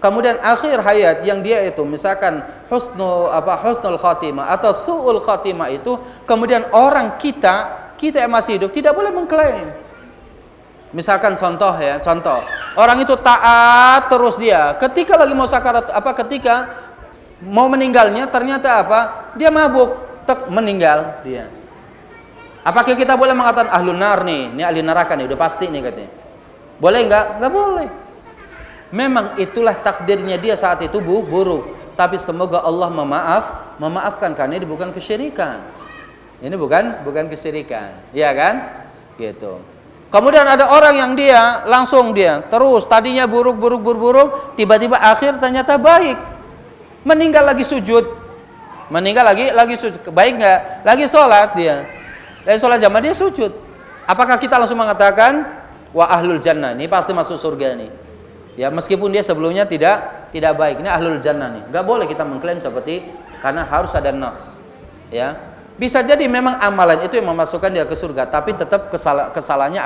kemudian akhir hayat yang dia itu misalkan husnul khatimah atau su'ul khatimah itu, kemudian orang kita yang masih hidup tidak boleh mengklaim. Misalkan contoh orang itu taat terus, dia ketika lagi mau sakarat ketika mau meninggalnya ternyata dia mabuk, meninggal dia. Apakah kita boleh mengatakan ahlun nar nih, ini ahli neraka nih, udah pasti nih katanya? Boleh enggak? Enggak boleh. Memang itulah takdirnya dia saat itu buruk, tapi semoga Allah memaafkan karena ini bukan kesyirikan. Ini bukan kesyirikan, ya kan? Gitu. Kemudian ada orang yang dia langsung terus tadinya buruk, tiba-tiba akhir ternyata baik. Meninggal lagi sujud. Lagi sujud. Baik enggak? Lagi sholat dia. Lagi sholat jamaah dia sujud. Apakah kita langsung mengatakan wah ahlul jannah ini pasti masuk surga nih? Ya, meskipun dia sebelumnya tidak baik, ini ahlul jannah nih. Enggak boleh kita mengklaim seperti, karena harus ada nas. Ya. Bisa jadi memang amalan itu yang memasukkan dia ke surga, tapi tetap kesalahannya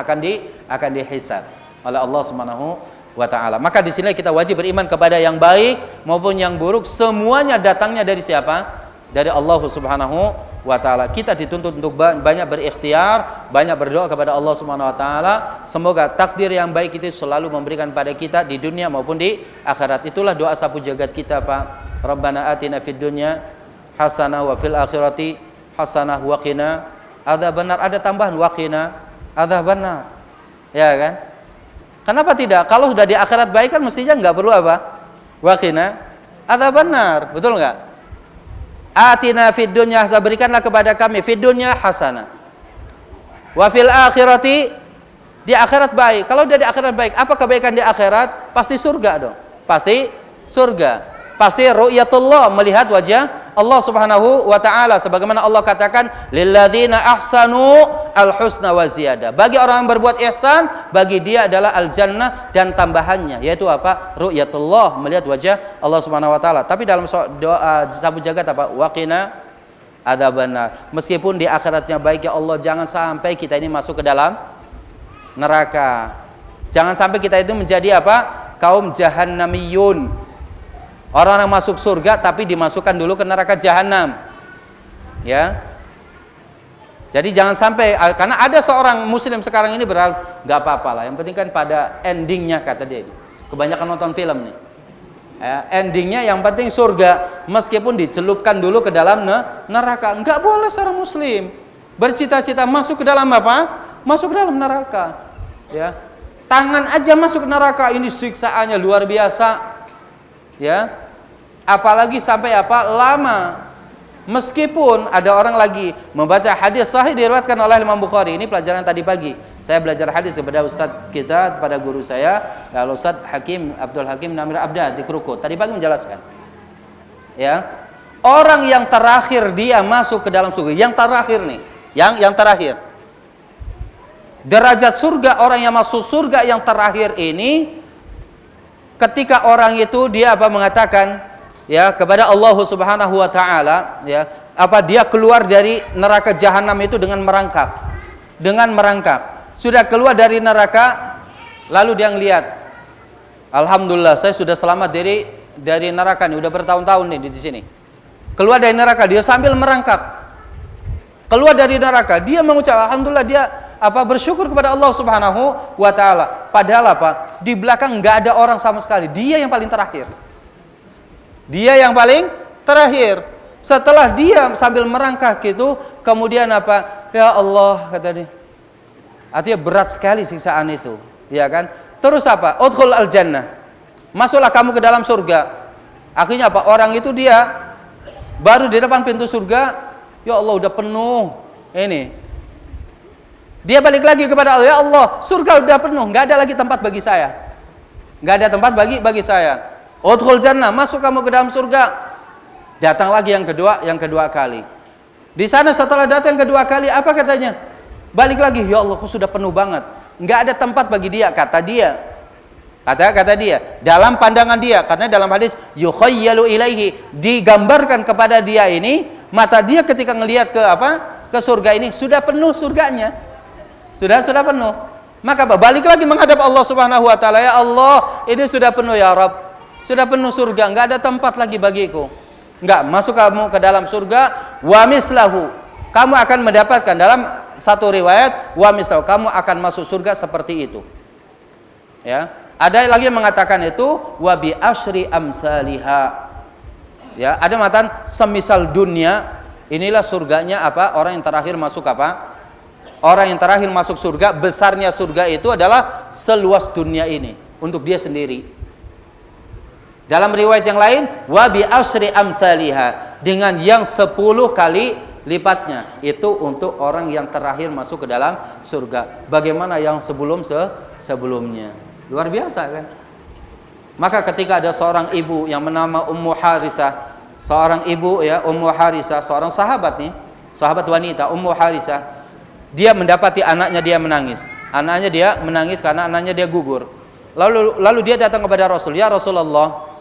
akan dihisab oleh Allah Subhanahu wa taala. Maka di sini kita wajib beriman kepada yang baik maupun yang buruk, semuanya datangnya dari siapa? Dari Allah Subhanahu wa taala. Kita dituntut untuk banyak berikhtiar, banyak berdoa kepada Allah Subhanahu wa taala. Semoga takdir yang baik itu selalu memberikan pada kita di dunia maupun di akhirat. Itulah doa sapu jagat kita, Pak. Rabbana atina fid dunya hasanah wa fil akhirati hasanah wa qina adzabannar. Ada tambahan wa qina adzabannar. Ya kan? Kenapa tidak? Kalau sudah di akhirat baik kan mestinya enggak perlu apa? Wa qina adzabannar. Betul enggak? Atina fid dunya, berikanlah kepada kami fid dunya hasanah. Wa fil akhirati, di akhirat baik. Kalau dia di akhirat baik, apa kebaikan di akhirat? Pasti surga dong. Pasti surga. Pasti ru'yatullah, melihat wajah Allah Subhanahu wa taala, sebagaimana Allah katakan lilladzina ahsanu al-husna wa ziyadah. Bagi orang yang berbuat ihsan, bagi dia adalah al-jannah dan tambahannya, yaitu apa? Ru'yatullah, melihat wajah Allah Subhanahu wa taala. Tapi dalam doa sabu jagat apa? Waqina adzabannar. Meskipun di akhiratnya baik, ya Allah, jangan sampai kita ini masuk ke dalam neraka. Jangan sampai kita itu menjadi apa? Kaum jahannamiyun. Orang yang masuk surga tapi dimasukkan dulu ke neraka jahanam. Ya. Jadi jangan sampai, karena ada seorang muslim sekarang ini berharap nggak apa-apa lah, yang penting kan pada endingnya, kata dia. Kebanyakan nonton film nih. Endingnya yang penting surga, meskipun dicelupkan dulu ke dalam neraka. Nggak boleh seorang muslim bercita-cita masuk ke dalam apa? Masuk ke dalam neraka. Ya. Tangan aja masuk ke neraka, ini siksaannya luar biasa. Ya. Apalagi sampai apa? Lama. Meskipun ada orang lagi membaca hadis sahih diriwayatkan oleh Imam Bukhari. Ini pelajaran tadi pagi. Saya belajar hadis kepada ustadz kita, pada guru saya, Ustadz Hakim Abdul Hakim Namir Abda di Krukut. Tadi pagi menjelaskan. Ya. Orang yang terakhir dia masuk ke dalam surga, yang terakhir nih, yang terakhir. Derajat surga orang yang masuk surga yang terakhir ini, ketika orang itu dia apa mengatakan ya kepada Allah Subhanahu wa taala, ya, apa dia keluar dari neraka jahanam itu dengan merangkap. Sudah keluar dari neraka, lalu dia ngelihat, alhamdulillah saya sudah selamat dari neraka nih, udah bertahun-tahun nih di sini. Keluar dari neraka, dia sambil merangkap. Keluar dari neraka, dia mengucap alhamdulillah, dia apa bersyukur kepada Allah Subhanahu wa taala. Padahal apa? Di belakang nggak ada orang sama sekali. Dia yang paling terakhir. Dia yang paling terakhir. Setelah dia sambil merangkak gitu, kemudian apa? Ya Allah, kata dia. Artinya berat sekali siksaan itu, ya kan? Terus apa? Udkhul al-jannah. Masuklah kamu ke dalam surga. Akhirnya apa? Orang itu dia baru di depan pintu surga, ya Allah udah penuh. Ini. Dia balik lagi kepada Allah, ya Allah, surga udah penuh, nggak ada lagi tempat bagi saya. Nggak ada tempat bagi saya. Udkhul jannah, masuk kamu ke dalam surga. Datang lagi yang kedua kali. Di sana setelah datang yang kedua kali, apa katanya? Balik lagi, ya Allah, kok sudah penuh banget. Nggak ada tempat bagi dia, kata dia. Kata dia, dalam pandangan dia, karena dalam hadis yukhayyalu ilaihi, digambarkan kepada dia ini, mata dia ketika ngelihat ke surga ini sudah penuh surganya. Sudah penuh. Maka balik lagi menghadap Allah Subhanahu wa taala, ya Allah, ini sudah penuh ya Rabb. Sudah penuh surga, enggak ada tempat lagi bagiku. Enggak, masuk kamu ke dalam surga, wa mislahu. Kamu akan mendapatkan dalam satu riwayat, wa mislahu, kamu akan masuk surga seperti itu. Ya. Ada lagi yang mengatakan itu wa bi asyri amsalihha. Ya, ada matan semisal dunia, inilah surganya apa? Orang yang terakhir masuk apa? Orang yang terakhir masuk surga, besarnya surga itu adalah seluas dunia ini untuk dia sendiri. Dalam riwayat yang lain, wa bi asyri amsalihha, dengan yang 10 kali lipatnya. Itu untuk orang yang terakhir masuk ke dalam surga. Bagaimana yang sebelumnya? Luar biasa kan? Maka ketika ada seorang ibu yang bernama Ummu Harisah, seorang ibu ya, Ummu Harisah, seorang sahabat nih, sahabat wanita Ummu Harisah, dia mendapati anaknya dia menangis. Anaknya dia menangis karena anaknya dia gugur. Lalu dia datang kepada Rasul, ya Rasulullah,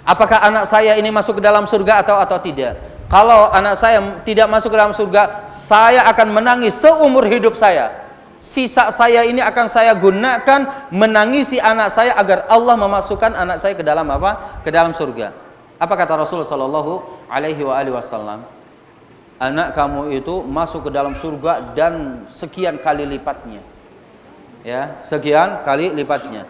apakah anak saya ini masuk ke dalam surga atau tidak? Kalau anak saya tidak masuk ke dalam surga, saya akan menangis seumur hidup saya. Sisa saya ini akan saya gunakan menangisi anak saya agar Allah memasukkan anak saya ke dalam apa? Ke dalam surga. Apa kata Rasulullah sallallahu alaihi wasallam? Anak kamu itu masuk ke dalam surga dan sekian kali lipatnya. Ya, sekian kali lipatnya.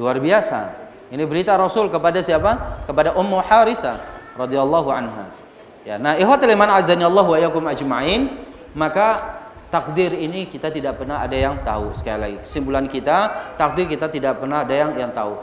Luar biasa. Ini berita Rasul kepada siapa? Kepada Ummu Harisah radhiyallahu anha. Ya, nah, ikhwatul iman azani Allah wa iyyakum ajmain, maka takdir ini kita tidak pernah ada yang tahu. Sekali lagi, kesimpulan kita, takdir kita tidak pernah ada yang tahu.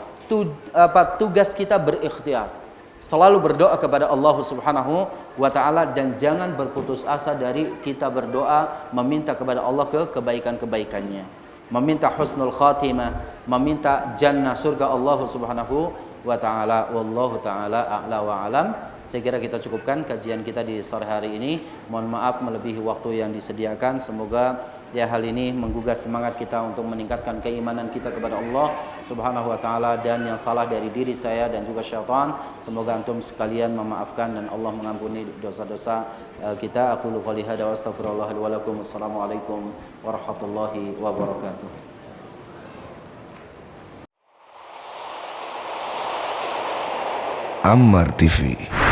Tugas kita berikhtiar, selalu berdoa kepada Allah Subhanahu wa taala, dan jangan berputus asa dari kita berdoa meminta kepada Allah kebaikan-kebaikannya, meminta husnul khatimah, meminta jannah surga Allah Subhanahu wa taala. Wallahu taala a'la wa alam. Saya kira kita cukupkan kajian kita di sore hari ini. Mohon maaf melebihi waktu yang disediakan. Semoga ya hal ini menggugah semangat kita untuk meningkatkan keimanan kita kepada Allah Subhanahu wa taala, dan yang salah dari diri saya dan juga syaitan, semoga antum sekalian memaafkan dan Allah mengampuni dosa-dosa kita. Aqulu qouli hadza wa astaghfirullah li wa lakum. Assalamualaikum warahmatullahi wabarakatuh. Ammar TV.